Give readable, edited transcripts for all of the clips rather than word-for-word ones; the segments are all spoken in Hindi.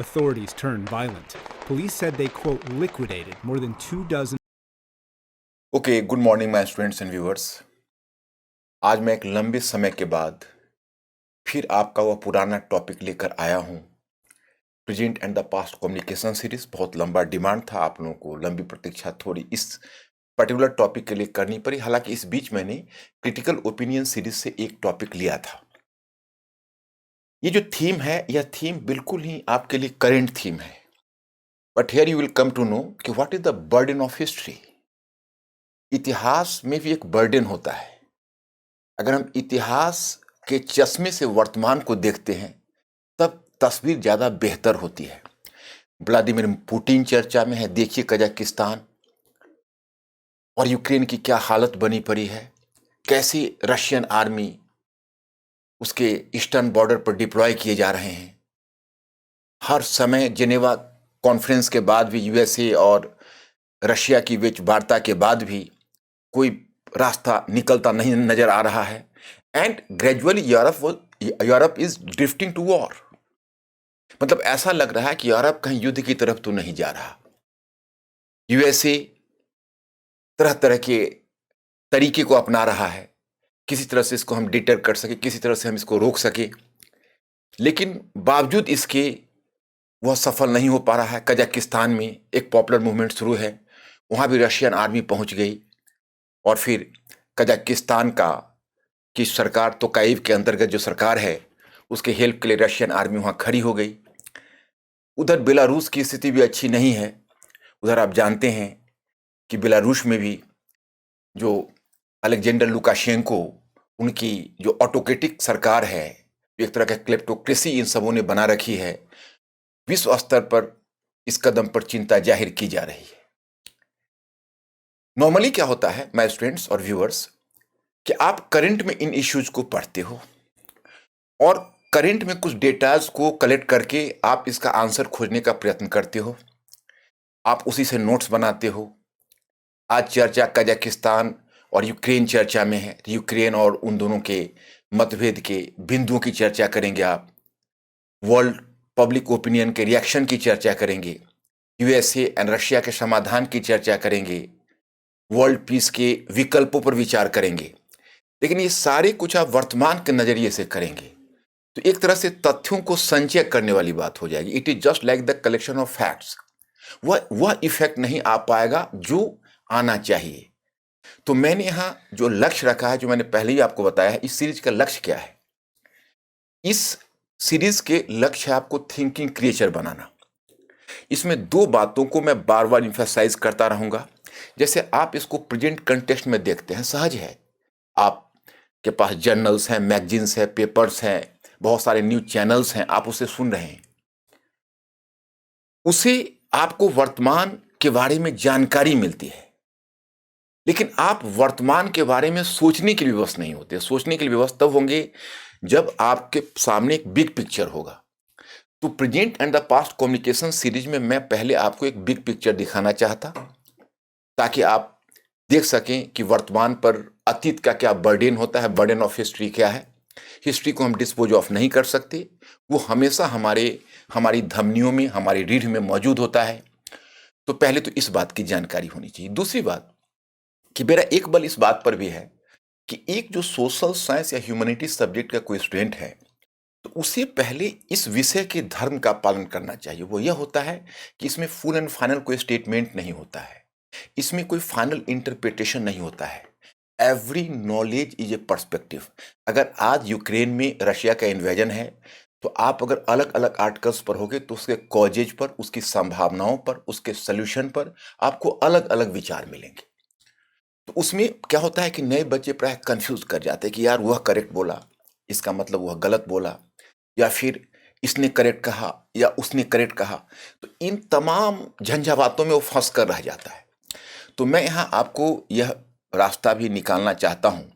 Authorities turned violent. Police said they, quote, liquidated more than 24 okay, good morning my students and viewers. आज मैं एक लंबे समय के बाद फिर आपका वह पुराना टॉपिक लेकर आया हूँ, present and the past communication series. बहुत लंबा डिमांड था, आप लोगों को लंबी प्रतीक्षा थोड़ी इस पर्टिकुलर टॉपिक के लिए करनी पड़ी। हालांकि इस बीच मैंने क्रिटिकल ओपिनियन सीरीज से एक टॉपिक लिया था। ये जो थीम है, यह थीम बिल्कुल ही आपके लिए करेंट थीम है, but here you will come to know कि what is the burden of history. इतिहास में भी एक बर्डन होता है। अगर हम इतिहास के चश्मे से वर्तमान को देखते हैं तब तस्वीर ज़्यादा बेहतर होती है। व्लादिमीर पुतिन चर्चा में है, देखिए कजाकिस्तान और यूक्रेन की क्या हालत बनी पड़ी है, कैसे रशियन आर्मी उसके ईस्टर्न बॉर्डर पर डिप्लॉय किए जा रहे हैं। हर समय जेनेवा कॉन्फ्रेंस के बाद भी, यूएसए और रशिया की बीच वार्ता के बाद भी कोई रास्ता निकलता नहीं नजर आ रहा है। And gradually Europe is drifting to war. मतलब ऐसा लग रहा है कि यूरोप कहीं युद्ध की तरफ तो नहीं जा रहा। यूएसए तरह तरह के तरीके को अपना रहा है, किसी तरह से इसको हम डिटर कर सके, किसी तरह से हम इसको रोक सके, लेकिन बावजूद इसके वह सफल नहीं हो पा रहा है। कजाकिस्तान में एक पॉपुलर मूवमेंट शुरू है, वहां भी रशियन आर्मी पहुंच गई और फिर कजाकिस्तान की सरकार, तोकाइव के अंतर्गत जो सरकार है, उसके हेल्प के लिए रशियन आर्मी वहाँ खड़ी हो गई। उधर बेलारूस की स्थिति भी अच्छी नहीं है। उधर आप जानते हैं कि बेलारूस में भी जो अलेक्जेंडर लुकाशेंको, उनकी जो ऑटोक्रेटिक सरकार है, एक तरह का क्लेप्टोक्रेसी इन सबों ने बना रखी है। विश्व स्तर पर इस कदम पर चिंता जाहिर की जा रही है। नॉर्मली क्या होता है माय स्टूडेंट्स और व्यूअर्स, कि आप करंट में इन इश्यूज को पढ़ते हो और करंट में कुछ डेटाज को कलेक्ट करके आप इसका आंसर खोजने का प्रयत्न करते हो। आप उसी से नोट्स बनाते हो। आज चर्चा कजाकिस्तान और यूक्रेन चर्चा में है। यूक्रेन और उन दोनों के मतभेद के बिंदुओं की चर्चा करेंगे आप। वर्ल्ड पब्लिक ओपिनियन के रिएक्शन की चर्चा करेंगे। यूएसए एंड रशिया के समाधान की चर्चा करेंगे। वर्ल्ड पीस के विकल्पों पर विचार करेंगे। लेकिन ये सारे कुछ आप वर्तमान के नजरिए से करेंगे तो एक तरह से तथ्यों को संचय करने वाली बात हो जाएगी। It is just like the collection of facts. वह इफेक्ट नहीं आ पाएगा जो आना चाहिए। तो मैंने यहां जो लक्ष्य रखा है, जो मैंने पहले ही आपको बताया है, इस सीरीज का लक्ष्य क्या है। इस सीरीज के लक्ष्य है आपको थिंकिंग क्रिएचर बनाना। इसमें दो बातों को मैं बार बार इंफेसाइज करता रहूंगा। जैसे आप इसको प्रेजेंट कंटेक्स्ट में देखते हैं, सहज है, आपके पास जर्नल्स हैं, मैगजीन्स हैं, पेपर्स हैं, बहुत सारे न्यूज चैनल्स हैं, आप उसे सुन रहे हैं। उसे आपको वर्तमान के बारे में जानकारी मिलती है, लेकिन आप वर्तमान के बारे में सोचने के लिए विवश नहीं होते। सोचने के लिए विवश तब होंगे जब आपके सामने एक बिग पिक्चर होगा। तो present and the past communication series में मैं पहले आपको एक बिग पिक्चर दिखाना चाहता, ताकि आप देख सकें कि वर्तमान पर अतीत का क्या बर्डन होता है, बर्डन ऑफ हिस्ट्री क्या है। हिस्ट्री को हम डिस्पोज ऑफ नहीं कर सकते, वो हमेशा हमारी धमनियों में, हमारी रीढ़ में मौजूद होता है। तो पहले तो इस बात की जानकारी होनी चाहिए। दूसरी बात कि मेरा एक बल इस बात पर भी है कि एक जो सोशल साइंस या ह्यूमैनिटीज सब्जेक्ट का कोई स्टूडेंट है, तो उसे पहले इस विषय के धर्म का पालन करना चाहिए। वो यह होता है कि इसमें फुल एंड फाइनल कोई स्टेटमेंट नहीं होता है, इसमें कोई फाइनल इंटरप्रिटेशन नहीं होता है। Every knowledge is a perspective. अगर आज यूक्रेन में रशिया का इन्वेजन है, तो आप अगर अलग अलग आर्टिकल्स पर होगे तो उसके कॉजेज पर, उसकी संभावनाओं पर, उसके सोल्यूशन पर आपको अलग अलग विचार मिलेंगे। तो उसमें क्या होता है कि नए बच्चे प्राय कंफ्यूज कर जाते हैं कि यार वह करेक्ट बोला, इसका मतलब वह गलत बोला, या फिर इसने करेक्ट कहा या उसने करेक्ट कहा, तो इन तमाम झंझावातों में वो फंस कर रह जाता है। तो मैं यहाँ आपको यह रास्ता भी निकालना चाहता हूँ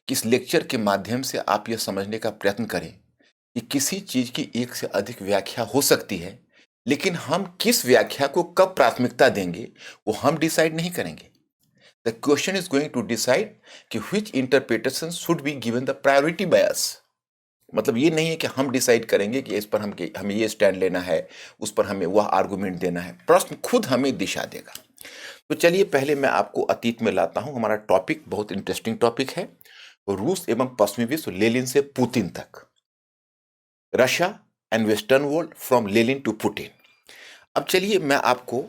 कि इस लेक्चर के माध्यम से आप यह समझने का प्रयत्न करें कि किसी चीज की एक से अधिक व्याख्या हो सकती है, लेकिन हम किस व्याख्या को कब प्राथमिकता देंगे वो हम डिसाइड नहीं करेंगे। The question is going to decide कि which interpretation should be given the priority by us. मतलब ये नहीं है कि हम डिसाइड करेंगे कि इस पर हमें ये स्टैंड लेना है, उस पर हमें वह आर्गुमेंट देना है। प्रश्न खुद हमें दिशा देगा। तो चलिए पहले मैं आपको अतीत में लाता हूं। हमारा टॉपिक बहुत इंटरेस्टिंग टॉपिक है, रूस एवं पश्चिमी विश्व, लेनिन से पुतिन तक, Russia and western world from Lenin to Putin. अब चलिए मैं आपको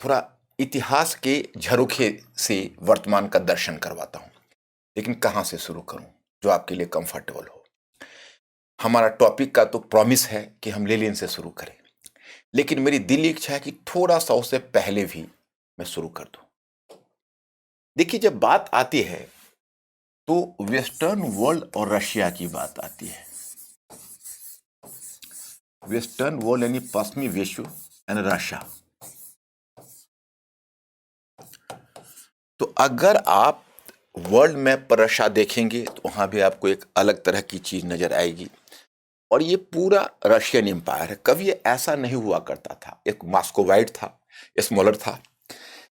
थोड़ा इतिहास के झरोखे से वर्तमान का दर्शन करवाता हूं, लेकिन कहां से शुरू करूं जो आपके लिए कंफर्टेबल हो। हमारा टॉपिक का तो प्रॉमिस है कि हम लेनिन से शुरू करें, लेकिन मेरी दिली इच्छा है कि थोड़ा सा उससे पहले भी मैं शुरू कर दूं। देखिए, जब बात आती है तो वेस्टर्न वर्ल्ड और रशिया की बात आती है। वेस्टर्न वर्ल्ड यानी पश्चिमी विश्व एंड रशिया। तो अगर आप वर्ल्ड मैप पर रशिया देखेंगे तो वहां भी आपको एक अलग तरह की चीज नजर आएगी। और ये पूरा रशियन एम्पायर है। कभी ये ऐसा नहीं हुआ करता था। एक मॉस्कोवाइट था, स्मॉलर था।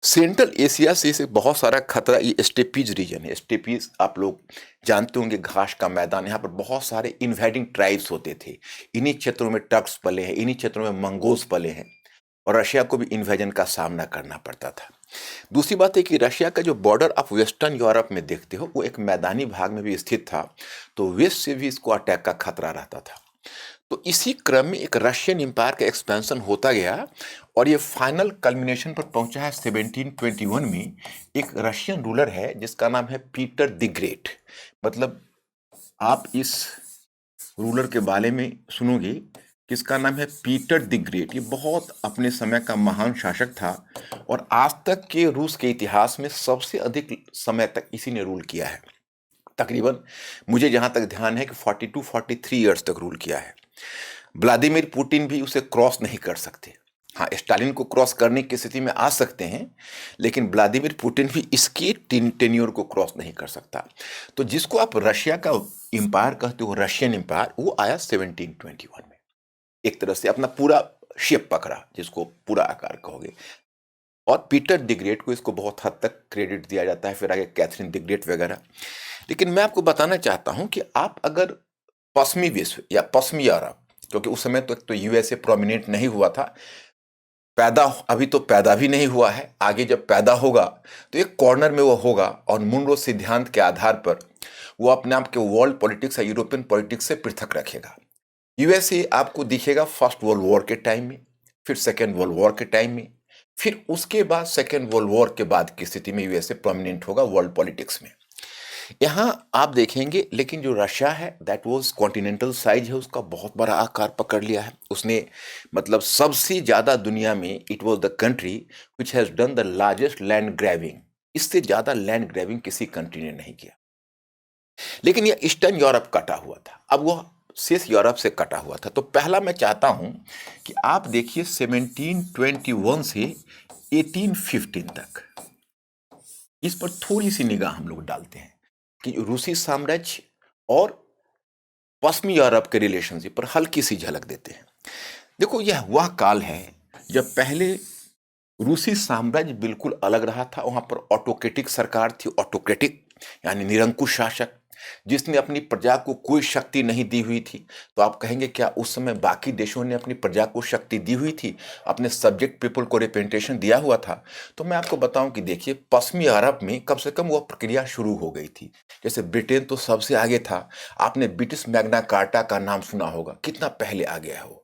सेंट्रल एशिया से इसे बहुत सारा खतरा, ये स्टेपीज रीजन है। स्टेपीज आप लोग जानते होंगे, घास का मैदान। यहाँ पर बहुत सारे इन्वेडिंग ट्राइब्स होते थे। इन्हीं क्षेत्रों में टर्क्स पले हैं, इन्हीं क्षेत्रों में मंगोल्स पले हैं, और रशिया को भी इन्वेजन का सामना करना पड़ता था। दूसरी बात है कि रशिया का जो बॉर्डर आप वेस्टर्न यूरोप में देखते हो वो एक मैदानी भाग में भी स्थित था, तो वेस्ट से भी इसको अटैक का खतरा रहता था। तो इसी क्रम में एक रशियन एम्पायर का एक्सपेंशन होता गया और ये फाइनल कल्मिनेशन पर पहुंचा है 1721 में। एक रशियन रूलर है जिसका नाम है पीटर द ग्रेट। मतलब आप इस रूलर के बारे में सुनोगे, किसका नाम है पीटर द ग्रेट। ये बहुत अपने समय का महान शासक था और आज तक के रूस के इतिहास में सबसे अधिक समय तक इसी ने रूल किया है। तकरीबन मुझे जहां तक ध्यान है कि 42-43 ईयर्स तक रूल किया है। व्लादिमीर पुतिन भी उसे क्रॉस नहीं कर सकते। हाँ, स्टालिन को क्रॉस करने की स्थिति में आ सकते हैं, लेकिन व्लादिमीर पुतिन भी इसके टेन्योर को क्रॉस नहीं कर सकता। तो जिसको आप रशिया का एम्पायर कहते हो, रशियन एम्पायर, वो आया 1721 में। एक तरह से अपना पूरा शेप पकड़ा, जिसको पूरा आकार कहोगे। और पीटर द ग्रेट को इसको बहुत हद तक क्रेडिट दिया जाता है, फिर आगे कैथरीन द ग्रेट वगैरह। लेकिन मैं आपको बताना चाहता हूं कि आप अगर पश्चिमी विश्व या पश्चिमी यूरोप, क्योंकि उस समय तो यूएसए प्रोमिनेंट नहीं हुआ था, अभी तो पैदा भी नहीं हुआ है, आगे जब पैदा होगा तो एक कॉर्नर में वो होगा और मुनरो सिद्धांत के आधार पर वो अपने आप के वर्ल्ड पॉलिटिक्स या यूरोपियन पॉलिटिक्स से पृथक रखेगा। यूएसए आपको दिखेगा फर्स्ट वर्ल्ड वॉर के टाइम में, फिर सेकेंड वर्ल्ड वॉर के टाइम में, फिर उसके बाद सेकेंड वर्ल्ड वॉर के बाद की स्थिति में यूएसए प्रोमिनेंट होगा वर्ल्ड पॉलिटिक्स में। यहां आप देखेंगे, लेकिन जो रशिया है दैट वाज कॉन्टिनेंटल साइज है, उसका बहुत बड़ा आकार पकड़ लिया है उसने। मतलब सबसे ज्यादा दुनिया में it was the country which has done the largest land grabbing. इससे ज्यादा लैंड ग्रैबिंग किसी कंट्री ने नहीं किया। लेकिन यह ईस्टर्न यूरोप कटा हुआ था, अब वह शेष यूरोप से कटा हुआ था। तो पहला मैं चाहता हूं कि आप देखिए 1721 से 1815 तक, इस पर थोड़ी सी निगाह हम लोग डालते हैं कि रूसी साम्राज्य और पश्चिमी यूरोप के रिलेशनशिप पर हल्की सी झलक देते हैं। देखो, यह वह काल है जब पहले रूसी साम्राज्य बिल्कुल अलग रहा था। वहां पर ऑटोक्रेटिक सरकार थी, ऑटोक्रेटिक यानी निरंकुश शासक, जिसने अपनी प्रजा को कोई शक्ति नहीं दी हुई थी। तो आप कहेंगे क्या उस समय बाकी देशों ने अपनी प्रजा को शक्ति दी हुई थी, अपने सब्जेक्ट पीपल को रिप्रेजेंटेशन दिया हुआ था? तो मैं आपको बताऊं कि देखिए, पश्चिमी यूरोप में कम से कम वह प्रक्रिया शुरू हो गई थी। जैसे ब्रिटेन तो सबसे आगे था। आपने ब्रिटिश मैग्ना कार्टा का नाम सुना होगा, कितना पहले आ गया है वो,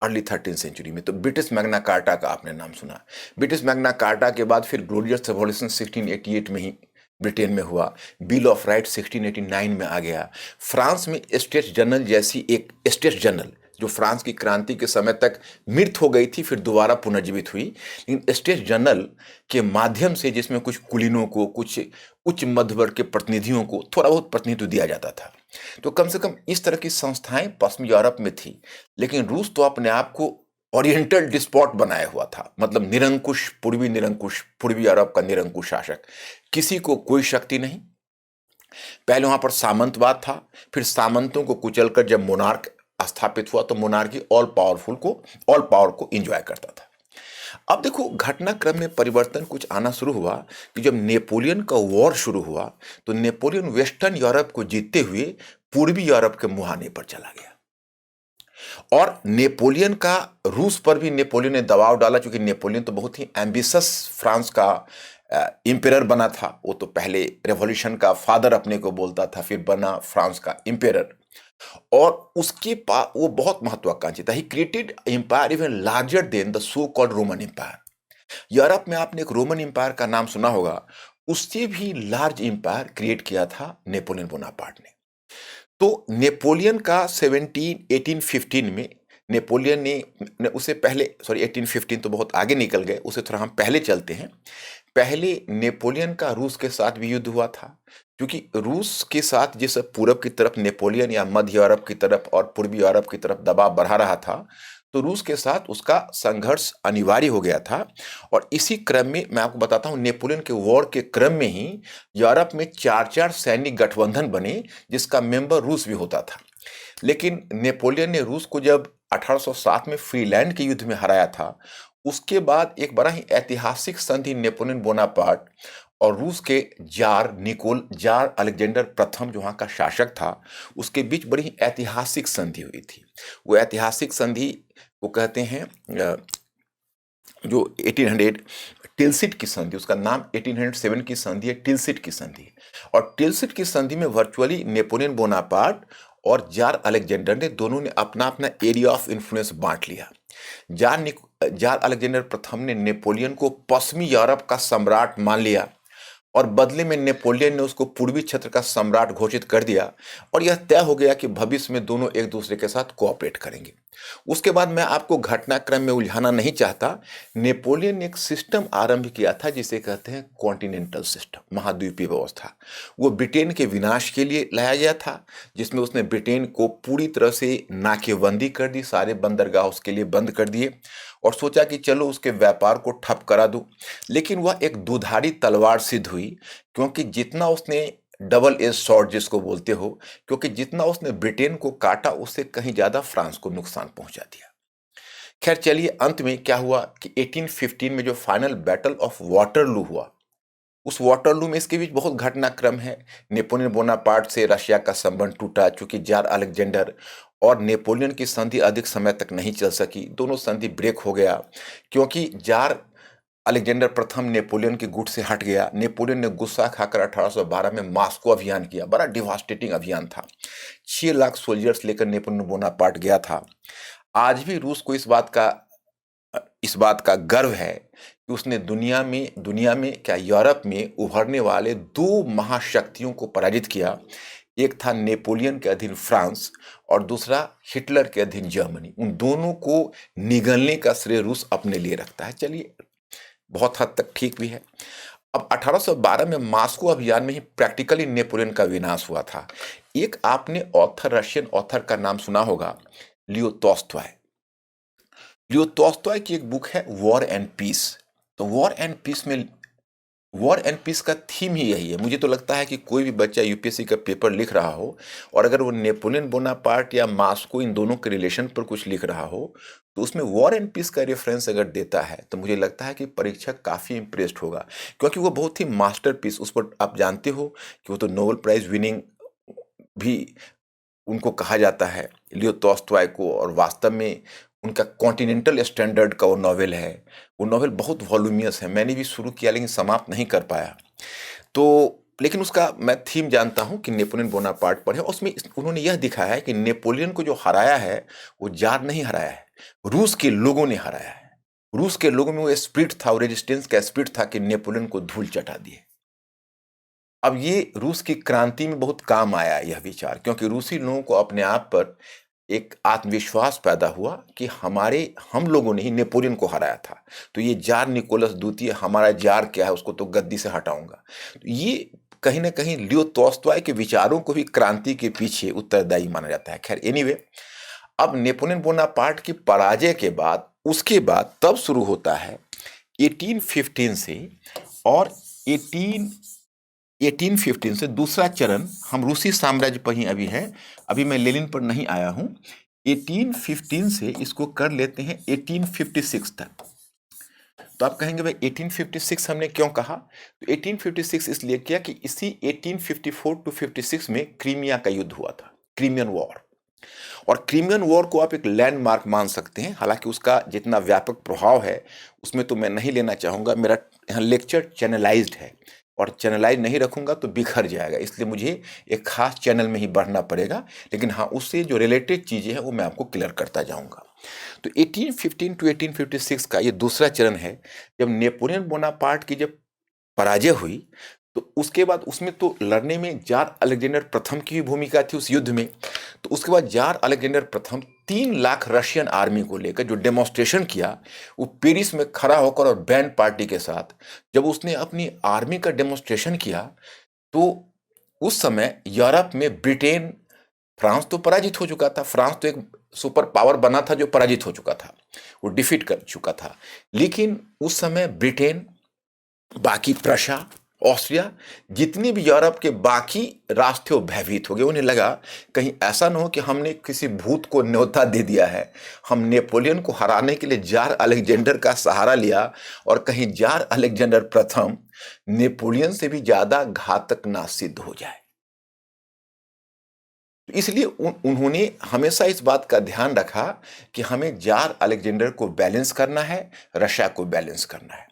अर्ली 13th सेंचुरी में। तो ब्रिटिश मैग्ना कार्टा का आपने नाम सुना। ब्रिटिश मैग्ना कार्टा के बाद फिर ग्लोरियस रेवोल्यूशन 1688 में ही ब्रिटेन में हुआ। बिल ऑफ राइट 1689 में आ गया। फ्रांस में स्टेट्स जनरल जैसी एक स्टेट्स जनरल, जो फ्रांस की क्रांति के समय तक मृत हो गई थी, फिर दोबारा पुनर्जीवित हुई। लेकिन स्टेट्स जनरल के माध्यम से, जिसमें कुछ कुलीनों को, कुछ उच्च मध्य वर्ग के प्रतिनिधियों को थोड़ा बहुत प्रतिनिधित्व दिया जाता था, तो कम से कम इस तरह की संस्थाएं पश्चिमी यूरोप में थी। लेकिन रूस तो अपने आप को ओरिएंटल डिस्पॉट बनाया हुआ था, मतलब निरंकुश, पूर्वी यूरोप का निरंकुश शासक। किसी को कोई शक्ति नहीं। पहले वहां पर सामंतवाद था, फिर सामंतों को कुचलकर जब मोनार्क स्थापित हुआ तो मोनार्की ऑल पावर को एंजॉय करता था। अब देखो घटनाक्रम में परिवर्तन कुछ आना शुरू हुआ कि जब नेपोलियन का वॉर शुरू हुआ तो नेपोलियन वेस्टर्न यूरोप को जीतते हुए पूर्वी यूरोप के मुहाने पर चला गया। और नेपोलियन का रूस पर भी नेपोलियन ने दबाव डाला, क्योंकि नेपोलियन तो बहुत ही एम्बिशस फ्रांस का इंपेरर बना था। वो तो पहले रेवोल्यूशन का फादर अपने को बोलता था, फिर बना फ्रांस का इंपेरर। और उसके पास वो बहुत महत्वाकांक्षी था। He created empire even larger than the so called Roman empire. Europe में आपने एक रोमन एम्पायर का नाम सुना होगा, उससे भी लार्ज एम्पायर क्रिएट किया था नेपोलियन बोनापार्ट ने। तो नेपोलियन का 1815 में नेपोलियन ने उसे पहले 1815 तो बहुत आगे निकल गए, उसे थोड़ा हम पहले चलते हैं। पहले नेपोलियन का रूस के साथ भी युद्ध हुआ था, क्योंकि रूस के साथ जिस पूरब की तरफ नेपोलियन या मध्य यूरोप की तरफ और पूर्वी यूरोप की तरफ दबाव बढ़ा रहा था, तो रूस के साथ उसका संघर्ष अनिवार्य हो गया था। और इसी क्रम में मैं आपको बताता हूं, नेपोलियन के वॉर के क्रम में ही यूरोप में 4 सैनिक गठबंधन बने, जिसका मेंबर रूस भी होता था। लेकिन नेपोलियन ने रूस को जब 1807 में फ्रीलैंड के युद्ध में हराया था, उसके बाद एक बड़ा ही ऐतिहासिक संधि नेपोलियन बोनापार्ट और रूस के जार अलेक्जेंडर प्रथम जो वहाँ का शासक था, उसके बीच बड़ी ही ऐतिहासिक संधि हुई थी। वो ऐतिहासिक संधि को कहते हैं जो 1800 टिलसिट की संधि, उसका नाम 1807 की संधि है, टिलसिट की संधि। और टिलसिट की संधि में वर्चुअली नेपोलियन बोनापार्ट और जार अलेक्जेंडर ने दोनों ने अपना अपना एरिया ऑफ इन्फ्लुएंस बांट लिया। जार अलेक्जेंडर प्रथम ने नेपोलियन को पश्चिमी यूरोप का सम्राट मान लिया और बदले में नेपोलियन ने उसको पूर्वी क्षेत्र का सम्राट घोषित कर दिया। और यह तय हो गया कि भविष्य में दोनों एक दूसरे के साथ कोऑपरेट करेंगे। उसके बाद मैं आपको घटनाक्रम में उलझाना नहीं चाहता। नेपोलियन ने एक सिस्टम आरंभ किया था जिसे कहते हैं कॉन्टिनेंटल सिस्टम, महाद्वीपीय व्यवस्था। वो ब्रिटेन के विनाश के लिए लाया गया था, जिसमें उसने ब्रिटेन को पूरी तरह से नाकेबंदी कर दी, सारे बंदरगाह उसके लिए बंद कर दिए और सोचा कि चलो उसके व्यापार को ठप करा दूं। लेकिन वह एक दुधारी तलवार सिद्ध हुई, क्योंकि जितना उसने डबल एज सॉर्ड जिसको बोलते हो, क्योंकि जितना उसने ब्रिटेन को काटा उससे कहीं ज्यादा फ्रांस को नुकसान पहुंचा दिया। खैर चलिए, अंत में क्या हुआ कि 1815 में जो फाइनल बैटल ऑफ वाटरलू हुआ, उस वाटरलू में इसके बीच बहुत घटनाक्रम है। नेपोलियन बोनापार्ट से रशिया का संबंध टूटा, चूंकि जार अलेक्जेंडर और नेपोलियन की संधि अधिक समय तक नहीं चल सकी, दोनों संधि ब्रेक हो गया, क्योंकि जार अलेक्जेंडर प्रथम नेपोलियन के गुट से हट गया। नेपोलियन ने गुस्सा खाकर 1812 में मॉस्को अभियान किया, बड़ा डिवास्टेटिंग अभियान था। 6 लाख सोल्जर्स लेकर नेपोलियन बोनापार्ट गया था। आज भी रूस को इस बात का गर्व है कि उसने दुनिया में क्या यूरोप में उभरने वाले 2 महाशक्तियों को पराजित किया। एक था नेपोलियन के अधीन फ्रांस और दूसरा हिटलर के अधीन जर्मनी। उन दोनों को निगलने का श्रेय रूस अपने लिए रखता है। चलिए, बहुत हद तक ठीक भी है। अब 1812 में मॉस्को अभियान में ही प्रैक्टिकली नेपोलियन का विनाश हुआ था। एक आपने रशियन ऑथर का नाम सुना होगा, लियो टॉल्स्टॉय। लियो टॉल्स्टॉय की एक बुक है वॉर एंड पीस। तो वॉर एंड पीस का थीम ही यही है। मुझे तो लगता है कि कोई भी बच्चा यूपीएससी का पेपर लिख रहा हो और अगर वो नेपोलियन बोनापार्ट या मॉस्को इन दोनों के रिलेशन पर कुछ लिख रहा हो, तो उसमें वॉर एंड पीस का रेफरेंस अगर देता है तो मुझे लगता है कि परीक्षक काफ़ी इम्प्रेस्ड होगा, क्योंकि वो बहुत ही मास्टरपीस, उस पर आप जानते हो कि वो तो नोबेल प्राइज विनिंग भी उनको कहा जाता है, लियो टॉल्स्टॉय को। और वास्तव में उनका कॉन्टिनेंटल स्टैंडर्ड का वो नॉवेल है। वो नॉवेल बहुत वॉल्यूमियस है, मैंने भी शुरू किया लेकिन समाप्त नहीं कर पाया। तो लेकिन उसका मैं थीम जानता हूं कि नेपोलियन बोनापार्ट पर है। उसमें उन्होंने यह दिखाया है कि नेपोलियन को जो हराया है वो जार नहीं हराया है, रूस के लोगों ने हराया है। रूस के लोगों में वो स्पिरिट था, वो रेजिस्टेंस का स्पिरिट था कि नेपोलियन को धूल चटा दिए। अब ये रूस की क्रांति में बहुत काम आया यह विचार, क्योंकि रूसी लोगों को अपने आप पर एक आत्मविश्वास पैदा हुआ कि हम लोगों ने ही नेपोलियन को हराया था, तो ये जार निकोलस द्वितीय हमारा जार क्या है, उसको तो गद्दी से हटाऊंगा। तो ये कहीं ना कहीं लियो तोल्स्टॉय के विचारों को भी क्रांति के पीछे उत्तरदायी माना जाता है। खैर एनीवे, अब नेपोलियन बोनापार्ट की पराजय के बाद उसके बाद तब शुरू होता है 1815 से, और 1815 से दूसरा चरण हम रूसी साम्राज्य पर ही अभी है, अभी मैं लेनिन पर नहीं आया हूं। 1815 से इसको कर लेते हैं 1856 तक। तो आप कहेंगे भाई 1856 हमने क्यों कहा? तो 1856 इसलिए किया कि इसी 1854 टू 56 में क्रीमिया का युद्ध हुआ था, क्रीमियन वॉर। और क्रीमियन वॉर को आप एक लैंडमार्क मान सकते हैं, हालांकि उसका जितना व्यापक प्रभाव है उसमें तो मैं नहीं लेना चाहूँगा। मेरा यहाँ लेक्चर चैनलाइज्ड है और चैनलाइज नहीं रखूँगा तो बिखर जाएगा, इसलिए मुझे एक खास चैनल में ही बढ़ना पड़ेगा। लेकिन हाँ, उससे जो रिलेटेड चीज़ें हैं वो मैं आपको क्लियर करता जाऊँगा। तो 1815 टू 1856 का ये दूसरा चरण है, जब नेपोलियन बोनापार्ट की जब पराजय हुई तो उसके बाद उसमें तो लड़ने में जार अलेक्जेंडर प्रथम की भी भूमिका थी उस युद्ध में। तो उसके बाद जार अलेक्जेंडर प्रथम 3 लाख रशियन आर्मी को लेकर जो डेमोन्स्ट्रेशन किया, वो पेरिस में खड़ा होकर और बैंड पार्टी के साथ जब उसने अपनी आर्मी का डेमोन्स्ट्रेशन किया, तो उस समय यूरोप में ब्रिटेन, फ्रांस तो पराजित हो चुका था। फ्रांस तो एक सुपर पावर बना था जो पराजित हो चुका था, वो डिफीट कर चुका था। लेकिन उस समय ब्रिटेन, बाकी प्रशा, ऑस्ट्रिया, जितने भी यूरोप के बाकी राष्ट्र थे वो भयभीत हो गए। उन्हें लगा कहीं ऐसा न हो कि हमने किसी भूत को न्योता दे दिया है, हम नेपोलियन को हराने के लिए जार अलेक्जेंडर का सहारा लिया और कहीं जार अलेक्जेंडर प्रथम नेपोलियन से भी ज्यादा घातक ना सिद्ध हो जाए। इसलिए उन्होंने हमेशा इस बात का ध्यान रखा कि हमें जार अलेक्जेंडर को बैलेंस करना है, रशिया को बैलेंस करना है।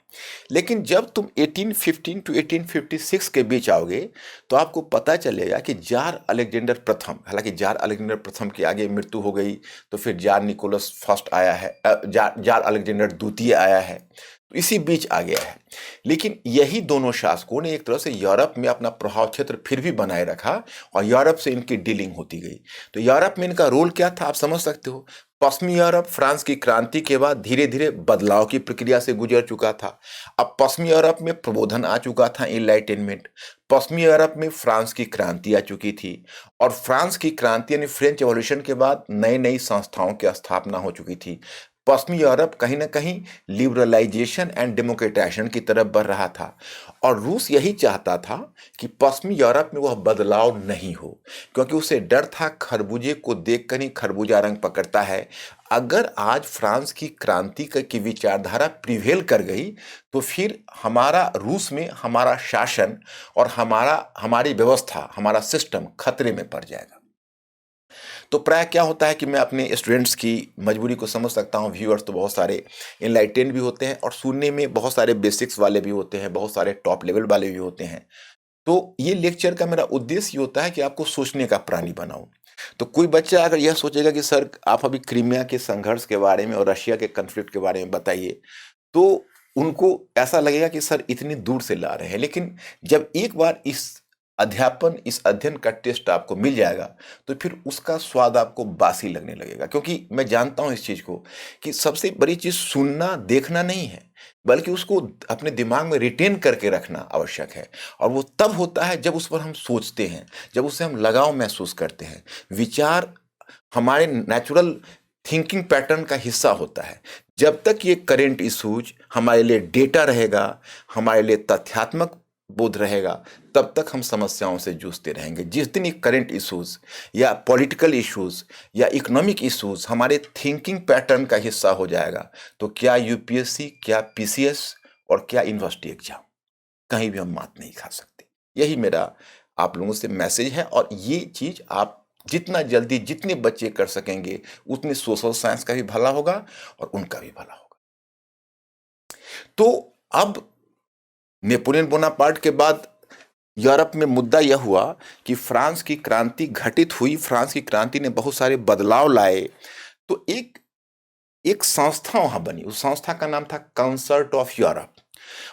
लेकिन जब तुम 1815 टू 1856 के बीच आओगे तो आपको पता चलेगा कि जार अलेक्जेंडर प्रथम, हालांकि जार अलेक्जेंडर प्रथम की आगे मृत्यु हो गई तो फिर जार निकोलस फर्स्ट आया है, जार अलेक्जेंडर द्वितीय आया है, तो इसी बीच आ गया है। लेकिन यही दोनों शासकों ने एक तरह से यूरोप में अपना प्रभाव क्षेत्र फिर भी बनाए रखा और यूरोप से इनकी डीलिंग होती गई। तो यूरोप में इनका रोल क्या था आप समझ सकते हो। पश्चिमी यूरोप फ्रांस की क्रांति के बाद धीरे धीरे बदलाव की प्रक्रिया से गुजर चुका था। अब पश्चिमी यूरोप में प्रबोधन आ चुका था, इनलाइटेनमेंट। पश्चिमी यूरोप में फ्रांस की क्रांति आ चुकी थी और फ्रांस की क्रांति यानी फ्रेंच रेवोल्यूशन के बाद नई नई संस्थाओं की स्थापना हो चुकी थी। पश्चिमी यूरोप कहीं ना कहीं लिबरलाइजेशन एंड डेमोक्रेटाइजेशन की तरफ बढ़ रहा था और रूस यही चाहता था कि पश्चिमी यूरोप में वह बदलाव नहीं हो, क्योंकि उसे डर था खरबूजे को देखकर ही खरबूजा रंग पकड़ता है। अगर आज फ्रांस की क्रांति की विचारधारा प्रिवेल कर गई तो फिर हमारा रूस में हमारा शासन और हमारी व्यवस्था, हमारा सिस्टम खतरे में पड़ जाएगा। तो प्राय क्या होता है कि मैं अपने स्टूडेंट्स की मजबूरी को समझ सकता हूँ। व्यूअर्स तो बहुत सारे इनलाइटेंड भी होते हैं और सुनने में बहुत सारे बेसिक्स वाले भी होते हैं, बहुत सारे टॉप लेवल वाले भी होते हैं। तो ये लेक्चर का मेरा उद्देश्य ये होता है कि आपको सोचने का प्राणी बनाऊं। तो कोई बच्चा अगर यह सोचेगा कि सर आप अभी क्रीमिया के संघर्ष के बारे में और रशिया के कन्फ्लिक्ट के बारे में बताइए, तो उनको ऐसा लगेगा कि सर इतनी दूर से ला रहे हैं। लेकिन जब एक बार इस अध्ययन का टेस्ट आपको मिल जाएगा तो फिर उसका स्वाद आपको बासी लगने लगेगा, क्योंकि मैं जानता हूं इस चीज को कि सबसे बड़ी चीज सुनना देखना नहीं है, बल्कि उसको अपने दिमाग में रिटेन करके रखना आवश्यक है। और वो तब होता है जब उस पर हम सोचते हैं, जब उससे हम लगाव महसूस करते हैं। विचार हमारे नेचुरल थिंकिंग पैटर्न का हिस्सा होता है। जब तक ये करेंट इश्यूज हमारे लिए डेटा रहेगा, हमारे लिए तथ्यात्मक बोध रहेगा, तब तक हम समस्याओं से जूझते रहेंगे। जिस दिन ये करंट इश्यूज या पॉलिटिकल इश्यूज या इकोनॉमिक इश्यूज हमारे थिंकिंग पैटर्न का हिस्सा हो जाएगा, तो क्या यूपीएससी, क्या पीसीएस और क्या यूनिवर्सिटी एग्जाम, कहीं भी हम मात नहीं खा सकते। यही मेरा आप लोगों से मैसेज है। और ये चीज आप जितना जल्दी जितने बच्चे कर सकेंगे उतने सोशल साइंस का भी भला होगा और उनका भी भला होगा। तो अब नेपोलियन बोनापार्ट के बाद यूरोप में मुद्दा यह हुआ कि फ्रांस की क्रांति घटित हुई, फ्रांस की क्रांति ने बहुत सारे बदलाव लाए। तो एक संस्था वहां बनी, उस संस्था का नाम था कंसर्ट ऑफ यूरोप।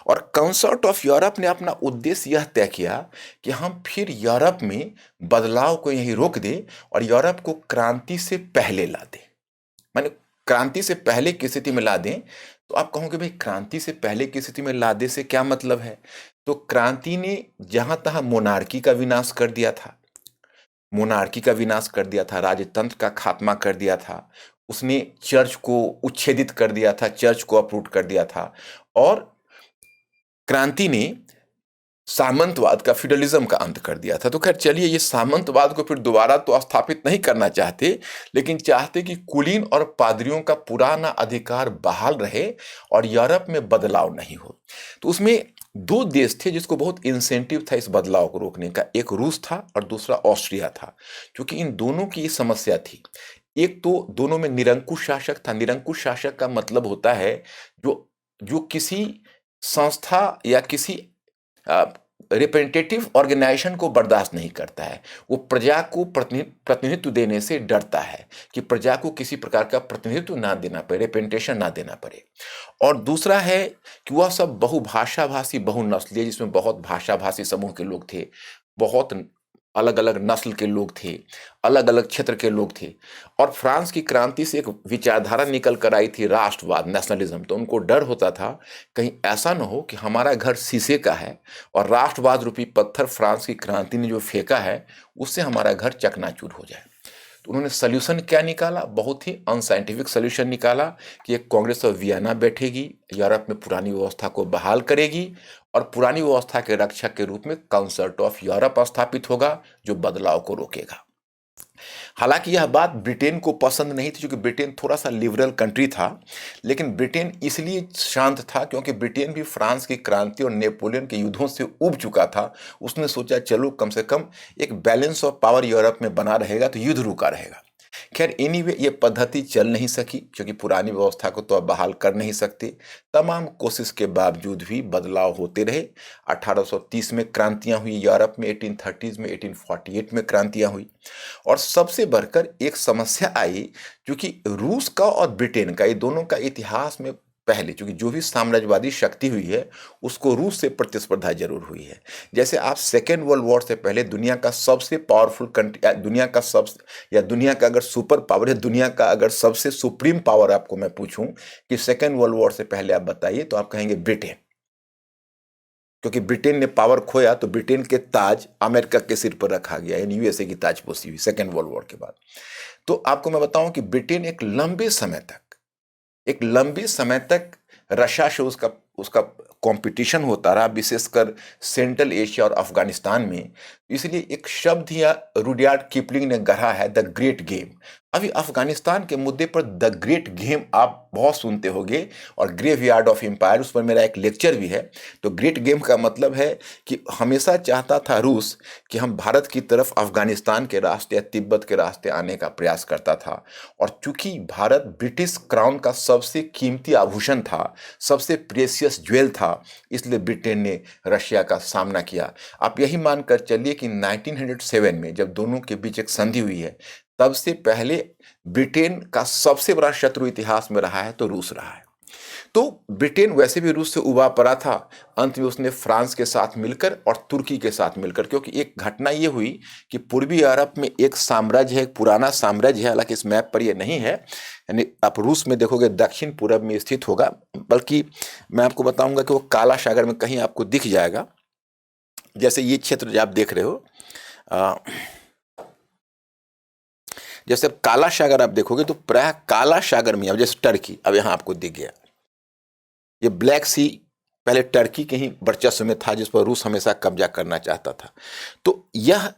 और कंसर्ट ऑफ यूरोप ने अपना उद्देश्य यह तय किया कि हम फिर यूरोप में बदलाव को यहीं रोक दें और यूरोप को क्रांति से पहले ला दें। माने क्रांति से पहले की स्थिति में ला दें। तो आप कहोगे भाई क्रांति से पहले की स्थिति में लादे से क्या मतलब है? तो क्रांति ने जहां तहां मोनार्की का विनाश कर दिया था, राजतंत्र का खात्मा कर दिया था, उसने चर्च को उच्छेदित कर दिया था, चर्च को अपरूट कर दिया था, और क्रांति ने सामंतवाद का, फ्यूडलिज्म का अंत कर दिया था। तो खैर चलिए, ये सामंतवाद को फिर दोबारा तो स्थापित नहीं करना चाहते, लेकिन चाहते कि कुलीन और पादरियों का पुराना अधिकार बहाल रहे और यूरोप में बदलाव नहीं हो। तो उसमें दो देश थे जिसको बहुत इंसेंटिव था इस बदलाव को रोकने का, एक रूस था और दूसरा ऑस्ट्रिया था। क्योंकि इन दोनों की ये समस्या थी, एक तो दोनों में निरंकुश शासक था। निरंकुश शासक का मतलब होता है जो जो किसी संस्था या किसी रिप्रेजेंटेटिव ऑर्गेनाइजेशन को बर्दाश्त नहीं करता है। वो प्रजा को प्रतिनिधित्व देने से डरता है कि प्रजा को किसी प्रकार का प्रतिनिधित्व ना देना पड़े, रिप्रेजेंटेशन ना देना पड़े। और दूसरा है कि वह सब बहुभाषा भाषी, बहुनस्लीय, जिसमें बहुत भाषा भाषी समूह के लोग थे, बहुत अलग अलग नस्ल के लोग थे, अलग अलग क्षेत्र के लोग थे। और फ्रांस की क्रांति से एक विचारधारा निकल कर आई थी, राष्ट्रवाद, नेशनलिज्म। तो उनको डर होता था कहीं ऐसा न हो कि हमारा घर शीशे का है और राष्ट्रवाद रूपी पत्थर फ्रांस की क्रांति ने जो फेंका है उससे हमारा घर चकनाचूर हो जाए। तो उन्होंने सोल्यूशन क्या निकाला? बहुत ही अनसाइंटिफिक सोल्यूशन निकाला कि एक कांग्रेस ऑफ वियना बैठेगी, यूरोप में पुरानी व्यवस्था को बहाल करेगी और पुरानी व्यवस्था के रक्षक के रूप में काउंसिल ऑफ यूरोप स्थापित होगा जो बदलाव को रोकेगा। हालांकि यह बात ब्रिटेन को पसंद नहीं थी, क्योंकि ब्रिटेन थोड़ा सा लिबरल कंट्री था। लेकिन ब्रिटेन इसलिए शांत था क्योंकि ब्रिटेन भी फ्रांस की क्रांति और नेपोलियन के युद्धों से उब चुका था। उसने सोचा चलो कम से कम एक बैलेंस ऑफ पावर यूरोप में बना रहेगा तो युद्ध रुका रहेगा। खैर एनीवे ये पद्धति चल नहीं सकी, क्योंकि पुरानी व्यवस्था को तो अब बहाल कर नहीं सकते। तमाम कोशिश के बावजूद भी बदलाव होते रहे। 1830 में क्रांतियां हुई यूरोप में, 1830s में, 1848 में क्रांतियां हुई। और सबसे बढ़कर एक समस्या आई, क्योंकि रूस का और ब्रिटेन का, ये दोनों का इतिहास में पहले, क्योंकि जो भी साम्राज्यवादी शक्ति हुई है उसको रूस से प्रतिस्पर्धा जरूर हुई है। जैसे आप सेकेंड वर्ल्ड वॉर से पहले दुनिया का सबसे पावरफुल कंट्री, दुनिया का अगर सुपर पावर है, दुनिया का अगर सबसे सुप्रीम पावर आपको मैं पूछूं कि सेकेंड वर्ल्ड वॉर से पहले आप बताइए, तो आप कहेंगे ब्रिटेन। क्योंकि ब्रिटेन ने पावर खोया तो ब्रिटेन के ताज अमेरिका के सिर पर रखा गया, यानी यूएसए की ताजपोशी हुई सेकेंड वर्ल्ड वॉर के बाद। तो आपको मैं बताऊं कि ब्रिटेन एक लंबे समय तक रशिया से उसका कंपटीशन होता रहा, विशेषकर सेंट्रल एशिया और अफगानिस्तान में। इसलिए एक शब्द ही रुडयार्ड किपलिंग ने गढ़ा है, द ग्रेट गेम। अभी अफगानिस्तान के मुद्दे पर द ग्रेट गेम आप बहुत सुनते होंगे, और ग्रेवयार्ड ऑफ एम्पायर, उस पर मेरा एक लेक्चर भी है। तो ग्रेट गेम का मतलब है कि हमेशा चाहता था रूस कि हम भारत की तरफ अफगानिस्तान के रास्ते या तिब्बत के रास्ते आने का प्रयास करता था। और चूंकि भारत ब्रिटिश क्राउन का सबसे कीमती आभूषण था, सबसे प्रेशियस ज्वेल था, इसलिए ब्रिटेन ने रशिया का सामना किया। आप यही मानकर चलिए कि 1907 में जब दोनों के बीच एक संधि हुई है, तब से पहले ब्रिटेन का सबसे बड़ा शत्रु इतिहास में रहा है तो रूस रहा है। तो ब्रिटेन वैसे भी रूस से उबा पड़ा था। अंत में उसने फ्रांस के साथ मिलकर और तुर्की के साथ मिलकर, क्योंकि एक घटना ये हुई कि पूर्वी यूरोप में एक साम्राज्य है, एक पुराना साम्राज्य है, हालांकि इस मैप पर ये नहीं है, यानी आप रूस में देखोगे दक्षिण पूरब में स्थित होगा, बल्कि मैं आपको बताऊंगा कि वो काला सागर में कहीं आपको दिख जाएगा। जैसे ये क्षेत्र जो आप देख रहे हो, जैसे अब काला सागर आप देखोगे तो प्राय काला सागर में, अब जैसे टर्की, अब यहां आपको दिख गया, ये ब्लैक सी पहले टर्की के ही वर्चस्व में था, जिस पर रूस हमेशा कब्जा करना चाहता था। तो यह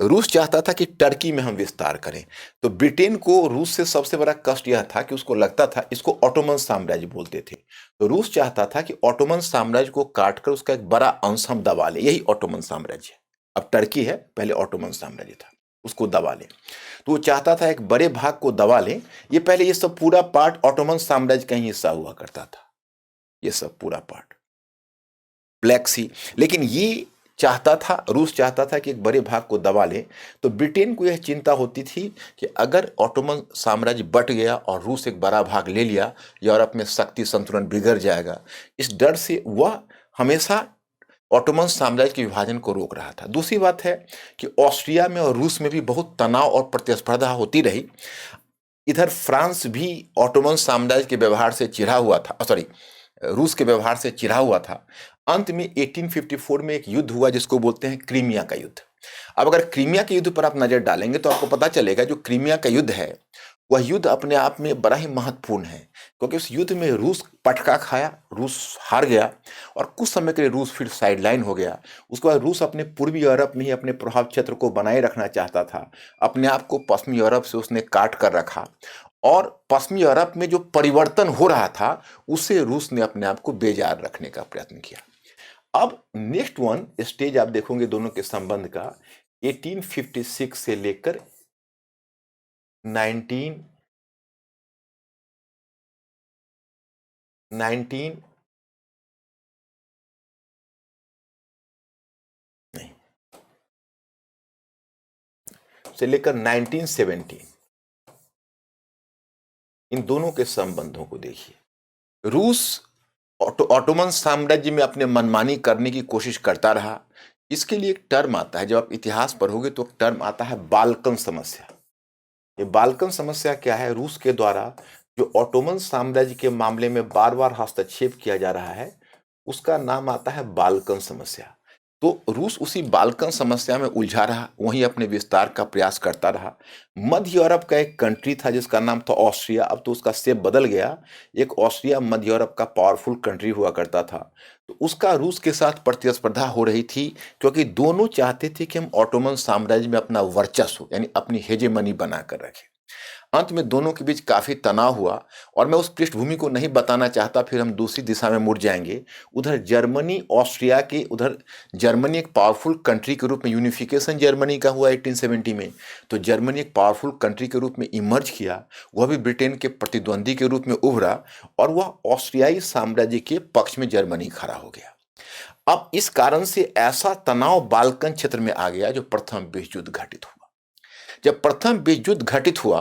रूस चाहता था कि टर्की में हम विस्तार करें। तो ब्रिटेन को रूस से सबसे बड़ा कष्ट यह था कि उसको लगता था, इसको ऑटोमन साम्राज्य बोलते थे, तो रूस चाहता था कि ऑटोमन साम्राज्य को काटकर उसका एक बड़ा अंश हम दबा लें, यही ऑटोमन साम्राज्य। अब टर्की है, पहले ऑटोमन साम्राज्य था, उसको दबा लें। तो वो चाहता था एक बड़े भाग को दबा लें। ये पहले ये सब पूरा पार्ट ऑटोमन साम्राज्य का ही हिस्सा हुआ करता था, ये सब पूरा पार्ट ब्लैक सी। लेकिन ये चाहता था, रूस चाहता था कि एक बड़े भाग को दबा ले। तो ब्रिटेन को यह चिंता होती थी कि अगर ऑटोमन साम्राज्य बट गया और रूस एक बड़ा भाग ले लिया, यूरोप में शक्ति संतुलन बिगड़ जाएगा। इस डर से वह हमेशा ऑटोमन साम्राज्य के विभाजन को रोक रहा था। दूसरी बात है कि ऑस्ट्रिया में और रूस में भी बहुत तनाव और प्रतिस्पर्धा होती रही। इधर फ्रांस भी ऑटोमन साम्राज्य के व्यवहार से चिढ़ा हुआ था, रूस के व्यवहार से चिढ़ा हुआ था। अंत में 1854 में एक युद्ध हुआ जिसको बोलते हैं क्रीमिया का युद्ध। अब अगर क्रीमिया के युद्ध पर आप नजर डालेंगे तो आपको पता चलेगा जो क्रीमिया का युद्ध है वह युद्ध अपने आप में बड़ा ही महत्वपूर्ण है, क्योंकि उस युद्ध में रूस पटका खाया, रूस हार गया और कुछ समय के लिए रूस फिर साइडलाइन हो गया। उसके बाद रूस अपने पूर्वी यूरोप में ही अपने प्रभाव क्षेत्र को बनाए रखना चाहता था। अपने आप को पश्चिमी यूरोप से उसने काट कर रखा और पश्चिमी यूरोप में जो परिवर्तन हो रहा था उसे रूस ने अपने आप को बेजार रखने का प्रयत्न किया। अब नेक्स्ट वन स्टेज आप देखोगे दोनों के संबंध का 1856 से लेकर 19 से लेकर 1917 इन दोनों के संबंधों को देखिए। रूस ऑटोमन साम्राज्य में अपने मनमानी करने की कोशिश करता रहा। इसके लिए एक टर्म आता है, जब आप इतिहास पढ़ोगे तो एक टर्म आता है बाल्कन समस्या। ये बाल्कन समस्या क्या है? रूस के द्वारा जो ऑटोमन साम्राज्य के मामले में बार बार हस्तक्षेप किया जा रहा है उसका नाम आता है बाल्कन समस्या। तो रूस उसी बाल्कन समस्या में उलझा रहा, वहीं अपने विस्तार का प्रयास करता रहा। मध्य यूरोप का एक कंट्री था जिसका नाम था ऑस्ट्रिया, अब तो उसका शेप बदल गया। एक ऑस्ट्रिया मध्य यूरोप का पावरफुल कंट्री हुआ करता था, तो उसका रूस के साथ प्रतिस्पर्धा हो रही थी, क्योंकि दोनों चाहते थे कि हम ऑटोमन साम्राज्य में अपना वर्चस्व यानी अपनी हेजेमनी बनाकर रखें। अंत में दोनों के बीच काफी तनाव हुआ और मैं उस पृष्ठभूमि को नहीं बताना चाहता, फिर हम दूसरी दिशा में मुड़ जाएंगे। उधर जर्मनी ऑस्ट्रिया के उधर जर्मनी एक पावरफुल कंट्री के रूप में, यूनिफिकेशन जर्मनी का हुआ 1870 में, तो जर्मनी एक पावरफुल कंट्री के रूप में इमर्ज किया। वह भी ब्रिटेन के प्रतिद्वंदी के रूप में उभरा और वह ऑस्ट्रियाई साम्राज्य के पक्ष में जर्मनी खड़ा हो गया। अब इस कारण से ऐसा तनाव बाल्कन क्षेत्र में आ गया जो प्रथम विश्व युद्ध घटित हुआ। जब प्रथम विश्व युद्ध घटित हुआ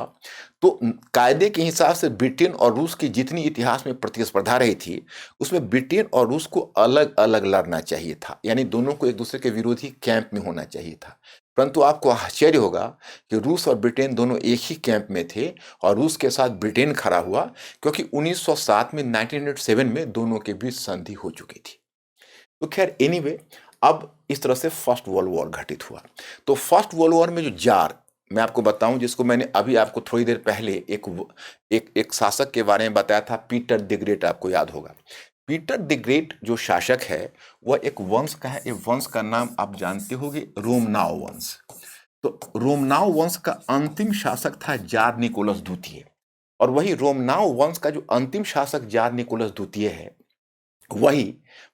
तो कायदे के हिसाब से ब्रिटेन और रूस की जितनी इतिहास में प्रतिस्पर्धा रही थी उसमें ब्रिटेन और रूस को अलग अलग लड़ना चाहिए था, यानी दोनों को एक दूसरे के विरोधी कैंप में होना चाहिए था। परंतु आपको आश्चर्य होगा कि रूस और ब्रिटेन दोनों एक ही कैंप में थे और रूस के साथ ब्रिटेन खड़ा हुआ, क्योंकि 1907 में 1907 में दोनों के बीच संधि हो चुकी थी। तो खैर एनीवे, अब इस तरह से फर्स्ट वर्ल्ड वॉर घटित हुआ। तो फर्स्ट वर्ल्ड वॉर में जो जार मैं आपको बताऊं, जिसको मैंने अभी आपको थोड़ी देर पहले एक शासक के बारे में बताया था, पीटर द ग्रेट, आपको याद होगा। पीटर द ग्रेट जो शासक है वह एक वंश का है। एक वंश का नाम आप जानते होंगे, रोमनाव वंश। तो रोमनाव वंश का अंतिम शासक था जार निकोलस द्वितीय, और वही रोमनाव वंश का जो अंतिम शासक जार निकोलस द्वितीय है वही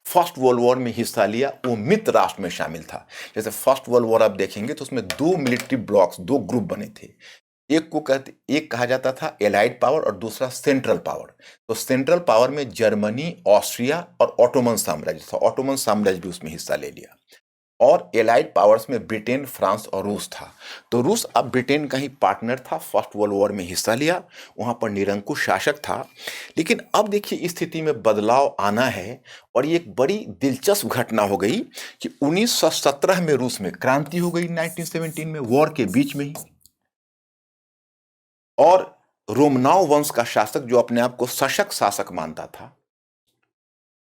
फर्स्ट वर्ल्ड वॉर में हिस्सा लिया। वो मित्र राष्ट्र में शामिल था। जैसे फर्स्ट वर्ल्ड वॉर आप देखेंगे तो उसमें दो मिलिट्री ब्लॉक्स, दो ग्रुप बने थे। एक कहा जाता था एलाइड पावर और दूसरा सेंट्रल पावर। तो सेंट्रल पावर में जर्मनी, ऑस्ट्रिया और ऑटोमन साम्राज्य था। ऑटोमन साम्राज्य भी उसमें हिस्सा ले लिया। और एलाइड पावर्स में ब्रिटेन, फ्रांस और रूस था। तो रूस अब ब्रिटेन का ही पार्टनर था, फर्स्ट वर्ल्ड वॉर में हिस्सा लिया, वहां पर निरंकुश शासक था। लेकिन अब देखिए स्थिति में बदलाव आना है और ये एक बड़ी दिलचस्प घटना हो गई कि 1917 में रूस में क्रांति हो गई, 1917 में, वॉर के बीच में ही। और रोमनाव वंश का शासक जो अपने आप को सशक्त शासक मानता था,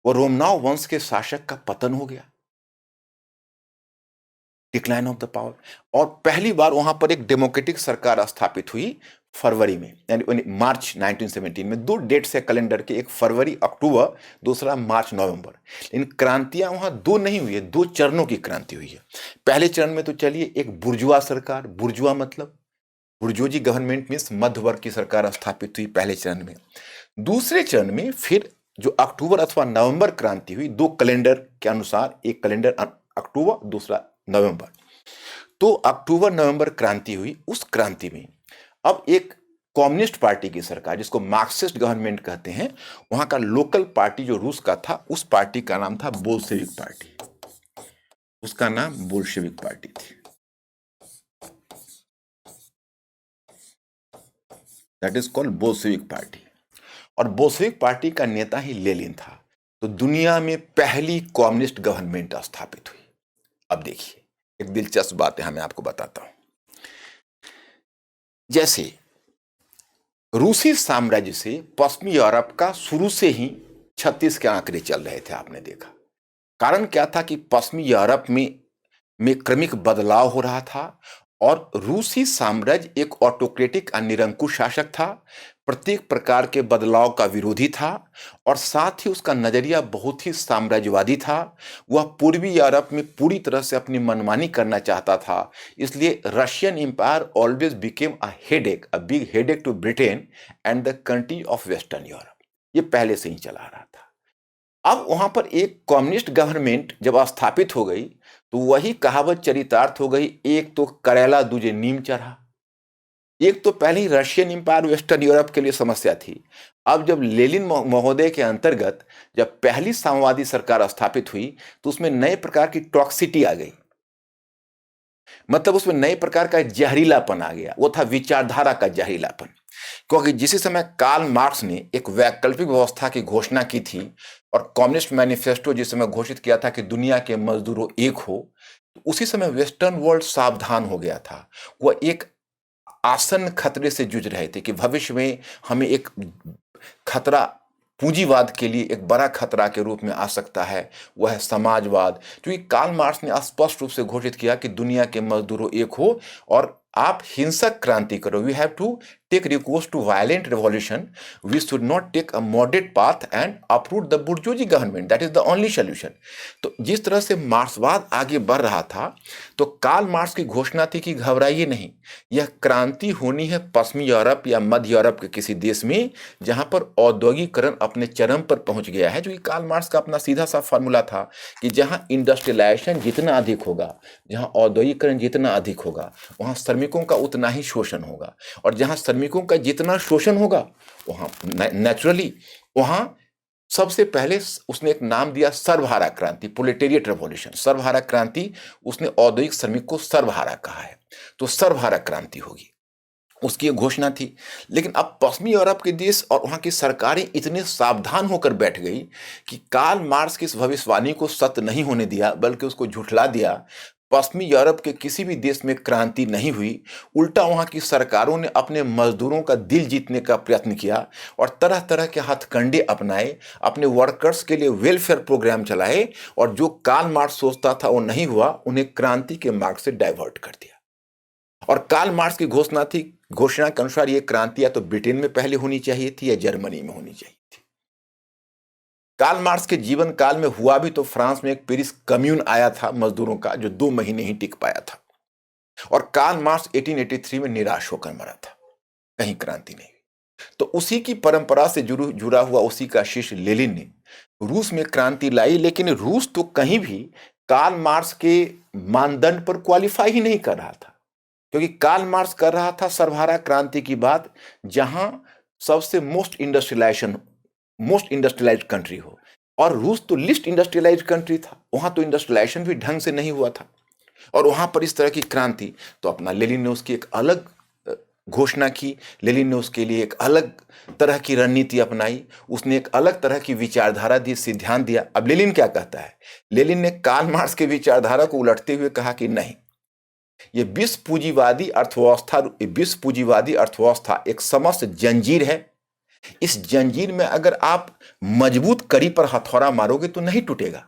वो रोमनाव वंश के शासक का पतन हो गया, डिक्लाइन ऑफ द पावर। और पहली बार वहां पर एक डेमोक्रेटिक सरकार स्थापित हुई फरवरी में, यानी मार्च 1917 में। दो डेट्स है कैलेंडर के, एक फरवरी अक्टूबर, दूसरा मार्च नवंबर। लेकिन क्रांतियां वहां दो नहीं हुई है, दो चरणों की क्रांति हुई है। पहले चरण में तो चलिए एक बुर्जुआ सरकार, बुर्जुआ मतलब बुर्जोजी गवर्नमेंट मीन्स मध्य वर्ग की सरकार स्थापित हुई पहले चरण में। दूसरे चरण में फिर जो अक्टूबर अथवा नवंबर क्रांति हुई, दो कैलेंडर के अनुसार, एक कैलेंडर अक्टूबर, दूसरा नवंबर। तो अक्टूबर नवंबर क्रांति हुई। उस क्रांति में अब एक कम्युनिस्ट पार्टी की सरकार, जिसको मार्क्सिस्ट गवर्नमेंट कहते हैं, वहां का लोकल पार्टी जो रूस का था, उस पार्टी का नाम था बोल्शेविक पार्टी। उसका नाम बोल्शेविक पार्टी थी। That is called Bolshevik party. और बोल्शेविक पार्टी का नेता ही लेनिन था। तो दुनिया में पहली कम्युनिस्ट गवर्नमेंट स्थापित हुई। अब देखिए एक दिलचस्प बात है, मैं आपको बताता हूं। जैसे रूसी साम्राज्य से पश्चिमी यूरोप का शुरू से ही 36 के आंकड़े चल रहे थे, आपने देखा। कारण क्या था कि पश्चिमी यूरोप में क्रमिक बदलाव हो रहा था और रूसी साम्राज्य एक ऑटोक्रेटिक निरंकुश शासक था, प्रत्येक प्रकार के बदलाव का विरोधी था और साथ ही उसका नजरिया बहुत ही साम्राज्यवादी था। वह पूर्वी यूरोप में पूरी तरह से अपनी मनमानी करना चाहता था। इसलिए Russian empire always became a big headache to Britain and the country of western Europe. ये पहले से ही चला आ रहा था। अब वहां पर एक कम्युनिस्ट गवर्नमेंट जब स्थापित हो गई तो वही कहावत चरितार्थ हो गई, एक तो करेला दूजे नीम चढ़ा। एक तो पहले ही रशियन एम्पायर वेस्टर्न यूरोप के लिए समस्या थी। अब जब लेनिन महोदय के अंतर्गत जब पहली साम्यवादी सरकार स्थापित हुई तो उसमें नए प्रकार की टॉक्सिटी आ गई, मतलब उसमें नए प्रकार का जहरीलापन आ गया। वो था विचारधारा का जहरीलापन, क्योंकि जिस समय कार्ल मार्क्स ने एक वैकल्पिक व्यवस्था की घोषणा की थी और कम्युनिस्ट मैनिफेस्टो जिस समय घोषित किया था कि दुनिया के मजदूरों एक हो, तो उसी समय वेस्टर्न वर्ल्ड सावधान हो गया था। वह एक आसन्न खतरे से जूझ रहे थे कि भविष्य में हमें एक खतरा पूंजीवाद के लिए एक बड़ा खतरा के रूप में आ सकता है, वह है समाजवाद। क्योंकि कार्ल मार्क्स ने स्पष्ट रूप से घोषित किया कि दुनिया के मजदूरों एक हो और आप हिंसक क्रांति करो। We have to take recourse to violent revolution, we should not take a moderate path and uproot the bourgeoisie government, that is the only solution. तो जिस तरह से मार्क्सवाद आगे बढ़ रहा था तो कार्ल मार्क्स की घोषणा थी कि घबराइए नहीं, यह क्रांति होनी है पश्चिमी यूरोप या मध्य यूरोप के किसी देश में जहां पर औद्योगिकरण अपने चरम पर पहुंच गया है। जो कि कार्ल मार्क्स का अपना सीधा सा फॉर्मूला था कि जहां इंडस्ट्रियलाइजेशन जितना अधिक होगा, जहां औद्योगिकरण जितना अधिक होगा, वहां श्रमिकों का उतना ही शोषण होगा, और जहां श्रमिकों का जितना शोषण होगा वहां नेचुरली वहां सबसे पहले उसने एक नाम दिया सर्वहारा क्रांति, प्रोलेटेरिएट रेवोल्यूशन। सर्वहारा क्रांति, उसने औद्योगिक श्रमिक को सर्वहारा कहा है, तो सर्वहारा क्रांति होगी, उसकी एक घोषणा थी। लेकिन अब पश्चिमी यूरोप के देश और वहां की सरकारें इतने सावधान होकर बैठ गई कि कार्ल मार्क्स की इस भविष्यवाणी को सत्य नहीं होने दिया, बल्कि उसको झुठला दिया। पश्चिमी यूरोप के किसी भी देश में क्रांति नहीं हुई, उल्टा वहां की सरकारों ने अपने मजदूरों का दिल जीतने का प्रयत्न किया और तरह तरह के हथकंडे अपनाए, अपने वर्कर्स के लिए वेलफेयर प्रोग्राम चलाए, और जो कार्ल मार्क्स सोचता था वो नहीं हुआ, उन्हें क्रांति के मार्ग से डाइवर्ट कर दिया। और कार्ल मार्क्स की घोषणा के अनुसार ये क्रांति या तो ब्रिटेन में पहले होनी चाहिए थी या जर्मनी में होनी चाहिए थी। कार्ल मार्क्स के जीवन काल में हुआ भी तो फ्रांस में एक पेरिस कम्यून आया था मजदूरों का, जो 2 महीने ही टिक पाया था, और कार्ल मार्क्स 1883 में निराश होकर मरा था, कहीं क्रांति नहीं हुई। तो उसी की परंपरा से जुड़ा हुआ उसी का शिष्य लेनिन ने रूस में क्रांति लाई, लेकिन रूस तो कहीं भी कार्ल मार्क्स के मानदंड पर क्वालिफाई ही नहीं कर रहा था, क्योंकि कार्ल मार्क्स कर रहा था सर्वहारा क्रांति की बात जहां सबसे मोस्ट इंडस्ट्रियलाइज्ड कंट्री हो, और रूस तो लिस्ट इंडस्ट्रियलाइज्ड कंट्री था, वहां तो इंडस्ट्रियलाइजेशन भी ढंग से नहीं हुआ था, और वहां पर इस तरह की क्रांति। तो अपना लेनिन ने उसकी एक अलग घोषणा की, लेनिन ने उसके लिए एक अलग तरह की रणनीति अपनाई, उसने एक अलग तरह की विचारधारा दी, सिद्धांत दिया। अब लेनिन क्या कहता है? लेनिन ने कार्ल मार्क्स की विचारधारा को उलटते हुए कहा कि नहीं, ये विश्व पूंजीवादी अर्थव्यवस्था एक समस्त जंजीर है। इस जंजीर में अगर आप मजबूत कड़ी पर हथौड़ा मारोगे तो नहीं टूटेगा,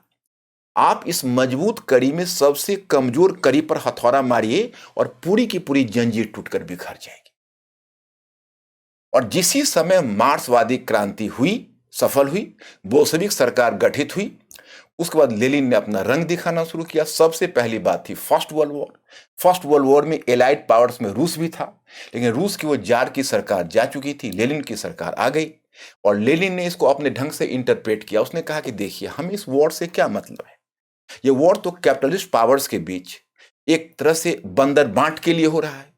आप इस मजबूत कड़ी में सबसे कमजोर कड़ी पर हथौड़ा मारिए और पूरी की पूरी जंजीर टूटकर बिखर जाएगी। और जिसी समय मार्क्सवादी क्रांति हुई, सफल हुई, बोल्शेविक सरकार गठित हुई, उसके बाद लेनिन ने अपना रंग दिखाना शुरू किया। सबसे पहली बात थी first world war. First world war में एलाइड पावर्स में रूस भी था, लेकिन रूस की वो जार की सरकार जा चुकी थी, लेनिन की सरकार आ गई, और लेनिन ने इसको अपने ढंग से इंटरप्रेट किया। उसने कहा कि देखिए, हम इस वॉर से क्या मतलब है, ये वॉर तो कैपिटलिस्ट पावर्स के बीच एक तरह से बंदर बांट के लिए हो रहा है,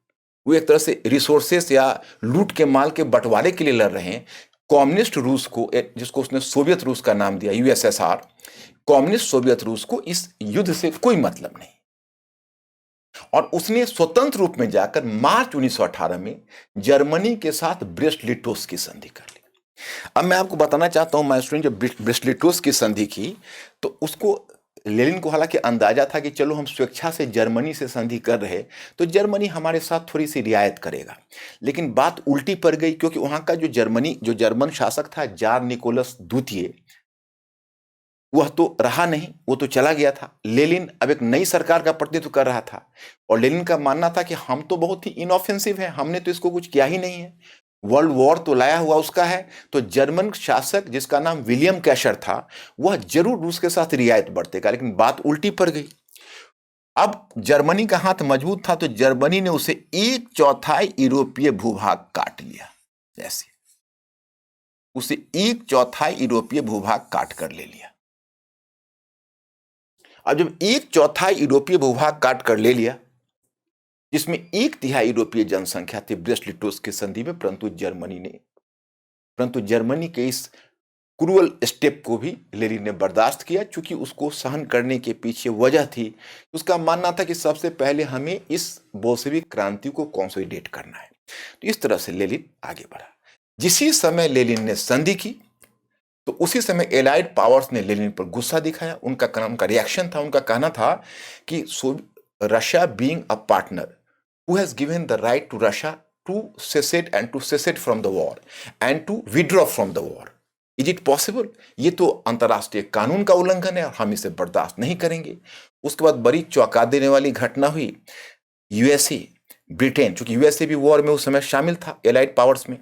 वो एक तरह से रिसोर्सेस या लूट के माल के बंटवारे के लिए लड़ रहे हैं। कम्युनिस्ट रूस को, जिसको उसने सोवियत रूस का नाम दिया, यूएसएसआर, कम्युनिस्ट सोवियत रूस को इस युद्ध से कोई मतलब नहीं, और उसने स्वतंत्र रूप में जाकर मार्च 1918 में जर्मनी के साथ ब्रेस्ट-लिटोस की संधि कर ली। अब मैं आपको बताना चाहता हूं, माय स्टूडेंट, जब ब्रेस्ट-लिटोस की संधि की तो उसको, लेनिन को हालांकि अंदाजा था कि चलो हम स्वेच्छा से जर्मनी से संधि कर रहे तो जर्मनी हमारे साथ थोड़ी सी रियायत करेगा, लेकिन बात उल्टी पड़ गई, क्योंकि वहां का जो जर्मन शासक था जार निकोलस द्वितीय, वह तो रहा नहीं, वो तो चला गया था। लेनिन अब एक नई सरकार का प्रतिनिधित्व कर रहा था और लेनिन का मानना था कि हम तो बहुत ही इनऑफेंसिव हैं, हमने तो इसको कुछ किया ही नहीं है, वर्ल्ड वॉर तो लाया हुआ उसका है। तो जर्मन शासक जिसका नाम विलियम कैशर था, वह जरूर रूस के साथ रियायत बरतेगा, लेकिन बात उल्टी पड़ गई। अब जर्मनी का हाथ मजबूत था, तो जर्मनी ने उसे 1/4 यूरोपीय भूभाग काट लिया। जैसे उसे 1/4 यूरोपीय भूभाग काट कर ले लिया। अब जब 1/4 यूरोपीय भूभाग काट कर ले लिया, जिसमें 1/3 यूरोपीय जनसंख्या थी ब्रेस्ट लिटोस की संधि में, परंतु जर्मनी के इस क्रूअल स्टेप को भी लेनिन ने बर्दाश्त किया, क्योंकि उसको सहन करने के पीछे वजह थी। उसका मानना था कि सबसे पहले हमें इस बोल्शेविक क्रांति को कंसोलिडेट करना है। तो इस तरह से लेनिन आगे बढ़ा। जिसी समय लेनिन ने संधि की, तो उसी समय एलाइड पावर्स ने लेनिन पर गुस्सा दिखाया। उनका रिएक्शन था, उनका कहना था कि Russia being a partner who has given the right to Russia to secede from the war and to withdraw from the war, is it possible? ये तो अंतर्राष्ट्रीय कानून का उल्लंघन है और हम इसे बर्दाश्त नहीं करेंगे। उसके बाद बड़ी चौंका देने वाली घटना हुई। यूएसए, ब्रिटेन, चूंकि यूएसए भी वॉर में उस समय शामिल था, एलाइड पावर्स में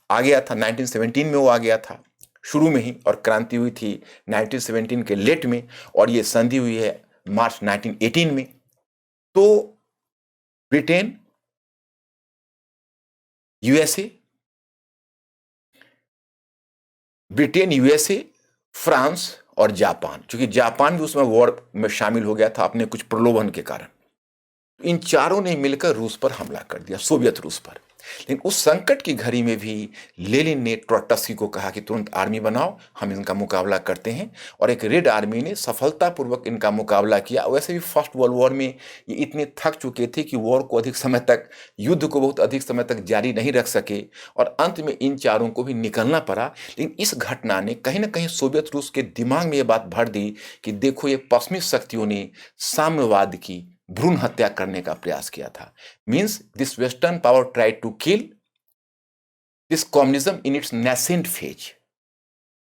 आ गया था। 1917 में वो आ गया था शुरू में ही, और क्रांति हुई थी 1917 के लेट में, और ये संधि हुई है मार्च 1918 में। तो ब्रिटेन, यूएसए, फ्रांस और जापान, क्योंकि जापान भी उसमें वॉर में शामिल हो गया था अपने कुछ प्रलोभन के कारण, इन चारों ने मिलकर रूस पर हमला कर दिया, सोवियत रूस पर। लेकिन उस संकट की घड़ी में भी लेनिन ने ट्रोट्स्की को कहा कि तुरंत आर्मी बनाओ, हम इनका मुकाबला करते हैं, और एक रेड आर्मी ने सफलतापूर्वक इनका मुकाबला किया। वैसे भी फर्स्ट वर्ल्ड वॉर में ये इतने थक चुके थे कि वॉर को अधिक समय तक, युद्ध को बहुत अधिक समय तक जारी नहीं रख सके, और अंत में इन चारों को भी निकलना पड़ा। लेकिन इस घटना ने कहीं ना कहीं सोवियत रूस के दिमाग में ये बात भर दी कि देखो, ये पश्चिमी शक्तियों ने साम्यवाद की भ्रूण हत्या करने का प्रयास किया था। Means this western power tried to kill this communism in its nascent phase.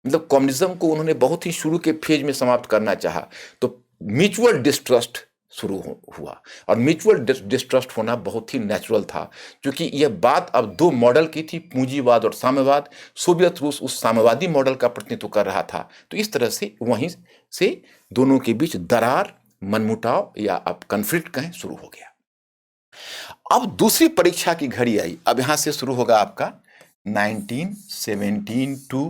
मतलब कम्युनिज्म को उन्होंने बहुत ही शुरू के फेज में समाप्त करना चाहा, तो म्यूचुअल डिस्ट्रस्ट शुरू हुआ, और म्यूचुअल डिस्ट्रस्ट होना बहुत ही नेचुरल था, क्योंकि यह बात अब दो मॉडल की थी, पूंजीवाद और साम्यवाद। सोवियत रूस उस साम्यवादी मॉडल का प्रतिनिधित्व कर रहा था। तो इस तरह से वहीं से दोनों के बीच दरार, मनमुटाव या आप कन्फ्लिक्ट कहें, शुरू हो गया। अब दूसरी परीक्षा की घड़ी आई। अब यहां से शुरू होगा आपका 1917 टू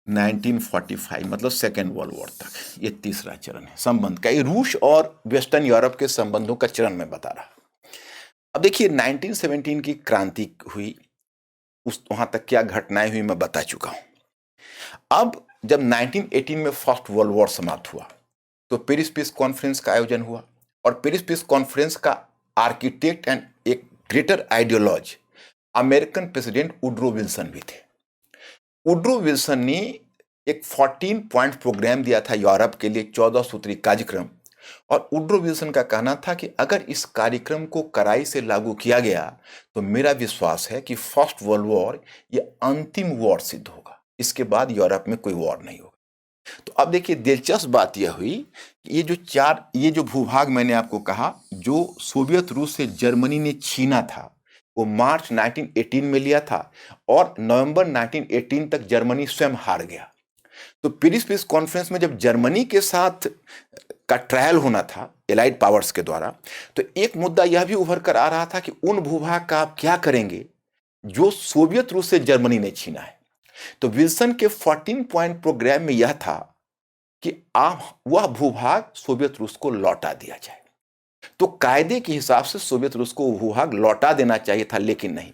1945, मतलब सेकेंड वर्ल्ड वॉर तक। ये तीसरा चरण है संबंध का। ये रूस और वेस्टर्न यूरोप के संबंधों का चरण में बता रहा। अब देखिए, 1917 की क्रांति हुई, वहां तक क्या घटनाएं हुई मैं बता चुका हूं। अब जब 1918 में फर्स्ट वर्ल्ड वॉर समाप्त हुआ, तो पेरिस पीस कॉन्फ्रेंस का आयोजन हुआ, और पेरिस पीस कॉन्फ्रेंस का आर्किटेक्ट एंड एक greater ideologue American president Woodrow Wilson भी थे। वुड्रो विल्सन ने एक 14 पॉइंट प्रोग्राम दिया था यूरोप के लिए, 14 सूत्री कार्यक्रम। और वुड्रो विल्सन का कहना था कि अगर इस कार्यक्रम को कड़ाई से लागू किया गया, तो मेरा विश्वास है कि फर्स्ट वर्ल्ड वॉर ये अंतिम वॉर सिद्ध होगा, इसके बाद यूरोप में कोई वॉर नहीं होगा। तो अब देखिए, दिलचस्प बात यह हुई कि ये जो भूभाग मैंने आपको कहा, जो सोवियत रूस से जर्मनी ने छीना था, वो मार्च 1918 में लिया था, और नवंबर 1918 तक जर्मनी स्वयं हार गया। तो पेरिस पीस कॉन्फ्रेंस में जब जर्मनी के साथ का ट्रायल होना था एलाइड पावर्स के द्वारा, तो एक मुद्दा यह भी उभर कर आ रहा था कि उन भूभाग का आप क्या करेंगे जो सोवियत रूस से जर्मनी ने छीना है। तो विल्सन के 14 पॉइंट प्रोग्राम में यह था कि वह भूभाग सोवियत रूस को लौटा दिया जाए। तो कायदे के हिसाब से सोवियत रूस को भूभाग लौटा देना चाहिए था, लेकिन नहीं।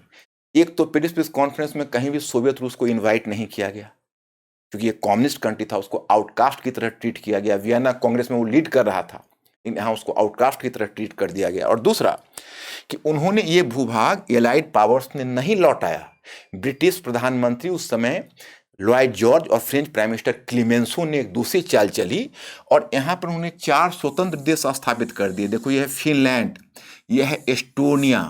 एक तो पेरिस पीस कॉन्फ्रेंस में कहीं भी सोवियत रूस को इनवाइट नहीं किया गया, क्योंकि ये कम्युनिस्ट कंट्री था, उसको आउटकास्ट की तरह ट्रीट किया गया। वियना कांग्रेस में वो लीड कर रहा था, यहाँ उसको आउटकास्ट की तरह ट्रीट कर दिया गया। और दूसरा कि उन्होंने ये भूभाग एलाइड पावर्स ने नहीं लौटाया। ब्रिटिश प्रधानमंत्री उस समय लॉयड जॉर्ज और फ्रेंच प्राइम मिनिस्टर क्लीमेंसो ने एक दूसरी चाल चली, और यहाँ पर उन्होंने 4 स्वतंत्र देश स्थापित कर दिए। देखो, यह है फिनलैंड, यह है एस्टोनिया,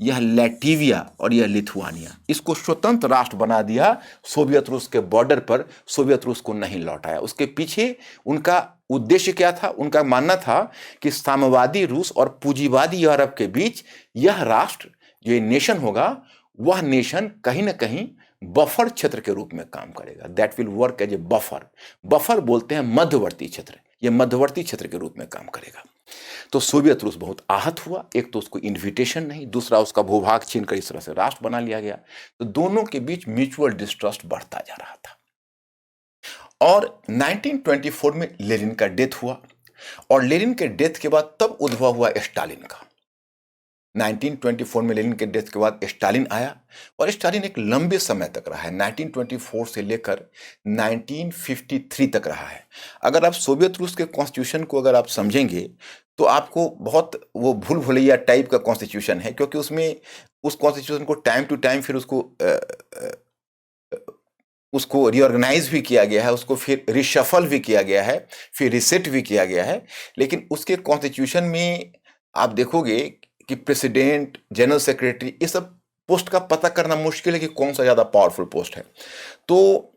यह लैटविया और यह लिथुआनिया, इसको स्वतंत्र राष्ट्र बना दिया। सोवियत रूस के बॉर्डर पर सोवियत रूस को नहीं लौटाया। उसके पीछे उनका उद्देश्य क्या था? उनका मानना था कि साम्यवादी रूस और पूंजीवादी यूरोप के बीच यह राष्ट्र, जो नेशन होगा, वह नेशन कहीं ना कहीं बफर क्षेत्र के रूप में काम करेगा। That will work as a buffer. Buffer बोलते हैं मध्यवर्ती क्षेत्र। यह मध्यवर्ती क्षेत्र के रूप में काम करेगा। तो सोवियत रूस बहुत आहत हुआ। एक तो उसको इन्विटेशन नहीं, दूसरा उसका भूभाग छीन कर इस तरह से राष्ट्र बना लिया गया। तो दोनों के बीच म्यूचुअल डिस्ट्रस्ट बढ़ता जा रहा था। और 1924 में लेनिन का डेथ हुआ, और लेनिन के डेथ के बाद तब उद्भव हुआ स्टालिन का। 1924 में लेनिन के डेथ के बाद स्टालिन आया, और स्टालिन एक लंबे समय तक रहा है। 1924 से लेकर 1953 तक रहा है। अगर आप सोवियत रूस के कॉन्स्टिट्यूशन को अगर आप समझेंगे तो आपको बहुत वो भूल भुलैया टाइप का कॉन्स्टिट्यूशन है, क्योंकि उसमें उस कॉन्स्टिट्यूशन को टाइम टू टाइम फिर उसको रिऑर्गेनाइज भी किया गया है, उसको फिर रिशफल भी किया गया है, फिर रिसेट भी किया गया है। लेकिन उसके कॉन्स्टिट्यूशन में आप देखोगे कि प्रेसिडेंट, जनरल सेक्रेटरी, ये सब पोस्ट का पता करना मुश्किल है कि कौन सा ज़्यादा पावरफुल पोस्ट है। तो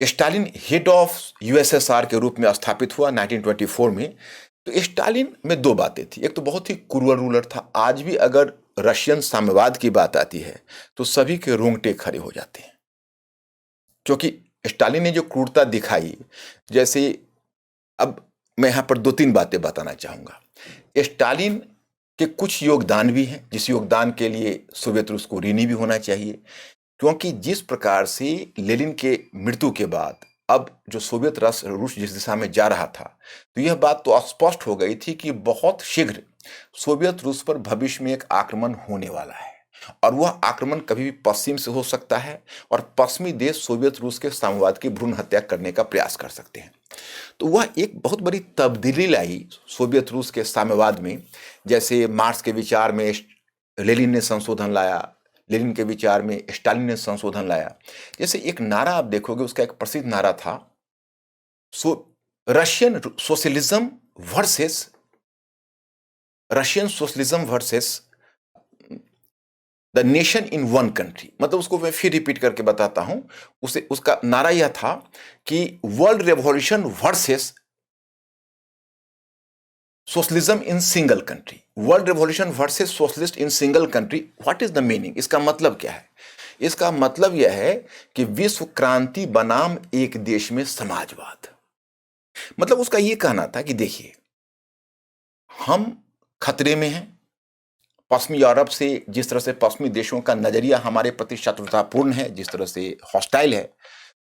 स्टालिन हेड ऑफ यूएसएसआर के रूप में स्थापित हुआ 1924 में। तो स्टालिन में दो बातें थी। एक तो बहुत ही क्रूअल रूलर था। आज भी अगर रशियन साम्यवाद की बात आती है तो सभी के रोंगटे खड़े हो जाते हैं, क्योंकि स्टालिन ने जो क्रूरता दिखाई, जैसे अब मैं यहाँ पर दो तीन बातें बताना चाहूँगा। स्टालिन के कुछ योगदान भी हैं, जिस योगदान के लिए सोवियत रूस को ऋणी भी होना चाहिए, क्योंकि जिस प्रकार से लेनिन के मृत्यु के बाद अब जो सोवियत रूस जिस दिशा में जा रहा था, तो यह बात तो स्पष्ट हो गई थी कि बहुत शीघ्र सोवियत रूस पर भविष्य में एक आक्रमण होने वाला है, और वह आक्रमण कभी भी पश्चिम से हो सकता है, और पश्चिमी देश सोवियत रूस के साम्यवाद की भ्रूण हत्या करने का प्रयास कर सकते हैं। तो वह एक बहुत बड़ी तब्दीली लाई सोवियत रूस के साम्यवाद में। जैसे मार्क्स के विचार में लेनिन ने संशोधन लाया, लेनिन के विचार में स्टालिन ने संशोधन लाया। जैसे एक नारा आप देखोगे, उसका एक प्रसिद्ध नारा था, Russian socialism versus the nation in one country. मतलब उसको मैं फिर रिपीट करके बताता हूं। उसका नारा यह था कि world revolution versus socialism in single country. World revolution versus socialist in single country. What is the meaning? इसका मतलब क्या है? इसका मतलब यह है कि विश्व क्रांति बनाम एक देश में समाजवाद। मतलब उसका यह कहना था कि देखिए, हम खतरे में हैं। पश्चिमी यूरोप से जिस तरह से पश्चिमी देशों का नजरिया हमारे प्रति शत्रुतापूर्ण है, जिस तरह से हॉस्टाइल है,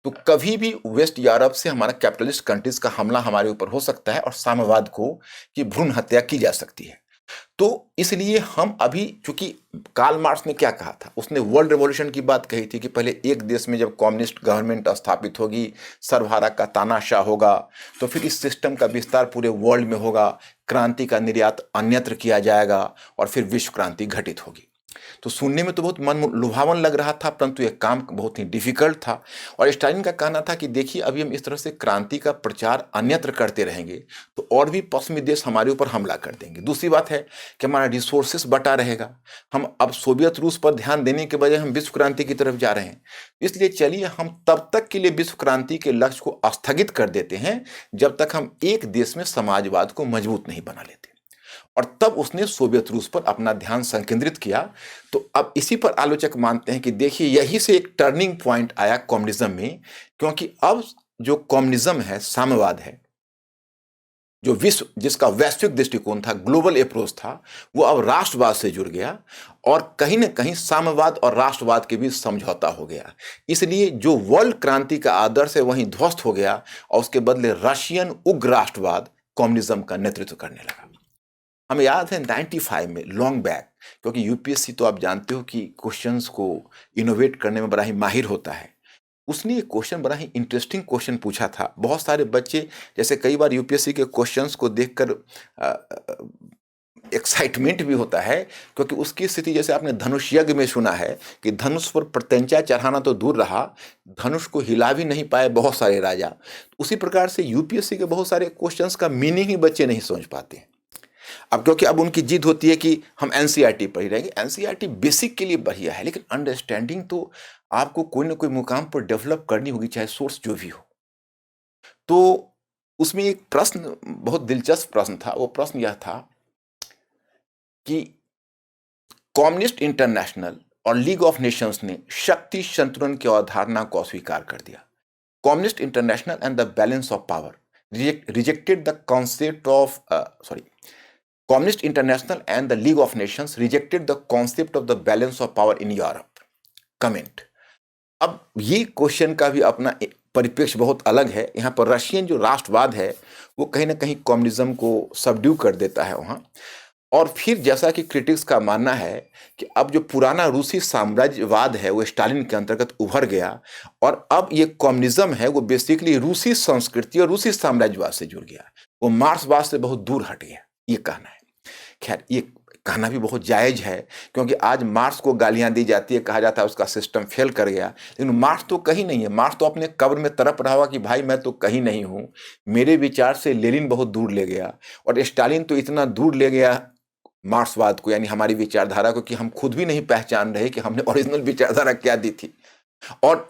तो कभी भी वेस्ट यूरोप से हमारा कैपिटलिस्ट कंट्रीज का हमला हमारे ऊपर हो सकता है, और साम्यवाद को की भ्रूण हत्या की जा सकती है। तो इसलिए हम अभी, चूंकि कार्ल मार्क्स ने क्या कहा था, उसने वर्ल्ड रेवोल्यूशन की बात कही थी कि पहले एक देश में जब कम्युनिस्ट गवर्नमेंट स्थापित होगी, सर्वहारा का तानाशाह होगा, तो फिर इस सिस्टम का विस्तार पूरे वर्ल्ड में होगा, क्रांति का निर्यात अन्यत्र किया जाएगा, और फिर विश्व क्रांति घटित होगी। तो सुनने में तो बहुत मन लुभावन लग रहा था, परंतु यह काम बहुत ही डिफिकल्ट था। और स्टालिन का कहना था कि देखिए, अभी हम इस तरह से क्रांति का प्रचार अन्यत्र करते रहेंगे तो और भी पश्चिमी देश हमारे ऊपर हमला कर देंगे। दूसरी बात है कि हमारा रिसोर्सेस बटा रहेगा। हम अब सोवियत रूस पर ध्यान देने के बजाय हम विश्व क्रांति की तरफ जा रहे हैं। इसलिए चलिए हम तब तक के लिए विश्व क्रांति के लक्ष्य को स्थगित कर देते हैं जब तक हम एक देश में समाजवाद को मजबूत नहीं बना लेते। और तब उसने सोवियत रूस पर अपना ध्यान संकेंद्रित किया। तो अब इसी पर आलोचक मानते हैं कि देखिए, यही से एक टर्निंग पॉइंट आया कम्युनिज्म में, क्योंकि अब जो कम्युनिज्म है, साम्यवाद है, जो विश्व जिसका वैश्विक दृष्टिकोण था, ग्लोबल अप्रोच था, वो अब राष्ट्रवाद से जुड़ गया, और कहीं ना कहीं साम्यवाद और राष्ट्रवाद के बीच समझौता हो गया। इसलिए जो वर्ल्ड क्रांति का आदर्श है वहीं ध्वस्त हो गया, और उसके बदले रशियन उग्र राष्ट्रवाद कम्युनिज्म का नेतृत्व करने लगा। हमें याद है 95 में, लॉन्ग बैक, क्योंकि यूपीएससी तो आप जानते हो कि क्वेश्चंस को इनोवेट करने में बड़ा ही माहिर होता है। उसने एक क्वेश्चन, बड़ा ही इंटरेस्टिंग क्वेश्चन पूछा था। बहुत सारे बच्चे, जैसे कई बार यूपीएससी के क्वेश्चंस को देखकर एक्साइटमेंट भी होता है, क्योंकि उसकी स्थिति, जैसे आपने धनुष यज्ञ में सुना है कि धनुष पर प्रत्यंचा चढ़ाना तो दूर रहा, धनुष को हिला भी नहीं पाए बहुत सारे राजा। उसी प्रकार से यूपीएससी के बहुत सारे क्वेश्चंस का मीनिंग ही बच्चे नहीं समझ पाते। अब क्योंकि अब उनकी जिद होती है कि हम एनसीईआरटी पढ़ ही रहेंगे। एनसीईआरटी बेसिक के लिए बढ़िया है, लेकिन अंडरस्टैंडिंग तो आपको कोई ना कोई मुकाम पर डेवलप करनी होगी, चाहे सोर्स जो भी हो। तो उसमें एक प्रश्न, बहुत दिलचस्प प्रश्न था। वो प्रश्न यह था कि कम्युनिस्ट इंटरनेशनल और लीग ऑफ नेशंस ने शक्ति संतुलन की अवधारणा को अस्वीकार कर दिया। Communist international and the balance of power rejected the concept of Communist International and the League of Nations rejected the concept of the balance of power in Europe. Comment. अब ये क्वेश्चन का भी अपना परिप्रेक्ष्य बहुत अलग है। यहाँ पर रशियन जो राष्ट्रवाद है वो कहीं ना कहीं कम्युनिज्म को सबड्यू कर देता है वहाँ। और फिर जैसा कि क्रिटिक्स का मानना है कि अब जो पुराना रूसी साम्राज्यवाद है वो स्टालिन के अंतर्गत उभर गया, और अब ये कम्युनिज्म है वो बेसिकली रूसी संस्कृति और रूसी साम्राज्यवाद से जुड़ गया, वो मार्क्सवाद से बहुत दूर हट गया, ये कहना है। खैर, ये कहना भी बहुत जायज़ है, क्योंकि आज मार्क्स को गालियां दी जाती है, कहा जाता है उसका सिस्टम फेल कर गया, लेकिन मार्क्स तो कहीं नहीं है। मार्क्स तो अपने कब्र में तड़प रहा हुआ कि भाई मैं तो कहीं नहीं हूँ, मेरे विचार से लेनिन बहुत दूर ले गया, और स्टालिन तो इतना दूर ले गया मार्क्सवाद को, यानी हमारी विचारधारा को, कि हम खुद भी नहीं पहचान रहे कि हमने ओरिजिनल विचारधारा क्या दी थी। और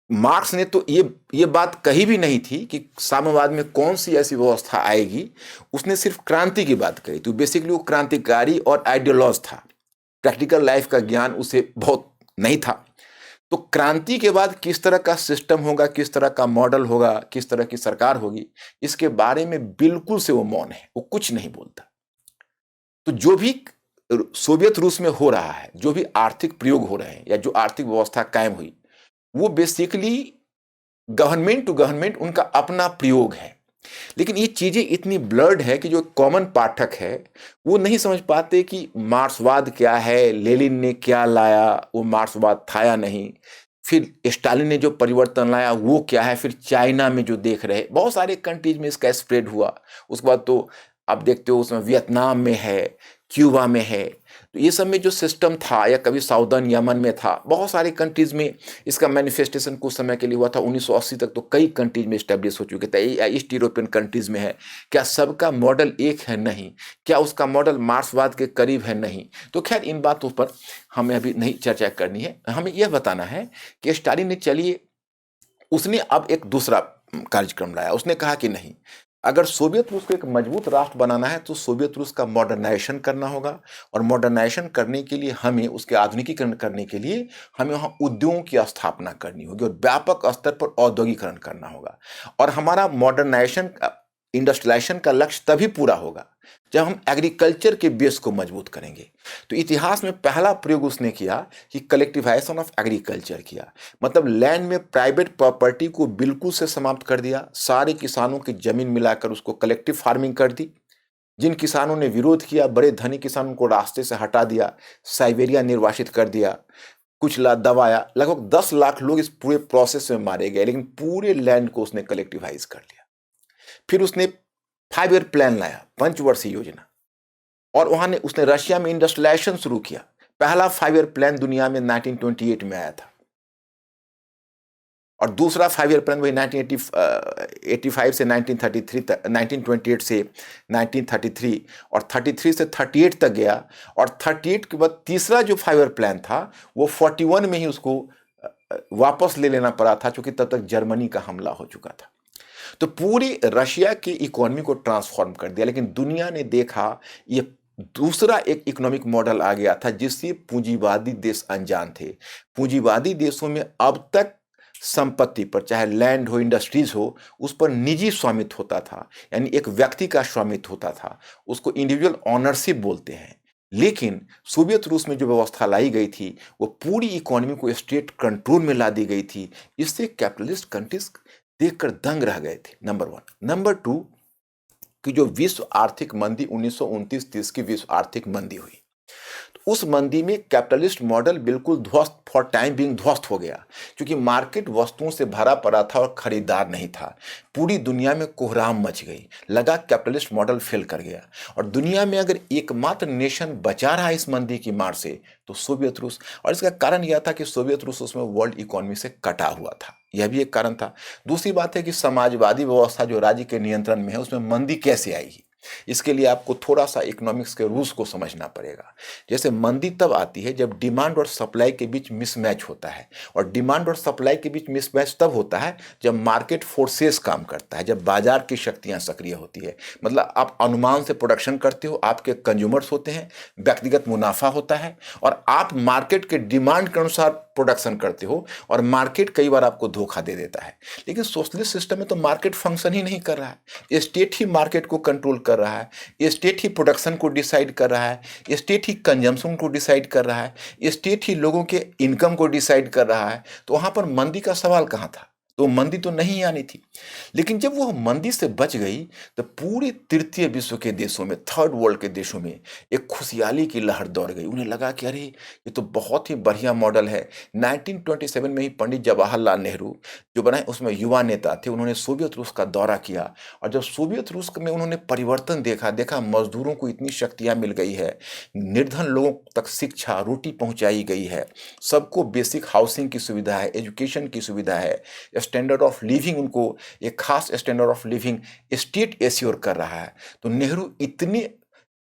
मार्क्स ने तो ये बात कही भी नहीं थी कि साम्यवाद में कौन सी ऐसी व्यवस्था आएगी, उसने सिर्फ क्रांति की बात कही। तो बेसिकली वो क्रांतिकारी और आइडियोलॉज था, प्रैक्टिकल लाइफ का ज्ञान उसे बहुत नहीं था। तो क्रांति के बाद किस तरह का सिस्टम होगा, किस तरह का मॉडल होगा, किस तरह की सरकार होगी, इसके बारे में बिल्कुल से वो मौन है, वो कुछ नहीं बोलता। तो जो भी सोवियत रूस में हो रहा है, जो भी आर्थिक प्रयोग हो रहे हैं या जो आर्थिक व्यवस्था कायम हुई, वो बेसिकली गवर्नमेंट टू गवर्नमेंट उनका अपना प्रयोग है। लेकिन ये चीजें इतनी ब्लर्ड है कि जो कॉमन पाठक है वो नहीं समझ पाते कि मार्क्सवाद क्या है, लेनिन ने क्या लाया, वो मार्क्सवाद था या नहीं, फिर स्टालिन ने जो परिवर्तन लाया वो क्या है, फिर चाइना में जो देख रहे, बहुत सारे कंट्रीज में इसका स्प्रेड हुआ। उसके बाद तो आप देखते हो उसमें वियतनाम में है, क्यूबा में है, तो ये सब में जो सिस्टम था, या कभी साउदर्न यमन में था, बहुत सारे कंट्रीज में इसका मैनिफेस्टेशन कुछ समय के लिए हुआ था। 1980 तक तो कई कंट्रीज में इस्टेब्लिश हो चुके थे, ईस्ट यूरोपियन कंट्रीज में है। क्या सबका मॉडल एक है? नहीं। क्या उसका मॉडल मार्क्सवाद के करीब है? नहीं। तो खैर, इन बातों पर हमें अभी नहीं चर्चा करनी है। हमें यह बताना है कि स्टालिन ने, चलिए, उसने अब एक दूसरा कार्यक्रम लाया। उसने कहा कि नहीं, अगर सोवियत रूस को एक मजबूत राष्ट्र बनाना है तो सोवियत रूस का मॉडर्नाइजेशन करना होगा, और मॉडर्नाइजेशन करने के लिए हमें, उसके आधुनिकीकरण करने के लिए हमें वहाँ उद्योगों की स्थापना करनी होगी और व्यापक स्तर पर औद्योगिकरण करना होगा। और हमारा मॉडर्नाइजेशन, इंडस्ट्रियलाइजेशन का लक्ष्य तभी पूरा होगा जब हम एग्रीकल्चर के बेस को मजबूत करेंगे। तो इतिहास में पहला प्रयोग उसने किया कि कलेक्टिवाइजेशन ऑफ एग्रीकल्चर किया, मतलब लैंड में प्राइवेट प्रॉपर्टी को बिल्कुल से समाप्त कर दिया। सारे किसानों की जमीन मिलाकर उसको कलेक्टिव फार्मिंग कर दी। जिन किसानों ने विरोध किया, बड़े धनी किसानों को रास्ते से हटा दिया, साइबेरिया निर्वासित कर दिया, कुचला, दबाया। लगभग 10 लाख लोग इस पूरे प्रोसेस में मारे गए, लेकिन पूरे लैंड को उसने कलेक्टिवाइज कर लिया। फिर उसने 5 ईयर प्लान लाया, पंचवर्षीय योजना, और उसने रशिया में इंडस्ट्रियलाइजेशन शुरू किया। पहला 5 ईयर प्लान दुनिया में 1928 में आया था, और दूसरा 5 ईयर प्लान वही 1985 से 1933 तक, 1928 से 1933, और 33 से 38 तक गया। और 38 के बाद तीसरा जो 5 ईयर प्लान था वो 41 में ही उसको वापस ले लेना पड़ा था, क्योंकि तब तक जर्मनी का हमला हो चुका था। तो पूरी रशिया की इकोनॉमी को ट्रांसफॉर्म कर दिया। लेकिन दुनिया ने देखा ये दूसरा एक इकोनॉमिक मॉडल आ गया था जिससे पूंजीवादी देश अनजान थे। पूंजीवादी देशों में अब तक संपत्ति पर, चाहे लैंड हो, इंडस्ट्रीज हो, उस पर निजी स्वामित्व होता था, यानी एक व्यक्ति का स्वामित्व होता था। उसको इंडिविजुअल ऑनरशिप बोलते हैं। लेकिन सोवियत रूस में जो व्यवस्था लाई गई थी वो पूरी इकोनॉमी को स्टेट कंट्रोल में ला दी गई थी। इससे कैपिटलिस्ट कंट्रीज देखकर दंग रह गए थे, नंबर 1। नंबर 2 कि जो विश्व आर्थिक मंदी 1929-30 की विश्व आर्थिक मंदी हुई, तो उस मंदी में कैपिटलिस्ट मॉडल बिल्कुल ध्वस्त, फॉर टाइम बीइंग ध्वस्त हो गया, क्योंकि मार्केट वस्तुओं से भरा पड़ा था और खरीदार नहीं था। पूरी दुनिया में कोहराम मच गई, लगा कैपिटलिस्ट मॉडल फेल कर गया। और दुनिया में अगर एकमात्र नेशन बचा रहा इस मंदी की मार से तो सोवियत रूस। और इसका कारण यह था कि सोवियत रूस उसमें वर्ल्ड इकोनॉमी से कटा हुआ था, यह भी एक कारण था। दूसरी बात है कि समाजवादी व्यवस्था जो राज्य के नियंत्रण में है उसमें मंदी कैसे आएगी, इसके लिए आपको थोड़ा सा इकोनॉमिक्स के रूल्स को समझना पड़ेगा। जैसे मंदी तब आती है जब डिमांड और सप्लाई के बीच मिसमैच होता है, और डिमांड और सप्लाई के बीच मिसमैच तब होता है जब मार्केट फोर्सेस काम करता है, जब बाजार की शक्तियां सक्रिय होती है। मतलब आप अनुमान से प्रोडक्शन करते हो, आपके कंज्यूमर्स होते हैं, व्यक्तिगत मुनाफा होता है, और आप मार्केट के डिमांड के अनुसार प्रोडक्शन करते हो, और मार्केट कई बार आपको धोखा दे देता है। लेकिन सोशलिस्ट सिस्टम में तो मार्केट फंक्शन ही नहीं कर रहा है, स्टेट ही मार्केट को कंट्रोल कर रहा है, स्टेट ही प्रोडक्शन को डिसाइड कर रहा है, स्टेट ही कंजम्पशन को डिसाइड कर रहा है, स्टेट ही लोगों के इनकम को डिसाइड कर रहा है। तो वहां पर मंदी का सवाल कहां था? तो मंदी तो नहीं आनी थी। लेकिन जब वो मंदी से बच गई तो पूरे तृतीय विश्व के देशों में, थर्ड वर्ल्ड के देशों में एक खुशहाली की लहर दौड़ गई। उन्हें लगा कि अरे ये तो बहुत ही बढ़िया मॉडल है। 1927 में ही पंडित जवाहरलाल नेहरू जो बनाए उसमें युवा नेता थे, उन्होंने सोवियत रूस का दौरा किया, और जब सोवियत रूस में उन्होंने परिवर्तन देखा मजदूरों को इतनी शक्तियां मिल गई है, निर्धन लोगों तक शिक्षा, रोटी पहुंचाई गई है, सबको बेसिक हाउसिंग की सुविधा है, एजुकेशन की सुविधा है, स्टैंडर्ड ऑफ लिविंग, उनको एक खास standard of living state assure कर रहा है। तो नेहरू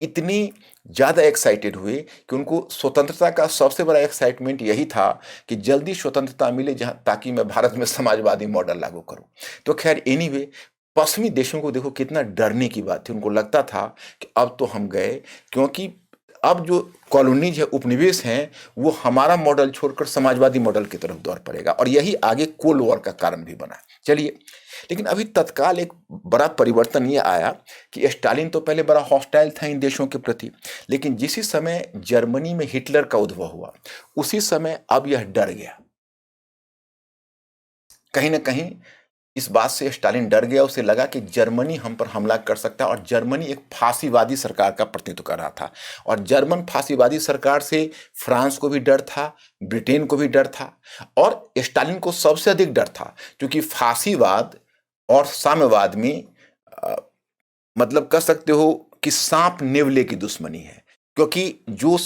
इतनी ज़्यादा एक्साइटेड हुए कि उनको स्वतंत्रता का सबसे बड़ा एक्साइटमेंट यही था कि जल्दी स्वतंत्रता मिले, जहाँ ताकि मैं भारत में समाजवादी मॉडल लागू करूं। तो खैर एनीवे, पश्चिमी देशों को देखो कितना डरने की बात थी। उनको लगता था कि अब तो हम गए, क्योंकि अब जो कॉलोनीज है, उपनिवेश हैं, वो हमारा मॉडल छोड़कर समाजवादी मॉडल की तरफ दौड़ पड़ेगा, और यही आगे कोल्ड वॉर का कारण भी बना। चलिए, लेकिन अभी तत्काल एक बड़ा परिवर्तन ये आया कि स्टालिन तो पहले बड़ा हॉस्टाइल था इन देशों के प्रति, लेकिन जिसी समय जर्मनी में हिटलर का उद्भव हुआ, उसी समय अब यह डर गया। कहीं ना कहीं इस बात से स्टालिन डर गया। उसे लगा कि जर्मनी हम पर हमला कर सकता है, और जर्मनी एक फांसीवादी सरकार का प्रतिनिधित्व कर रहा था, और जर्मन फांसीवादी सरकार से फ्रांस को भी डर था, ब्रिटेन को भी डर था, और स्टालिन को सबसे अधिक डर था, क्योंकि फांसीवाद और साम्यवाद में मतलब कह सकते हो कि सांप नेवले की दुश्मनी है। क्योंकि जो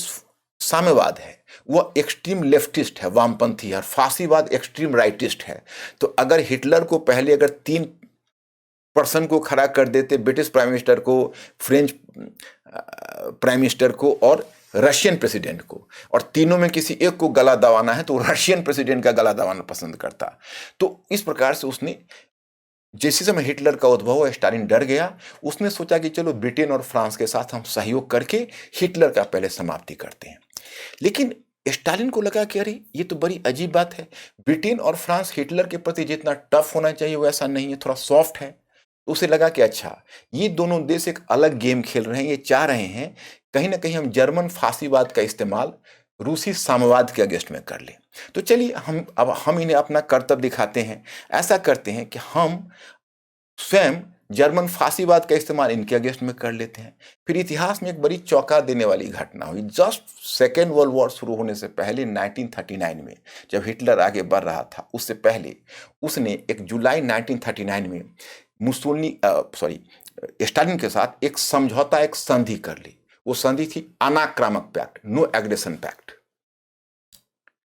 साम्यवाद है वो एक्सट्रीम लेफ्टिस्ट है, वामपंथी है, और फांसीवाद एक्सट्रीम राइटिस्ट है। तो अगर हिटलर को पहले अगर 3 पर्सन को खड़ा कर देते, ब्रिटिश प्राइम मिनिस्टर को, फ्रेंच प्राइम मिनिस्टर को और रशियन प्रेसिडेंट को, और तीनों में किसी एक को गला दबाना है तो रशियन प्रेसिडेंट का गला दबाना पसंद करता। तो इस प्रकार से उसने, जैसे समय हिटलर का उद्भव हुआ, स्टालिन डर गया। उसने सोचा कि चलो ब्रिटेन और फ्रांस के साथ हम सहयोग करके हिटलर का पहले समाप्ति करते हैं। लेकिन स्टालिन को लगा कि अरे ये तो बड़ी अजीब बात है, ब्रिटेन और फ्रांस हिटलर के प्रति जितना टफ होना चाहिए वैसा नहीं है, थोड़ा सॉफ्ट है। तो उसे लगा कि अच्छा, ये दोनों देश एक अलग गेम खेल रहे हैं, ये चाह रहे हैं कहीं ना कहीं हम जर्मन फांसीवाद का इस्तेमाल रूसी साम्यवाद के अगेंस्ट में कर लें। तो चलिए हम इन्हें अपना कर्तव्य दिखाते हैं। ऐसा करते हैं कि हम स्वयं जर्मन फांसीवाद का इस्तेमाल इनके अगेंस्ट में कर लेते हैं। फिर इतिहास में एक बड़ी चौंका देने वाली घटना हुई। जस्ट सेकेंड वर्ल्ड वॉर शुरू होने से पहले 1939 में, जब हिटलर आगे बढ़ रहा था, उससे पहले उसने 1 जुलाई 1939 में स्टालिन के साथ एक समझौता, एक संधि कर ली। वो संधि थी अनाक्रामक पैक्ट, नो एग्रेशन पैक्ट।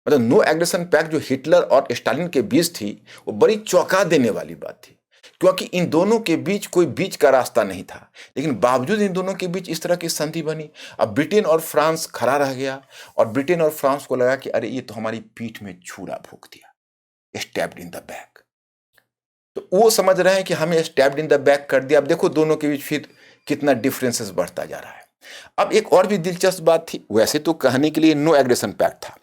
मतलब नो एग्रेशन पैक्ट जो हिटलर और स्टालिन के बीच थी, वो बड़ी चौंका देने वाली बात थी, क्योंकि इन दोनों के बीच कोई बीच का रास्ता नहीं था। लेकिन बावजूद इन दोनों के बीच इस तरह की संधि बनी। अब ब्रिटेन और फ्रांस खड़ा रह गया, और ब्रिटेन और फ्रांस को लगा कि अरे ये तो हमारी पीठ में छुरा भोंक दिया, स्टैब्ड इन द बैक। तो वो समझ रहे हैं कि हमें स्टैब्ड इन द बैक कर दिया। अब देखो दोनों के बीच फिर कितना डिफरेंसेस बढ़ता जा रहा है। अब एक और भी दिलचस्प बात थी। वैसे तो कहने के लिए नो एग्रेशन पैक्ट था,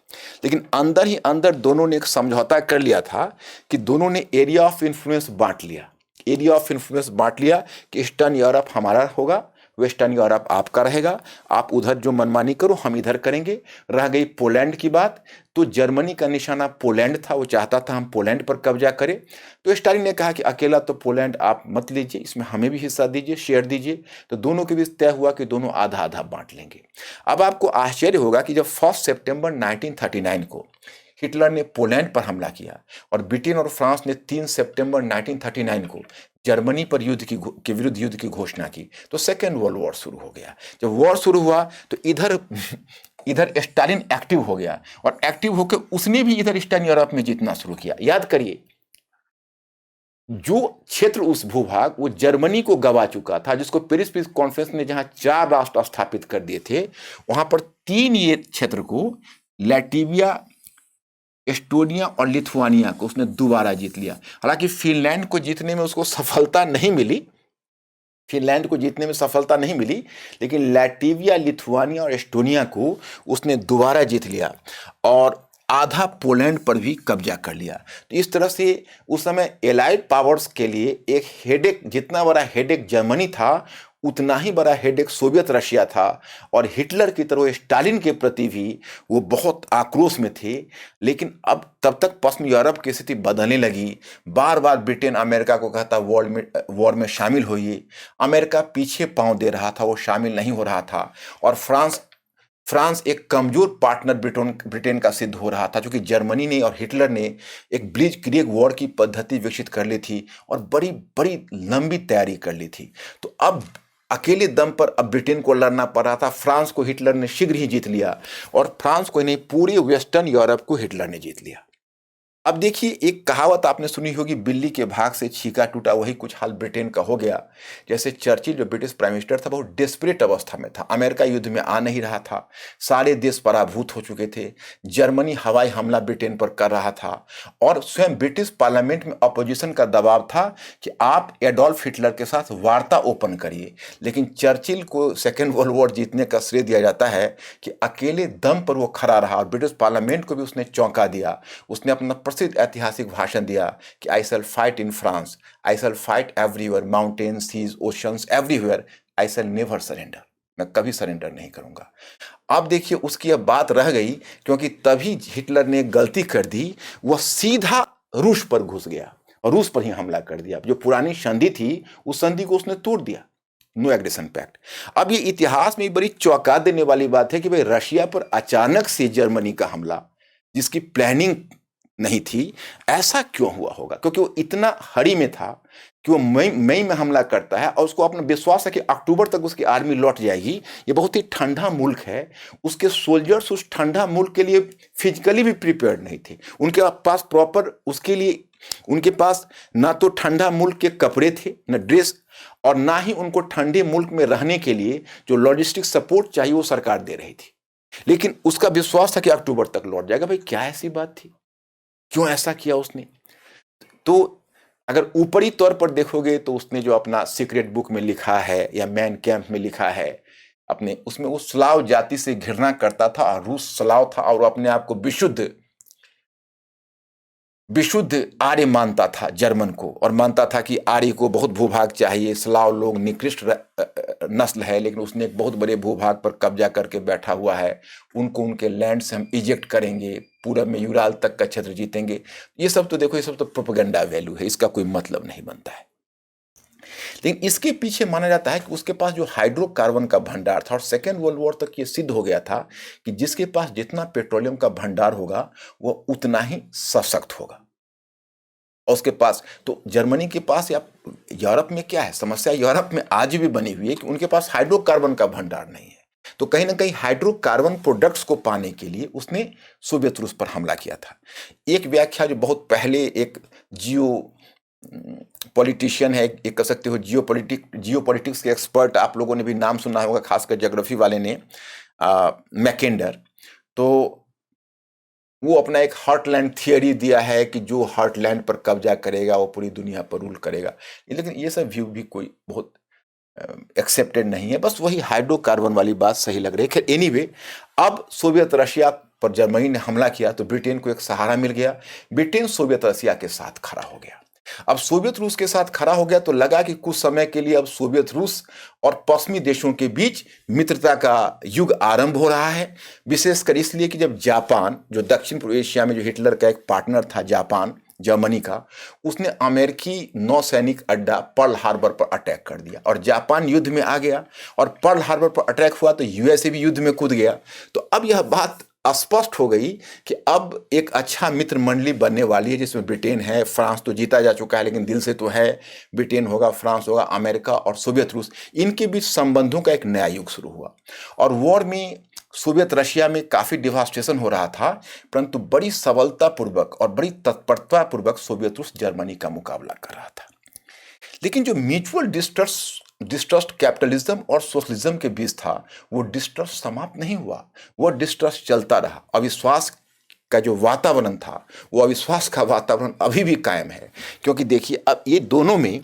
लेकिन अंदर ही अंदर दोनों ने एक समझौता कर लिया था कि दोनों ने एरिया ऑफ इन्फ्लुएंस बांट लिया। एरिया ऑफ इन्फ्लुएंस बांट लिया कि ईस्टर्न यूरोप हमारा होगा, वेस्टर्न यूरोप आपका रहेगा, आप उधर जो मनमानी करो हम इधर करेंगे। रह गई पोलैंड की बात, तो जर्मनी का निशाना पोलैंड था, वो चाहता था हम पोलैंड पर कब्जा करें। तो स्टालिन ने कहा कि अकेला तो पोलैंड आप मत लीजिए, इसमें हमें भी हिस्सा दीजिए, शेयर दीजिए। तो दोनों के बीच तय हुआ कि दोनों आधा आधा बांट लेंगे। अब आपको आश्चर्य होगा कि जब 1 सितंबर 1939 को हिटलर ने पोलैंड पर हमला किया, और ब्रिटेन और फ्रांस ने 3 सितंबर 1939 को जर्मनी पर के विरुद्ध युद्ध की घोषणा की, तो सेकेंड वर्ल्ड वॉर शुरू हो गया। जब वॉर शुरू हुआ तो इधर स्टालिन एक्टिव हो गया, और एक्टिव होकर उसने भी इधर ईस्टर्न यूरोप में जीतना शुरू किया। याद करिए, जो क्षेत्र उस भूभाग वो जर्मनी को गवा चुका था, जिसको पेरिस पीस कॉन्फ्रेंस ने जहां 4 राष्ट्र स्थापित कर दिए थे, वहां पर 3 ये क्षेत्र को, लैटविया, एस्टोनिया और लिथुआनिया को उसने दोबारा जीत लिया। हालांकि फिनलैंड को जीतने में उसको सफलता नहीं मिली, फिनलैंड को जीतने में सफलता नहीं मिली, लेकिन लैटविया, लिथुआनिया और एस्टोनिया को उसने दोबारा जीत लिया और आधा पोलैंड पर भी कब्जा कर लिया। तो इस तरह से उस समय एलाइड पावर्स के लिए एक हेडेक, जितना बड़ा हेडेक जर्मनी था उतना ही बड़ा हेडेक सोवियत रशिया था, और हिटलर की तरह स्टालिन के प्रति भी वो बहुत आक्रोश में थे। लेकिन अब तब तक पश्चिम यूरोप की स्थिति बदलने लगी। बार बार ब्रिटेन अमेरिका को कहता वॉर में शामिल होइए, अमेरिका पीछे पांव दे रहा था, वो शामिल नहीं हो रहा था। और फ्रांस एक कमजोर पार्टनर ब्रिटेन का सिद्ध हो रहा था, क्योंकि जर्मनी ने और हिटलर ने एक ब्लिट्जक्रिग वॉर की पद्धति विकसित कर ली थी और बड़ी बड़ी लंबी तैयारी कर ली थी। तो अब अकेले दम पर अब ब्रिटेन को लड़ना पड़ रहा था। फ्रांस को हिटलर ने शीघ्र ही जीत लिया, और फ्रांस को नहीं, पूरे वेस्टर्न यूरोप को हिटलर ने जीत लिया। अब देखिए, एक कहावत आपने सुनी होगी, बिल्ली के भाग से छीका टूटा, वही कुछ हाल ब्रिटेन का हो गया। जैसे चर्चिल जो ब्रिटिश प्राइम मिनिस्टर था, बहुत डेस्परेट अवस्था में था, अमेरिका युद्ध में आ नहीं रहा था, सारे देश पराभूत हो चुके थे, जर्मनी हवाई हमला ब्रिटेन पर कर रहा था, और स्वयं ब्रिटिश पार्लियामेंट में अपोजिशन का दबाव था कि आप एडोल्फ हिटलर के साथ वार्ता ओपन करिए। लेकिन चर्चिल को सेकेंड वर्ल्ड वॉर जीतने का श्रेय दिया जाता है कि अकेले दम पर वो खड़ा रहा, और ब्रिटिश पार्लियामेंट को भी उसने चौंका दिया। उसने अपना प्रसिद्ध ऐतिहासिक भाषण दिया कि I shall fight in France, I shall fight everywhere, mountains, seas, oceans, everywhere, I shall never surrender, मैं कभी सरेंडर नहीं करूंगा। अब देखिए, उसकी अब बात रह गई, क्योंकि तभी हिटलर ने गलती कर दी, वह सीधा रूस पर घुस गया और रूस पर ही हमला कर दिया। जो पुरानी संधि थी, उस संधि को उसने तोड़ दिया, नो एग्रेशन पैक्ट। अब ये इतिहास में बड़ी चौंका देने वाली बात है कि भाई रशिया पर अचानक से जर्मनी का हमला, जिसकी प्लानिंग नहीं थी, ऐसा क्यों हुआ होगा? क्योंकि वो इतना हड़ी में था कि वो मई में हमला करता है, और उसको अपना विश्वास है कि अक्टूबर तक उसकी आर्मी लौट जाएगी। ये बहुत ही ठंडा मुल्क है, उसके सोल्जर्स उस ठंडा मुल्क के लिए फिजिकली भी प्रिपेयर्ड नहीं थे। उनके पास प्रॉपर उसके लिए, उनके पास ना तो ठंडा मुल्क के कपड़े थे, न ड्रेस, और ना ही उनको ठंडे मुल्क में रहने के लिए जो लॉजिस्टिक सपोर्ट चाहिए वो सरकार दे रही थी। लेकिन उसका विश्वास था कि अक्टूबर तक लौट जाएगा। भाई, क्या ऐसी बात थी? क्यों ऐसा किया उसने? तो अगर ऊपरी तौर पर देखोगे तो उसने जो अपना सीक्रेट बुक में लिखा है या मैन कैंप में लिखा है अपने, उसमें वो स्लाव जाति से घृणा करता था, रूस स्लाव था, और अपने आप को विशुद्ध आर्य मानता था जर्मन को, और मानता था कि आर्य को बहुत भूभाग चाहिए, स्लाव लोग निकृष्ट नस्ल है, लेकिन उसने एक बहुत बड़े भूभाग पर कब्जा करके बैठा हुआ है, उनको उनके लैंड से हम इजेक्ट करेंगे, पूरब में यूराल तक का क्षेत्र जीतेंगे। ये सब तो देखो, ये सब तो प्रोपेगेंडा वैल्यू है, इसका कोई मतलब नहीं बनता है। लेकिन इसके पीछे माना जाता है कि उसके पास जो हाइड्रोकार्बन का भंडार था, और सेकेंड वर्ल्ड वॉर तक ये सिद्ध हो गया था कि जिसके पास जितना पेट्रोलियम का भंडार होगा वो उतना ही सशक्त होगा। और उसके पास, तो जर्मनी के पास या यूरोप में क्या है समस्या, यूरोप में आज भी बनी हुई है कि उनके पास हाइड्रोकार्बन का भंडार नहीं है। तो कहीं ना कहीं हाइड्रोकार्बन प्रोडक्ट्स को पाने के लिए उसने सोवियत रूस पर हमला किया था। एक व्याख्या जो बहुत पहले एक जियो पॉलिटिशियन है, एक कह सकते हो जियोपॉलिटिक्स के एक्सपर्ट, आप लोगों ने भी नाम सुना होगा, खासकर ज्योग्राफी वाले ने, मैकेंडर, तो वो अपना एक हार्टलैंड थियरी दिया है कि जो हार्टलैंड पर कब्जा करेगा वो पूरी दुनिया पर रूल करेगा। लेकिन ये सब व्यू भी कोई बहुत एक्सेप्टेड नहीं है, बस वही हाइड्रोकार्बन वाली बात सही लग रही है। खैर, एनीवे, अब सोवियत रशिया पर जर्मनी ने हमला किया तो ब्रिटेन को एक सहारा मिल गया। ब्रिटेन सोवियत रशिया के साथ खड़ा हो गया। अब सोवियत रूस के साथ खड़ा हो गया तो लगा कि कुछ समय के लिए अब सोवियत रूस और पश्चिमी देशों के बीच मित्रता का युग आरंभ हो रहा है। विशेषकर इसलिए कि जब जापान, जो दक्षिण पूर्व एशिया में जो हिटलर का एक पार्टनर था जापान, जर्मनी का, उसने अमेरिकी नौसैनिक अड्डा पर्ल हार्बर पर अटैक कर दिया और जापान युद्ध में आ गया, और पर्ल हार्बर पर अटैक हुआ तो यूएसए भी युद्ध में कूद गया। तो अब यह बात स्पष्ट हो गई कि अब एक अच्छा मित्र मंडली बनने वाली है, जिसमें ब्रिटेन है, फ्रांस तो जीता जा चुका है लेकिन दिल से तो है, ब्रिटेन होगा, फ्रांस होगा, अमेरिका और सोवियत रूस, इनके बीच संबंधों का एक नया युग शुरू हुआ। और वॉर में सोवियत रशिया में काफी डिवास्टेशन हो रहा था, परंतु बड़ी सबलतापूर्वक और बड़ी तत्परतापूर्वक सोवियत रूस जर्मनी का मुकाबला कर रहा था। लेकिन जो म्यूचुअल डिस्ट्रस्ट कैपिटलिज्म और सोशलिज्म के बीच था, वो डिस्ट्रस्ट समाप्त नहीं हुआ, वो डिस्ट्रस्ट चलता रहा। अविश्वास का जो वातावरण था, वो अविश्वास का वातावरण अभी भी कायम है। क्योंकि देखिए, अब ये दोनों में,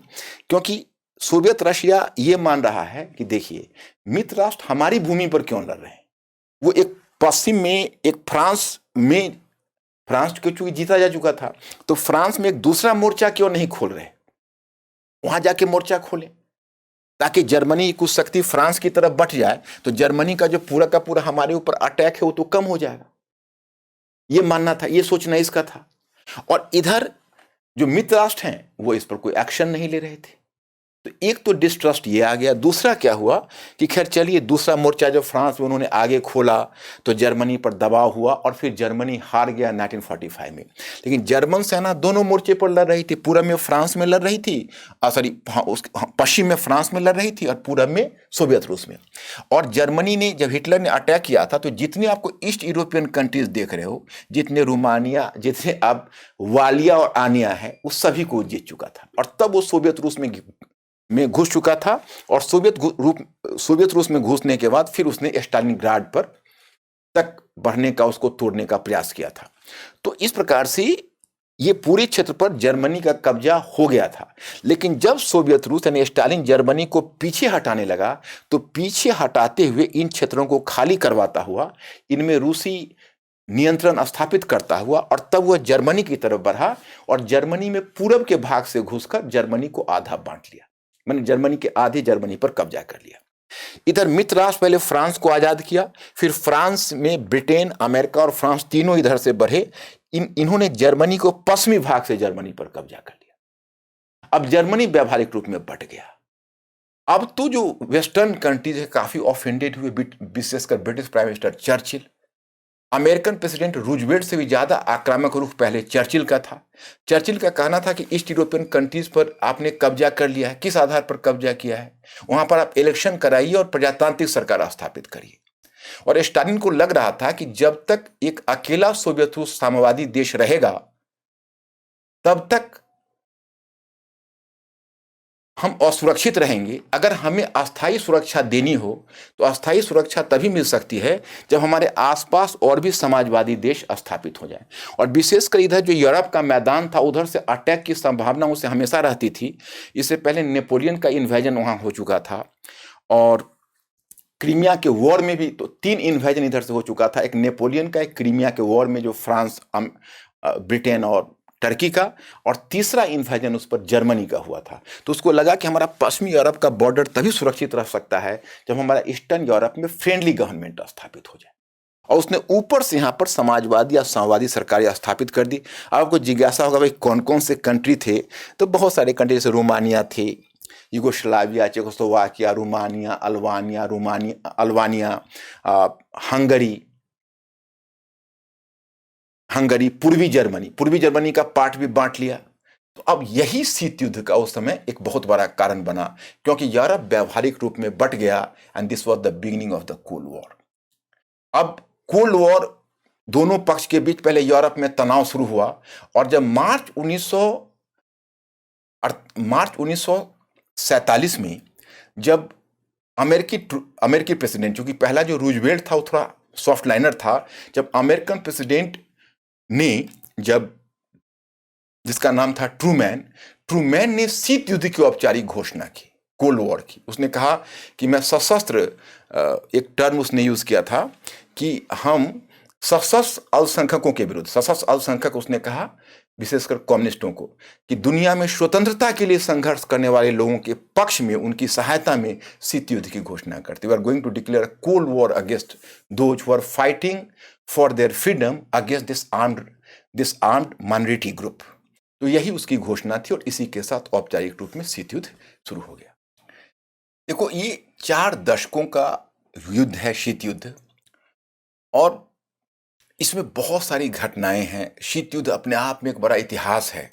क्योंकि सोवियत रशिया ये मान रहा है कि देखिए, मित्र राष्ट्र हमारी भूमि पर क्यों लड़ रहे हैं। वो एक पश्चिम में, एक फ्रांस में, फ्रांस को चूंकि जीता जा चुका था, तो फ्रांस में एक दूसरा मोर्चा क्यों नहीं खोल रहे, वहां जाके मोर्चा खोले, ताकि जर्मनी की कुछ शक्ति फ्रांस की तरफ बट जाए, तो जर्मनी का जो पूरा का पूरा हमारे ऊपर अटैक है वो तो कम हो जाएगा। ये मानना था, ये सोचना इसका था। और इधर जो मित्र राष्ट्र हैं वो इस पर कोई एक्शन नहीं ले रहे थे। तो एक तो डिस्ट्रस्ट ये आ गया। दूसरा क्या हुआ कि खैर चलिए, दूसरा मोर्चा जो फ्रांस में उन्होंने आगे खोला तो जर्मनी पर दबाव हुआ और फिर जर्मनी हार गया 1945 में। लेकिन जर्मन सेना दोनों मोर्चे पर लड़ रही थी। पूरब में फ्रांस में लड़ रही थी, पश्चिम में फ्रांस में लड़ रही थी और पूरब में सोवियत रूस में। और जर्मनी ने, जब हिटलर ने अटैक किया था, तो जितने आपको ईस्ट यूरोपियन कंट्रीज देख रहे हो, जितने रोमानिया, जितने अब वालिया और आनिया है, उस सभी को जीत चुका था। और तब वो सोवियत रूस में घुस चुका था। और सोवियत रूस में घुसने के बाद फिर उसने स्टालिनग्राड पर तक बढ़ने का, उसको तोड़ने का प्रयास किया था। तो इस प्रकार से ये पूरे क्षेत्र पर जर्मनी का कब्जा हो गया था। लेकिन जब सोवियत रूस यानी स्टालिन जर्मनी को पीछे हटाने लगा, तो पीछे हटाते हुए इन क्षेत्रों को खाली करवाता हुआ, इनमें रूसी नियंत्रण स्थापित करता हुआ, और तब वह जर्मनी की तरफ बढ़ा और जर्मनी में पूरब के भाग से घुसकर जर्मनी को आधा बांट लिया। मैंने जर्मनी के आधे जर्मनी पर कब्जा कर लिया। इधर मित्र राष्ट्र पहले फ्रांस को आजाद किया, फिर फ्रांस में ब्रिटेन, अमेरिका और फ्रांस तीनों इधर से बढ़े। इन्होंने जर्मनी को पश्चिमी भाग से जर्मनी पर कब्जा कर लिया। अब जर्मनी व्यावहारिक रूप में बट गया। अब तो जो वेस्टर्न कंट्रीज है काफी ऑफेंडेड हुए, विशेषकर British prime minister Churchill. American president Roosevelt से भी ज्यादा आक्रामक रुख पहले चर्चिल का था। चर्चिल का कहना था कि ईस्ट यूरोपियन कंट्रीज पर आपने कब्जा कर लिया है, किस आधार पर कब्जा किया है, वहां पर आप इलेक्शन कराइए और प्रजातांत्रिक सरकार स्थापित करिए। और स्टालिन को लग रहा था कि जब तक एक अकेला सोवियत रूस साम्यवादी देश रहेगा, तब तक हम असुरक्षित रहेंगे। अगर हमें अस्थायी सुरक्षा देनी हो तो अस्थायी सुरक्षा तभी मिल सकती है जब हमारे आसपास और भी समाजवादी देश स्थापित हो जाएं। और विशेषकर इधर जो यूरोप का मैदान था, उधर से अटैक की संभावना उसे हमेशा रहती थी। इससे पहले नेपोलियन का इन्वेजन वहां हो चुका था, और क्रीमिया के वॉर में भी तो 3 इन्वेजन इधर से हो चुका था। एक नेपोलियन का, एक क्रीमिया के वॉर में जो फ्रांस, ब्रिटेन और टर्की का, और तीसरा इन्वेजन उस पर जर्मनी का हुआ था। तो उसको लगा कि हमारा पश्चिमी यूरोप का बॉर्डर तभी सुरक्षित रह सकता है जब हमारा ईस्टर्न यूरोप में फ्रेंडली गवर्नमेंट स्थापित हो जाए। और उसने ऊपर से यहाँ पर समाजवादी या साम्यवादी सरकारें स्थापित कर दी। आपको जिज्ञासा होगा भाई कौन कौन से कंट्री थे, तो बहुत सारे कंट्री, जैसे रोमानिया थे, Yugoslavia, Czechoslovakia, Romania, Albania, Hungary, पूर्वी जर्मनी का पार्ट भी बांट लिया। तो अब यही शीत युद्ध का उस समय एक बहुत बड़ा कारण बना, क्योंकि यूरोप व्यावहारिक रूप में बट गया। And this was the beginning of the cold war. अब कोल्ड वॉर, दोनों पक्ष के बीच पहले यूरोप में तनाव शुरू हुआ, और जब मार्च 1947 में जब अमेरिकी प्रेसिडेंट, क्योंकि पहला जो रूजवेल्ट था वो थोड़ा सॉफ्ट लाइनर था, जब अमेरिकन प्रेसिडेंट ने, जिसका नाम था ट्रूमैन ने शीत युद्ध की औपचारिक घोषणा की, कोल्ड वॉर की। उसने कहा कि मैं सशस्त्र, एक टर्म उसने यूज किया था कि हम सशस्त्र अल्पसंख्यकों के विरुद्ध, सशस्त्र अल्पसंख्यक उसने कहा विशेषकर कम्युनिस्टों को, कि दुनिया में स्वतंत्रता के लिए संघर्ष करने वाले लोगों के पक्ष में, उनकी सहायता में शीत युद्ध की घोषणा करते। We are going to declare a cold war against those who are fighting for their freedom against this armed minority group. तो यही उसकी घोषणा थी, और इसी के साथ औपचारिक रूप में शीत युद्ध शुरू हो गया। देखो, ये 4 दशकों का युद्ध है, शीत युद्ध, और इसमें बहुत सारी घटनाएं हैं। शीत युद्ध अपने आप में एक बड़ा इतिहास है,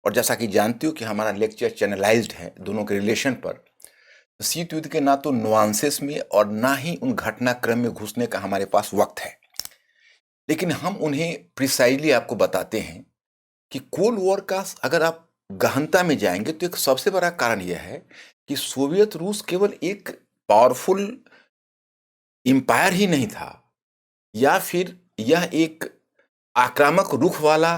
और जैसा कि जानती हो कि हमारा लेक्चर चैनलाइज्ड है दोनों के रिलेशन पर, शीत युद्ध के ना तो नुआंसेस में और ना ही उन घटनाक्रम में घुसने का हमारे पास वक्त है, लेकिन हम उन्हें प्रिसाइजली आपको बताते हैं कि कोल्ड वॉर का अगर आप गहनता में जाएंगे तो एक सबसे बड़ा कारण यह है कि सोवियत रूस केवल एक पावरफुल एम्पायर ही नहीं था, या फिर यह एक आक्रामक रुख वाला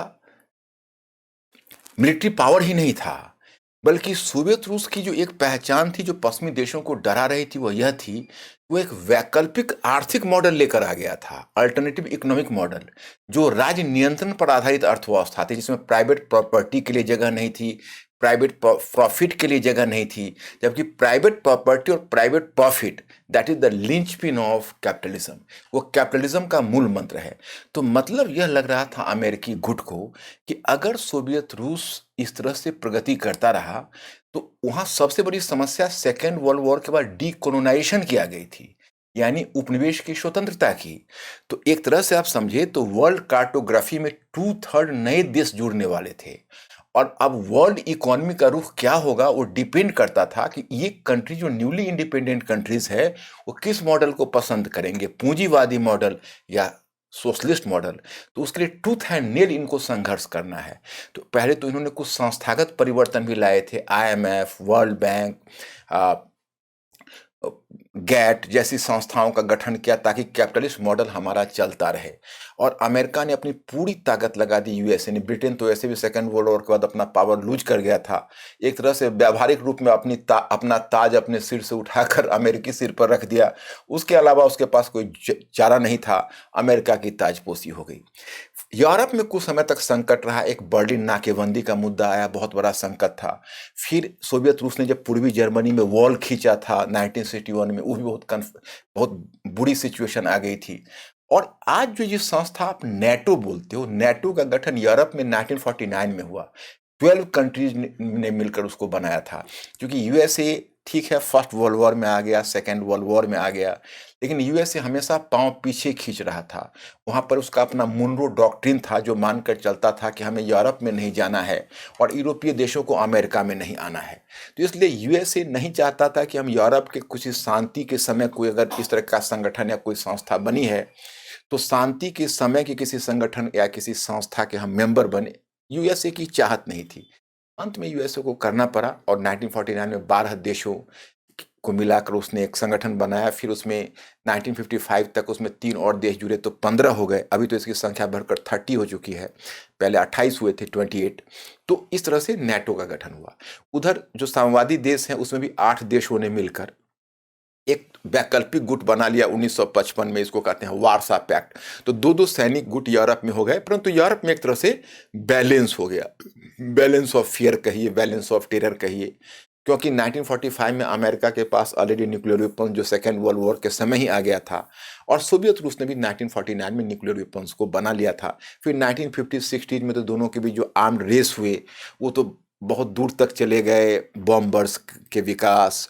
मिलिट्री पावर ही नहीं था, बल्कि सोवियत रूस की जो एक पहचान थी, जो पश्चिमी देशों को डरा रही थी, वह यह थी, वो एक वैकल्पिक आर्थिक मॉडल लेकर आ गया था, अल्टरनेटिव इकोनॉमिक मॉडल, जो राज्य नियंत्रण पर आधारित अर्थव्यवस्था थी, जिसमें प्राइवेट प्रॉपर्टी के लिए जगह नहीं थी, प्राइवेट प्रॉफिट के लिए जगह नहीं थी, जबकि प्राइवेट प्रॉपर्टी और private profit that is the linchpin of capitalism, वो कैपिटलिज्म का मूल मंत्र है। तो मतलब यह लग रहा था अमेरिकी गुट को कि अगर सोवियत रूस इस तरह से प्रगति करता रहा तो वहां सबसे बड़ी समस्या सेकेंड वर्ल्ड वॉर के बाद डीकोलोनाइजेशन किया गई थी, यानी उपनिवेश की स्वतंत्रता की। तो एक तरह से आप समझे तो वर्ल्ड कार्टोग्राफी में 2/3 नए देश जुड़ने वाले थे, और अब वर्ल्ड इकोनॉमी का रुख क्या होगा वो डिपेंड करता था कि ये कंट्री जो न्यूली इंडिपेंडेंट कंट्रीज है वो किस मॉडल को पसंद करेंगे, पूंजीवादी मॉडल या सोशलिस्ट मॉडल। तो उसके लिए टूथ एंड नेल इनको संघर्ष करना है। तो पहले तो इन्होंने कुछ संस्थागत परिवर्तन भी लाए थे, IMF, वर्ल्ड बैंक, गैट जैसी संस्थाओं का गठन किया ताकि कैपिटलिस्ट मॉडल हमारा चलता रहे। और अमेरिका ने अपनी पूरी ताकत लगा दी, यूएसए ने। ब्रिटेन तो वैसे भी सेकेंड वर्ल्ड वॉर के बाद अपना पावर लूज कर गया था, एक तरह से व्यावहारिक रूप में अपना ताज अपने सिर से उठाकर अमेरिकी सिर पर रख दिया। उसके अलावा उसके पास कोई चारा नहीं था, अमेरिका की ताजपोशी हो गई। यूरोप में कुछ समय तक संकट रहा, एक बर्लिन नाकेबंदी का मुद्दा आया, बहुत बड़ा संकट था। फिर सोवियत रूस ने जब पूर्वी जर्मनी में वॉल खींचा था 1961 में, वो भी बहुत बुरी सिचुएशन आ गई थी। और आज जो ये संस्था आप नेटो बोलते हो, नेटो का गठन यूरोप में 1949 में हुआ, 12 कंट्रीज ने मिलकर उसको बनाया था। क्योंकि यूएसए ठीक है फर्स्ट वर्ल्ड वॉर में आ गया, सेकेंड वर्ल्ड वॉर में आ गया, लेकिन यूएसए हमेशा पांव पीछे खींच रहा था। वहां पर उसका अपना मुनरो डॉक्ट्रिन था, जो मानकर चलता था कि हमें यूरोप में नहीं जाना है और यूरोपीय देशों को अमेरिका में नहीं आना है। तो इसलिए यूएसए नहीं चाहता था कि हम यूरोप के कुछ शांति के समय कोई अगर इस तरह का संगठन या कोई संस्था बनी है तो शांति के समय के किसी संगठन या किसी संस्था के हम मेंबर बने, यूएसए की चाहत नहीं थी। अंत में यूएसए को करना पड़ा और 1949 में 12 देशों को मिलाकर उसने एक संगठन बनाया। फिर उसमें 1955 तक उसमें 3 और देश जुड़े तो 15 हो गए। अभी तो इसकी संख्या बढ़कर 30 हो चुकी है, पहले 28 हुए थे, 28। तो इस तरह से नेटो का गठन हुआ। उधर जो साम्यवादी देश हैं उसमें भी 8 देशों ने मिलकर एक वैकल्पिक गुट बना लिया 1955 में, इसको कहते हैं वारसा पैक्ट। तो दो सैनिक गुट यूरोप में हो गए, परंतु यूरोप में एक तरह से बैलेंस हो गया, बैलेंस ऑफ फियर कहिए, बैलेंस ऑफ टेरर कहिए। क्योंकि 1945 में अमेरिका के पास ऑलरेडी न्यूक्लियर वेपन जो सेकेंड वर्ल्ड वॉर के समय ही आ गया था, और सोवियत रूस ने भी 1949 में न्यूक्लियर वेपन्स को बना लिया था। फिर 1950-60 में तो दोनों के बीच जो आर्म्ड रेस हुए वो तो बहुत दूर तक चले गए, बॉम्बर्स के विकास,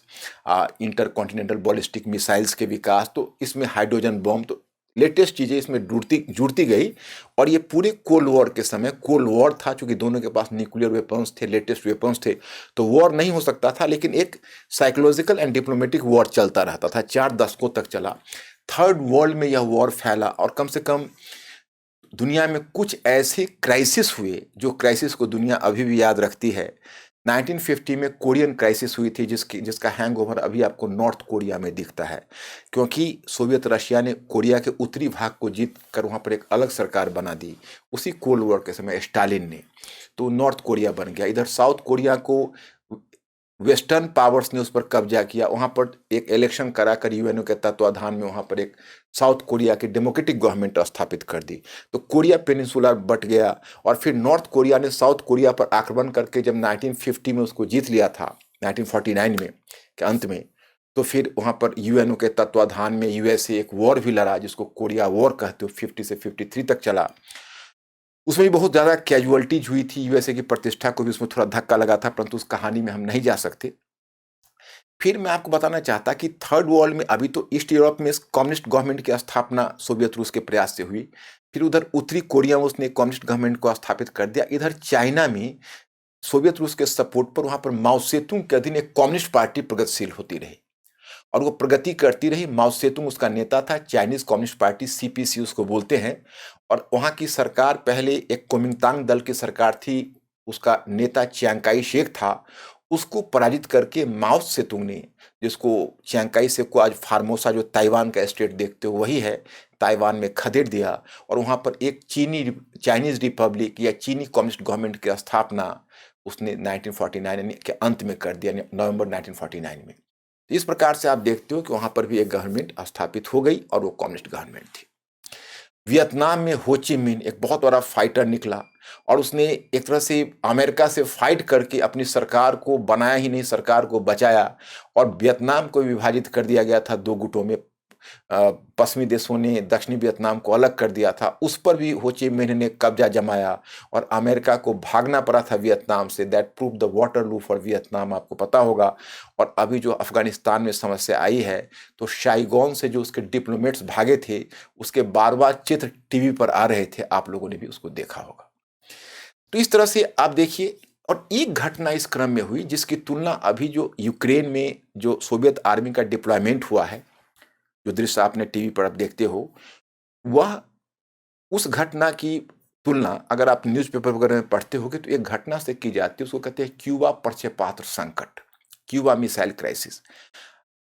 इंटर कॉन्टिनेंटल बॉलिस्टिक मिसाइल्स के विकास, तो इसमें हाइड्रोजन बॉम्ब, तो लेटेस्ट चीज़ें इसमें जुड़ती गई। और ये पूरे कोल्ड वॉर के समय, कोल्ड वॉर था चूंकि दोनों के पास न्यूक्लियर वेपन्स थे, लेटेस्ट वेपन्स थे, तो वॉर नहीं हो सकता था, लेकिन एक साइकोलॉजिकल एंड डिप्लोमेटिक वॉर चलता रहता था, 4 दशकों तक चला। थर्ड वर्ल्ड में यह वॉर फैला और कम से कम दुनिया में कुछ ऐसे क्राइसिस हुए जो क्राइसिस को दुनिया अभी भी याद रखती है। 1950 में कोरियन क्राइसिस हुई थी, जिसका हैंगओवर अभी आपको नॉर्थ कोरिया में दिखता है, क्योंकि सोवियत रशिया ने कोरिया के उत्तरी भाग को जीत कर वहाँ पर एक अलग सरकार बना दी उसी कोल्ड वॉर के समय स्टालिन ने, तो नॉर्थ कोरिया बन गया। इधर साउथ कोरिया को वेस्टर्न पावर्स ने उस पर कब्जा किया, वहाँ पर एक इलेक्शन कराकर यूएनओ के तत्वाधान में वहाँ पर एक साउथ कोरिया की डेमोक्रेटिक गवर्नमेंट स्थापित कर दी। तो कोरिया पेनिनसुला बट गया, और फिर नॉर्थ कोरिया ने साउथ कोरिया पर आक्रमण करके जब 1950 में उसको जीत लिया था, 1949 में के अंत में, तो फिर वहाँ पर यूएनओ के तत्वाधान में यूएसए एक वॉर भी लड़ा जिसको कोरिया वॉर कहते हो, 50 से 53 तक चला। उसमें भी बहुत ज़्यादा कैजुअलिटीज हुई थी, यूएसए की प्रतिष्ठा को भी उसमें थोड़ा धक्का लगा था, परंतु उस कहानी में हम नहीं जा सकते। फिर मैं आपको बताना चाहता कि थर्ड वर्ल्ड में अभी तो ईस्ट यूरोप में कम्युनिस्ट गवर्नमेंट की स्थापना सोवियत रूस के प्रयास से हुई, फिर उधर उत्तरी कोरिया में उसने कम्युनिस्ट गवर्नमेंट को स्थापित कर दिया। इधर चाइना में सोवियत रूस के सपोर्ट पर वहाँ पर माओ सेतुंग के अधीन एक कम्युनिस्ट पार्टी प्रगतिशील होती रही। और वो प्रगति करती रही। माओ सेतुंग उसका नेता था, चाइनीज़ कम्युनिस्ट पार्टी सीपीसी उसको बोलते हैं। और वहाँ की सरकार पहले एक कुओमिंतान दल की सरकार थी, उसका नेता चियांग काई शेक था। उसको पराजित करके माओ सेतुंग ने, जिसको चियांग काई शेक को आज फार्मोसा जो ताइवान का स्टेट देखते हो वही है, ताइवान में खदेड़ दिया और वहाँ पर एक चाइनीज़ रिपब्लिक या चीनी कम्युनिस्ट गवर्नमेंट की स्थापना उसने 1949 के अंत में कर दिया, नवंबर 1949 में। इस प्रकार से आप देखते हो कि वहाँ पर भी एक गवर्नमेंट स्थापित हो गई और वो कम्युनिस्ट गवर्नमेंट थी। वियतनाम में हो ची मिन एक बहुत बड़ा फाइटर निकला और उसने एक तरह से अमेरिका से फाइट करके अपनी सरकार को बनाया ही नहीं, सरकार को बचाया। और वियतनाम को विभाजित कर दिया गया था दो गुटों में। पश्चिमी देशों ने दक्षिणी वियतनाम को अलग कर दिया था, उस पर भी हो ची मिन ने कब्जा जमाया और अमेरिका को भागना पड़ा था वियतनाम से। That prove the Waterloo for Vietnam, आपको पता होगा। और अभी जो अफगानिस्तान में समस्या आई है, तो साइगोन से जो उसके डिप्लोमेट्स भागे थे, उसके बार बार चित्र टीवी पर आ रहे थे, आप लोगों ने भी उसको देखा होगा। तो इस तरह से आप देखिए, और एक घटना इस क्रम में हुई जिसकी तुलना अभी जो यूक्रेन में जो सोवियत आर्मी का डिप्लॉयमेंट हुआ है, जो दृश्य आपने टीवी पर आप देखते हो, वह उस घटना की तुलना अगर आप न्यूज़पेपर वगैरह में पढ़ते होगे तो एक घटना से की जाती है, उसको कहते हैं क्यूबा प्रक्षेपास्त्र संकट, क्यूबा मिसाइल क्राइसिस।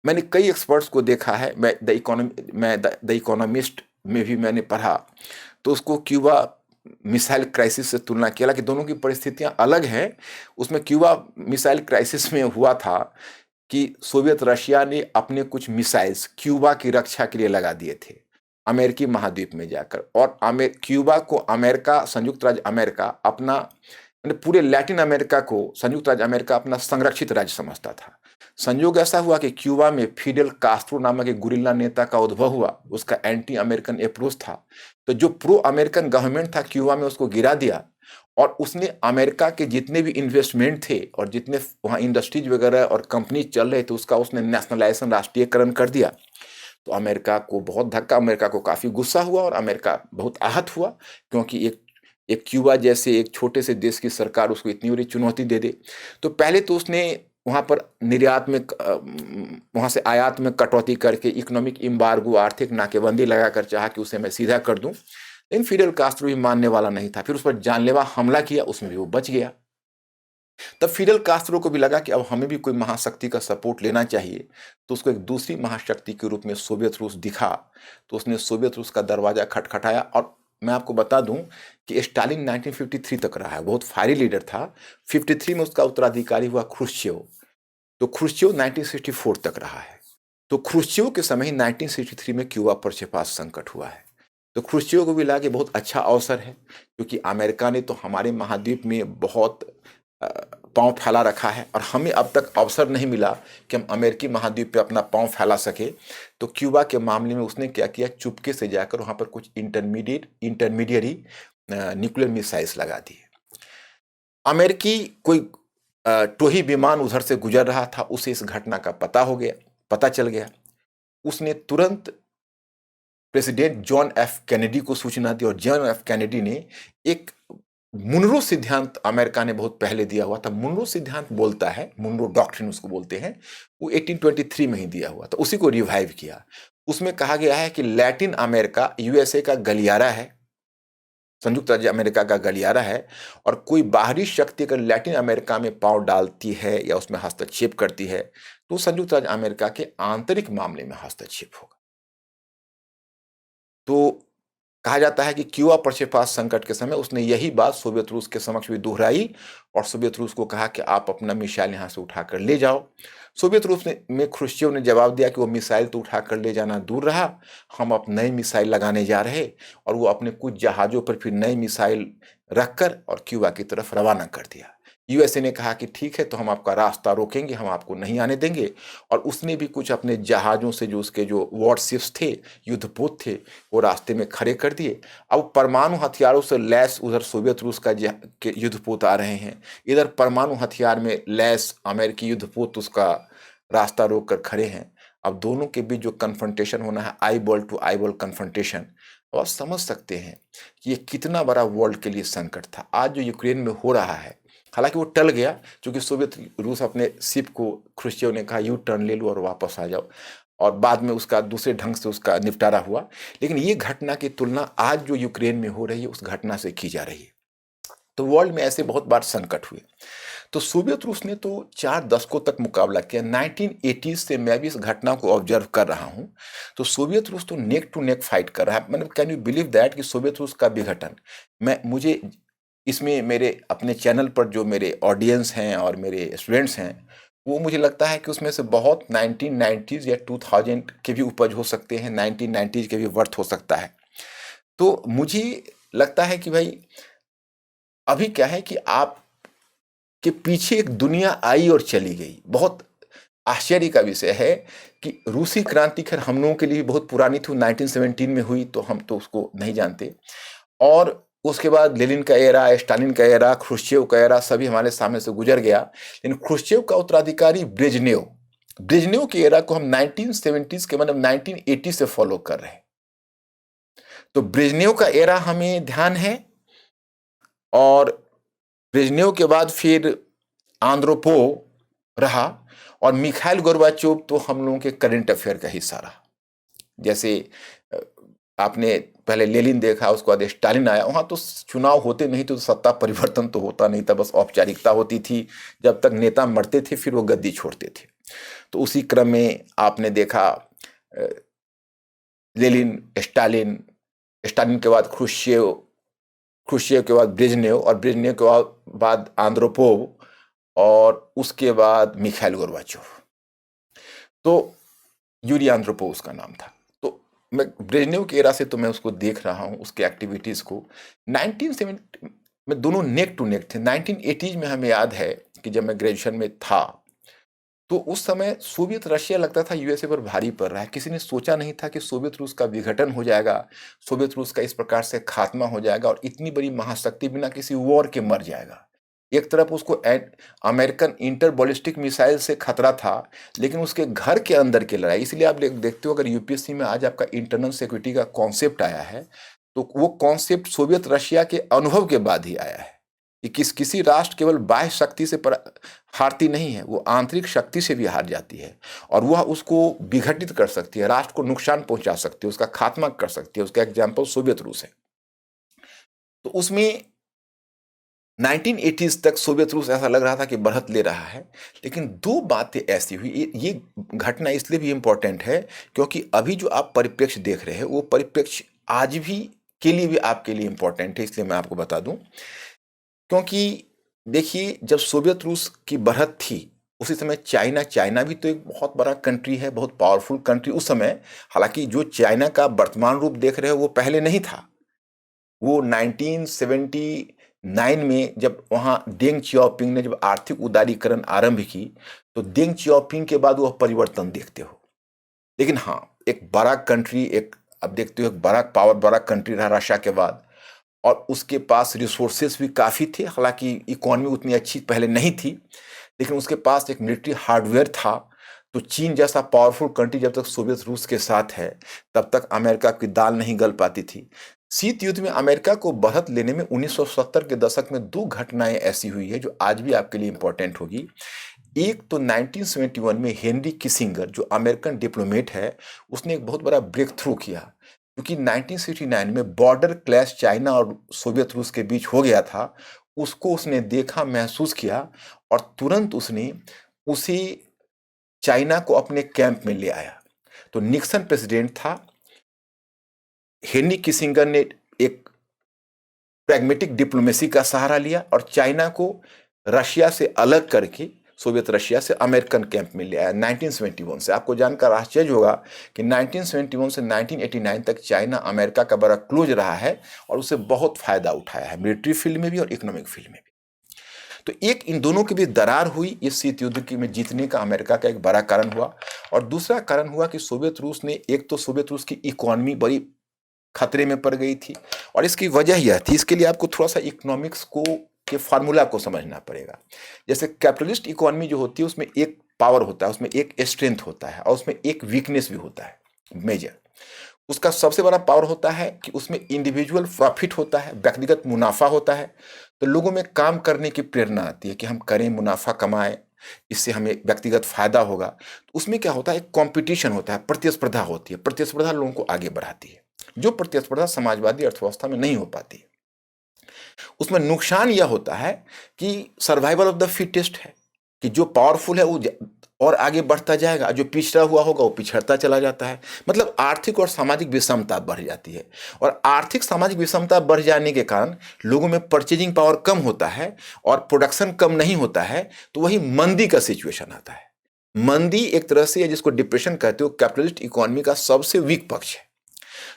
मैंने कई एक्सपर्ट्स को देखा है, मैं द इकोनॉमिस्ट में भी मैंने पढ़ा, तो उसको क्यूबा मिसाइल क्राइसिस से तुलना किया। हालांकि दोनों की परिस्थितियां अलग हैं। उसमें क्यूबा मिसाइल क्राइसिस में हुआ था कि सोवियत रशिया ने अपने कुछ मिसाइल्स क्यूबा की रक्षा के लिए लगा दिए थे अमेरिकी महाद्वीप में जाकर। और क्यूबा को अमेरिका, संयुक्त राज्य अमेरिका अपना, यानी पूरे लैटिन अमेरिका को संयुक्त राज्य अमेरिका अपना संरक्षित राज्य समझता था। संयोग ऐसा हुआ कि क्यूबा में फिडेल कास्ट्रो नामक एक गुरिल्ला नेता का उद्भव हुआ, उसका एंटी अमेरिकन अप्रोच था। तो जो प्रो अमेरिकन गवर्नमेंट था क्यूबा में, उसको गिरा दिया और उसने अमेरिका के जितने भी इन्वेस्टमेंट थे और जितने वहाँ इंडस्ट्रीज वगैरह और कंपनी चल रहे थे, उसका उसने नेशनलाइजेशन, राष्ट्रीयकरण कर दिया। तो अमेरिका को बहुत धक्का, अमेरिका को काफ़ी गुस्सा हुआ और अमेरिका बहुत आहत हुआ, क्योंकि एक क्यूबा जैसे एक छोटे से देश की सरकार उसको इतनी बड़ी चुनौती दे दे। तो पहले तो उसने वहाँ पर निर्यात में, वहाँ से आयात में कटौती करके इकोनॉमिक एम्बार्गो, आर्थिक नाकेबंदी लगाकर चाहा कि उसे मैं सीधा कर दूं। लेकिन फिडेल कास्ट्रो भी मानने वाला नहीं था, फिर उस पर जानलेवा हमला किया, उसमें भी वो बच गया। तब फिडेल कास्ट्रो को भी लगा कि अब हमें भी कोई महाशक्ति का सपोर्ट लेना चाहिए, तो उसको एक दूसरी महाशक्ति के रूप में सोवियत रूस दिखा। तो उसने सोवियत रूस का दरवाजा खटखटाया। और मैं आपको बता दूं कि स्टालिन 1953 तक रहा है, बहुत फायरी लीडर था। 53 में उसका उत्तराधिकारी हुआ क्रुश्चेव, तो क्रुश्चेव 1964 तक रहा है। तो क्रुश्चेव के समय ही 1963 में क्यूबा प्रक्षेपास्त्र संकट हुआ है। तो क्रुश्चेव को भी लगा कि बहुत अच्छा अवसर है, क्योंकि अमेरिका ने तो हमारे महाद्वीप में बहुत पांव फैला रखा है और हमें अब तक अवसर नहीं मिला कि हम अमेरिकी महाद्वीप पे अपना पांव फैला सके। तो क्यूबा के मामले में उसने क्या किया, चुपके से जाकर वहां पर कुछ इंटरमीडियरी न्यूक्लियर मिसाइल्स लगा दिए। अमेरिकी कोई टोही विमान उधर से गुजर रहा था, उसे इस घटना का पता चल गया। उसने तुरंत प्रेसिडेंट जॉन एफ कैनेडी को सूचना दी और जॉन एफ कैनेडी ने एक मुनरो सिद्धांत, अमेरिका ने बहुत पहले दिया हुआ था, मुनरो सिद्धांत बोलता है, मुनरो डॉक्ट्रिन उसको बोलते हैं, वो 1823 में ही दिया हुआ था, उसी को रिवाइव किया। उसमें कहा गया है कि लैटिन अमेरिका यूएसए का गलियारा है, संयुक्त राज्य अमेरिका का गलियारा है, और कोई बाहरी शक्ति अगर लैटिन अमेरिका में पांव डालती है या उसमें हस्तक्षेप करती है, तो संयुक्त राज्य अमेरिका के आंतरिक मामले में हस्तक्षेप होगा। तो कहा जाता है कि क्यूबा प्रक्षेपास्त्र संकट के समय उसने यही बात सोवियत रूस के समक्ष भी दोहराई और सोवियत रूस को कहा कि आप अपना मिसाइल यहाँ से उठाकर ले जाओ। सोवियत रूस में क्रुश्चेव ने जवाब दिया कि वो मिसाइल तो उठाकर ले जाना दूर रहा, हम अब नई मिसाइल लगाने जा रहे, और वो अपने कुछ जहाज़ों पर फिर नई मिसाइल रखकर और क्यूबा की तरफ रवाना कर दिया। यूएसए ने कहा कि ठीक है, तो हम आपका रास्ता रोकेंगे, हम आपको नहीं आने देंगे। और उसने भी कुछ अपने जहाज़ों से, जो उसके जो वॉरशिप्स थे, युद्धपोत थे, वो रास्ते में खड़े कर दिए। अब परमाणु हथियारों से लैस उधर सोवियत रूस के युद्धपोत आ रहे हैं, इधर परमाणु हथियार में लैस अमेरिकी युद्धपोत उसका रास्ता रोक कर खड़े हैं। अब दोनों के बीच जो कन्फ्रंटेशन होना है, eyeball to eyeball confrontation, तो आप समझ सकते हैं कि ये कितना बड़ा वर्ल्ड के लिए संकट था। आज जो यूक्रेन में हो रहा है, हालांकि वो टल गया, क्योंकि सोवियत रूस अपने शिप को, क्रुश्चेव ने कहा यू टर्न ले लो और वापस आ जाओ। और बाद में उसका दूसरे ढंग से उसका निपटारा हुआ। लेकिन ये घटना की तुलना आज जो यूक्रेन में हो रही है उस घटना से की जा रही है। तो वर्ल्ड में ऐसे बहुत बार संकट हुए। तो सोवियत रूस ने तो 4 दशकों तक मुकाबला किया। 1980 से मैं भी इस घटना को ऑब्जर्व कर रहा हूं। तो सोवियत रूस तो नेक टू नेक फाइट कर रहा है। मतलब कैन यू बिलीव दैट कि सोवियत रूस का विघटन, मुझे इसमें मेरे अपने चैनल पर जो मेरे ऑडियंस हैं और मेरे स्टूडेंट्स हैं, वो मुझे लगता है कि उसमें से बहुत 1990s या 2000 के भी उपज हो सकते हैं, 1990s के भी वर्थ हो सकता है। तो मुझे लगता है कि भाई अभी क्या है कि आप के पीछे एक दुनिया आई और चली गई। बहुत आश्चर्य का विषय है कि रूसी क्रांति खैर हम लोगों के लिए बहुत पुरानी थी, 1917 में हुई, तो हम तो उसको नहीं जानते। और उसके बाद लेनिन का एरा, स्टालिन का एरा, ख्रुश्चेव का एरा सभी हमारे सामने से गुजर गया। लेकिन ख्रुश्चेव का उत्तराधिकारी ब्रेजनेव के एरा को हम 1970s के मतलब 1980 से फॉलो कर रहे हैं। तो ब्रेजनेव का एरा हमें ध्यान है, और ब्रेजनेव के बाद फिर आंद्रोपोव रहा, और मिखाइल गोर्बाचोव तो हम लोगों के करंट अफेयर का हिस्सा रहा। जैसे आपने पहले लेनिन देखा, उसके बाद स्टालिन आया। वहां तो चुनाव होते नहीं तो सत्ता परिवर्तन तो होता नहीं था, बस औपचारिकता होती थी। जब तक नेता मरते थे फिर वो गद्दी छोड़ते थे। तो उसी क्रम में आपने देखा लेनिन, स्टालिन के बाद ख्रुश्चेव के बाद ब्रेजनेव, और ब्रेजनेव के बाद आंद्रोपोव, और उसके बाद मिखाइल गोर्बाचोव। तो यूरी आंद्रोपोव उसका नाम था। तो मैं ब्रेजनेव के एरा से तो मैं उसको देख रहा हूँ, उसके एक्टिविटीज को। 1970 में दोनों नेक टू नेक थे। 1980s में हमें याद है कि जब मैं ग्रेजुएशन में था, तो उस समय सोवियत रशिया लगता था यूएसए पर भारी पड़ रहा है। किसी ने सोचा नहीं था कि सोवियत रूस का विघटन हो जाएगा, सोवियत रूस का इस प्रकार से खात्मा हो जाएगा, और इतनी बड़ी महाशक्ति बिना किसी वॉर के मर जाएगा। एक तरफ उसको अमेरिकन इंटर बॉलिस्टिक मिसाइल से खतरा था, लेकिन उसके घर के अंदर की लड़ाई। इसलिए आप देखते हो, अगर यूपीएससी में आज आपका इंटरनल सिक्योरिटी का कॉन्सेप्ट आया है, तो वो कॉन्सेप्ट सोवियत रशिया के अनुभव के बाद ही आया है कि किसी राष्ट्र केवल बाह्य शक्ति से हारती नहीं है, वो आंतरिक शक्ति से भी हार जाती है, और वह उसको विघटित कर सकती है, राष्ट्र को नुकसान पहुंचा सकती है, उसका खात्मा कर सकती है। उसका एग्जाम्पल सोवियत रूस है। तो उसमें 1980s तक सोवियत रूस ऐसा लग रहा था कि बढ़त ले रहा है। लेकिन दो बातें ऐसी हुई, ये घटना इसलिए भी इंपॉर्टेंट है क्योंकि अभी जो आप परिप्रेक्ष्य देख रहे हैं वो परिप्रेक्ष्य आज भी के लिए भी आपके लिए इंपॉर्टेंट है। इसलिए मैं आपको बता दूं, क्योंकि देखिए जब सोवियत रूस की बढ़त थी उसी समय चाइना भी तो एक बहुत बड़ा कंट्री है, बहुत पावरफुल कंट्री उस समय। हालांकि जो चाइना का वर्तमान रूप देख रहे हो वो पहले नहीं था। वो 1979 में जब वहां डेंग चियाओपिंग ने जब आर्थिक उदारीकरण आरंभ की, तो डेंग चियाओपिंग के बाद वह परिवर्तन देखते हो। लेकिन हाँ, एक बड़ा कंट्री, एक अब देखते हो एक बड़ा कंट्री रहा रशिया के बाद, और उसके पास रिसोर्सेस भी काफ़ी थे। हालांकि इकोनॉमी उतनी अच्छी पहले नहीं थी, लेकिन उसके पास एक मिलिट्री हार्डवेयर था। तो चीन जैसा पावरफुल कंट्री जब तक सोवियत रूस के साथ है, तब तक अमेरिका की दाल नहीं गल पाती थी। शीत युद्ध में अमेरिका को बढ़त लेने में 1970 के दशक में दो घटनाएं ऐसी हुई है जो आज भी आपके लिए इंपॉर्टेंट होगी। एक तो 1971 में हेनरी किसिंगर, जो अमेरिकन डिप्लोमेट है, उसने एक बहुत बड़ा ब्रेक थ्रू किया, क्योंकि 1969 में बॉर्डर क्लैश चाइना और सोवियत रूस के बीच हो गया था। उसको उसने देखा, महसूस किया, और तुरंत उसने उसे चाइना को अपने कैंप में ले आया। तो निक्सन प्रेसिडेंट था, हेनरी किसिंगर ने एक प्रैग्मेटिक डिप्लोमेसी का सहारा लिया और चाइना को रशिया से अलग करके, सोवियत रशिया से अमेरिकन कैंप में ले आया 1971 से। आपको जानकर आश्चर्य होगा कि 1971 से 1989 तक चाइना अमेरिका का बड़ा क्लोज रहा है और उसे बहुत फायदा उठाया है, मिलिट्री फील्ड में भी और इकोनॉमिक फील्ड में भी। तो एक इन दोनों के बीच दरार हुई, इस शीत युद्ध की में जीतने का अमेरिका का एक बड़ा कारण हुआ। और दूसरा कारण हुआ कि सोवियत रूस ने, एक तो सोवियत रूस की इकोनॉमी बड़ी खतरे में पड़ गई थी, और इसकी वजह यह थी, इसके लिए आपको थोड़ा सा इकोनॉमिक्स को के फार्मूला को समझना पड़ेगा। जैसे कैपिटलिस्ट इकोनॉमी जो होती है उसमें एक पावर होता है, उसमें एक स्ट्रेंथ होता है, और उसमें एक वीकनेस भी होता है मेजर। उसका सबसे बड़ा पावर होता है कि उसमें इंडिविजुअल प्रॉफिट होता है, व्यक्तिगत मुनाफा होता है। तो लोगों में काम करने की प्रेरणा आती है कि हम करें, मुनाफा कमाएं, इससे हमें व्यक्तिगत फायदा होगा, तो उसमें क्या होता है, एक कंपटीशन होता है, प्रतिस्पर्धा होती है। प्रतिस्पर्धा लोगों को आगे बढ़ाती है, जो प्रतिस्पर्धा समाजवादी अर्थव्यवस्था में नहीं हो पाती। उसमें नुकसान यह होता है कि सर्वाइवल ऑफ द फिटेस्ट है, कि जो पावरफुल है वो और आगे बढ़ता जाएगा, जो पिछड़ा हुआ होगा वो पिछड़ता चला जाता है। मतलब आर्थिक और सामाजिक विषमता बढ़ जाती है, और आर्थिक सामाजिक विषमता बढ़ जाने के कारण लोगों में परचेजिंग पावर कम होता है और प्रोडक्शन कम नहीं होता है, तो वही मंदी का सिचुएशन आता है। मंदी एक तरह से, जिसको डिप्रेशन कहते हो, कैपिटलिस्ट इकोनॉमी का सबसे वीक पक्ष है।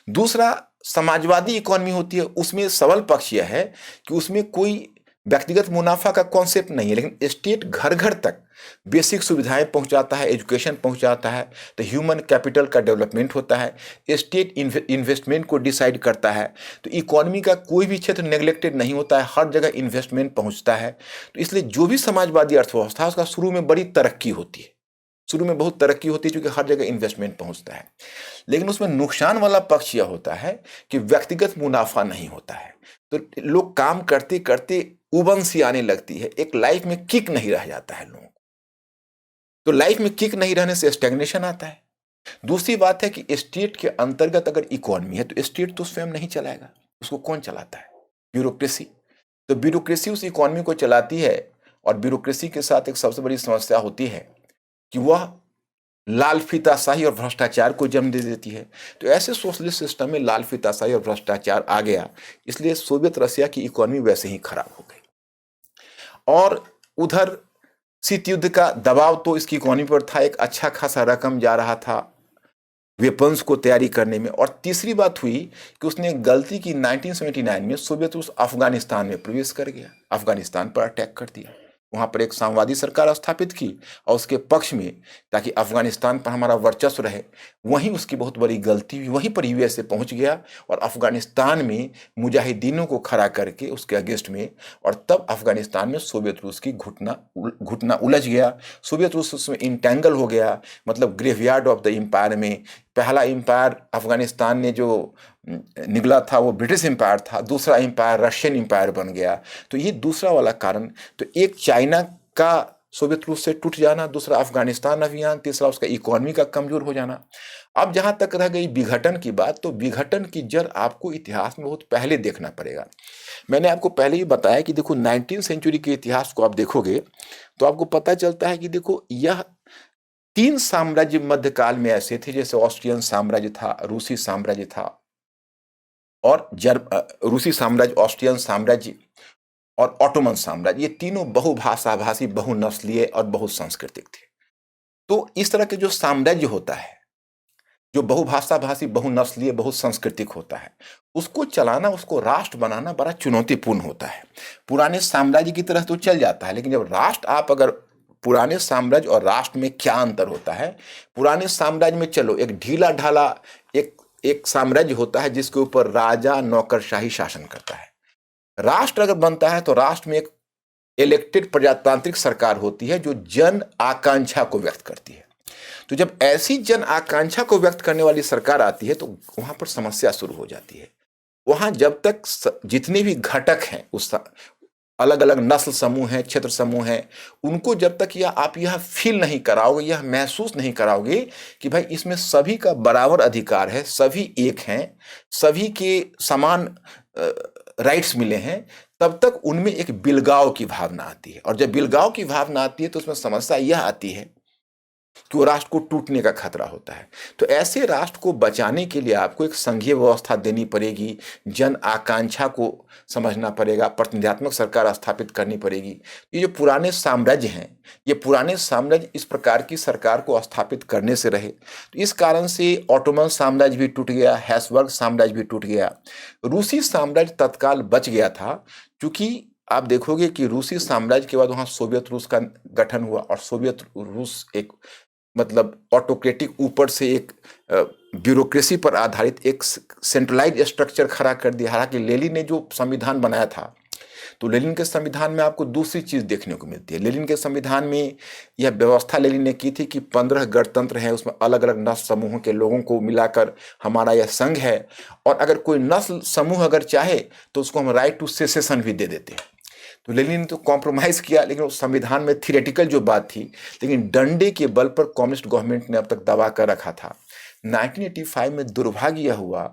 दूसरा समाजवादी इकोनॉमी होती है, उसमें सबल पक्ष यह है कि उसमें कोई व्यक्तिगत मुनाफा का कॉन्सेप्ट नहीं है, लेकिन स्टेट घर घर तक बेसिक सुविधाएं पहुंचाता है, एजुकेशन पहुंचाता है, तो ह्यूमन कैपिटल का डेवलपमेंट होता है, स्टेट इन्वेस्टमेंट को डिसाइड करता है, तो इकोनॉमी का कोई भी क्षेत्र नेग्लेक्टेड नहीं होता है, हर जगह इन्वेस्टमेंट पहुंचता है। तो इसलिए जो भी समाजवादी अर्थव्यवस्था है उसका शुरू में बड़ी तरक्की होती है, शुरू में बहुत तरक्की होती है, क्योंकि हर जगह इन्वेस्टमेंट पहुंचता है। लेकिन उसमें नुकसान वाला पक्ष यह होता है कि व्यक्तिगत मुनाफा नहीं होता है, तो लोग काम करते करते उबन सी आने लगती है, एक लाइफ में किक नहीं रह जाता है लोगों को। तो लाइफ में किक नहीं रहने से स्टैग्नेशन आता है। दूसरी बात है कि स्टेट के अंतर्गत अगर इकोनॉमी है तो स्टेट तो स्वयं नहीं चलाएगा, उसको कौन चलाता है? ब्यूरोक्रेसी। तो ब्यूरोक्रेसी उस इकोनॉमी को चलाती है, और ब्यूरोक्रेसी के साथ एक सबसे बड़ी समस्या होती है कि वह लाल फीताशाही और भ्रष्टाचार को जन्म दे देती है। तो ऐसे सोशलिस्ट सिस्टम में लाल फीताशाही और भ्रष्टाचार आ गया, इसलिए सोवियत रशिया की इकोनॉमी वैसे ही खराब हो गई। और उधर शीत युद्ध का दबाव तो इसकी इकोनॉमी पर था, एक अच्छा खासा रकम जा रहा था वेपन्स को तैयारी करने में। और तीसरी बात हुई कि उसने एक गलती की, 1979 में सोवियत रूस अफगानिस्तान में प्रवेश कर गया, अफगानिस्तान पर अटैक कर दिया, वहां पर एक साम्यवादी सरकार स्थापित की और उसके पक्ष में, ताकि अफगानिस्तान पर हमारा वर्चस्व रहे। वहीं उसकी बहुत बड़ी गलती हुई, वहीं पर यूएसए पहुंच गया और अफगानिस्तान में मुजाहिदीनों को खड़ा करके उसके अगेंस्ट में, और तब अफगानिस्तान में सोवियत रूस की घुटना उलझ गया, सोवियत रूस उसमें इंटेंगल हो गया। मतलब ग्रेवयार्ड ऑफ द एम्पायर में पहला एम्पायर अफगानिस्तान ने जो निकला था वो ब्रिटिश एम्पायर था, दूसरा एम्पायर रशियन एम्पायर बन गया। तो ये दूसरा वाला कारण, तो एक चाइना का सोवियत रूस से टूट जाना, दूसरा अफगानिस्तान अभियान, तीसरा उसका इकोनॉमी का कमजोर हो जाना। अब जहां तक रह गई विघटन की बात, तो विघटन की जड़ आपको इतिहास में बहुत पहले देखना पड़ेगा। मैंने आपको पहले ही बताया कि देखो 19वीं सेंचुरी के इतिहास को आप देखोगे तो आपको पता चलता है कि देखो यह 3 साम्राज्य मध्यकाल में ऐसे थे, जैसे ऑस्ट्रियन साम्राज्य था, रूसी साम्राज्य था, और रूसी साम्राज्य, ऑस्ट्रियन साम्राज्य और ऑटोमन साम्राज्य, ये तीनों बहुभाषा भाषी, बहुनस्लीय और बहुसांस्कृतिक थे। तो इस तरह के जो साम्राज्य होता है, जो बहुभाषा भाषी, बहुनस्लीय, बहुसांस्कृतिक होता है, उसको चलाना, उसको राष्ट्र बनाना बड़ा चुनौतीपूर्ण होता है। पुराने साम्राज्य की तरह तो चल जाता है, लेकिन जब राष्ट्र, आप अगर पुराने साम्राज्य और राष्ट्र में क्या अंतर होता है? पुराने साम्राज्य में चलो एक ढीला ढाला एक साम्राज्य होता है जिसके ऊपर राजा नौकरशाही शासन करता है। राष्ट्र अगर बनता है तो राष्ट्र में एक इलेक्टेड प्रजातांत्रिक सरकार होती है जो जन आकांक्षा को व्यक्त करती है। तो जब ऐसी जन आकांक्षा को व्यक्त करने वाली सरकार आती है तो वहां पर समस्या शुरू हो जाती है। वहां जब तक जितने भी घटक हैं, उस अलग अलग नस्ल समूह हैं, क्षेत्र समूह हैं, उनको जब तक आप यह फील नहीं कराओगे, यह महसूस नहीं कराओगे कि भाई इसमें सभी का बराबर अधिकार है, सभी एक हैं, सभी के समान राइट्स मिले हैं, तब तक उनमें एक बिलगाव की भावना आती है। और जब बिलगाव की भावना आती है तो उसमें समस्या यह आती है कि वो राष्ट्र को टूटने का खतरा होता है। तो ऐसे राष्ट्र को बचाने के लिए आपको एक संघीय व्यवस्था देनी पड़ेगी, जन आकांक्षा को समझना पड़ेगा, प्रतिनिधात्मक सरकार स्थापित करनी पड़ेगी। ये जो पुराने साम्राज्य हैं, ये पुराने साम्राज्य इस प्रकार की सरकार को स्थापित करने से रहे। तो इस कारण से ऑटोमन साम्राज्य भी टूट गया, हैब्सबर्ग साम्राज्य भी टूट गया, रूसी साम्राज्य तत्काल बच गया था। क्योंकि आप देखोगे कि रूसी साम्राज्य के बाद वहां सोवियत रूस का गठन हुआ, और सोवियत रूस एक मतलब ऑटोक्रेटिक, ऊपर से एक ब्यूरोक्रेसी पर आधारित एक सेंट्रलाइज स्ट्रक्चर खड़ा कर दिया। हालांकि लेनिन ने जो संविधान बनाया था, तो लेनिन के संविधान में आपको दूसरी चीज देखने को मिलती है। लेनिन के संविधान में यह व्यवस्था लेनिन ने की थी कि 15 गणतंत्र हैं, उसमें अलग अलग नस्ल समूहों के लोगों को मिलाकर हमारा यह संघ है, और अगर कोई नस्ल समूह अगर चाहे तो उसको हम राइट टू सेसेशन भी दे देते हैं। तो लेनिन ने तो कॉम्प्रोमाइज किया, लेकिन उस संविधान में थियोरेटिकल जो बात थी, लेकिन डंडे के बल पर कम्युनिस्ट गवर्नमेंट ने अब तक दबा कर रखा था। 1985 में दुर्भाग्य यह हुआ,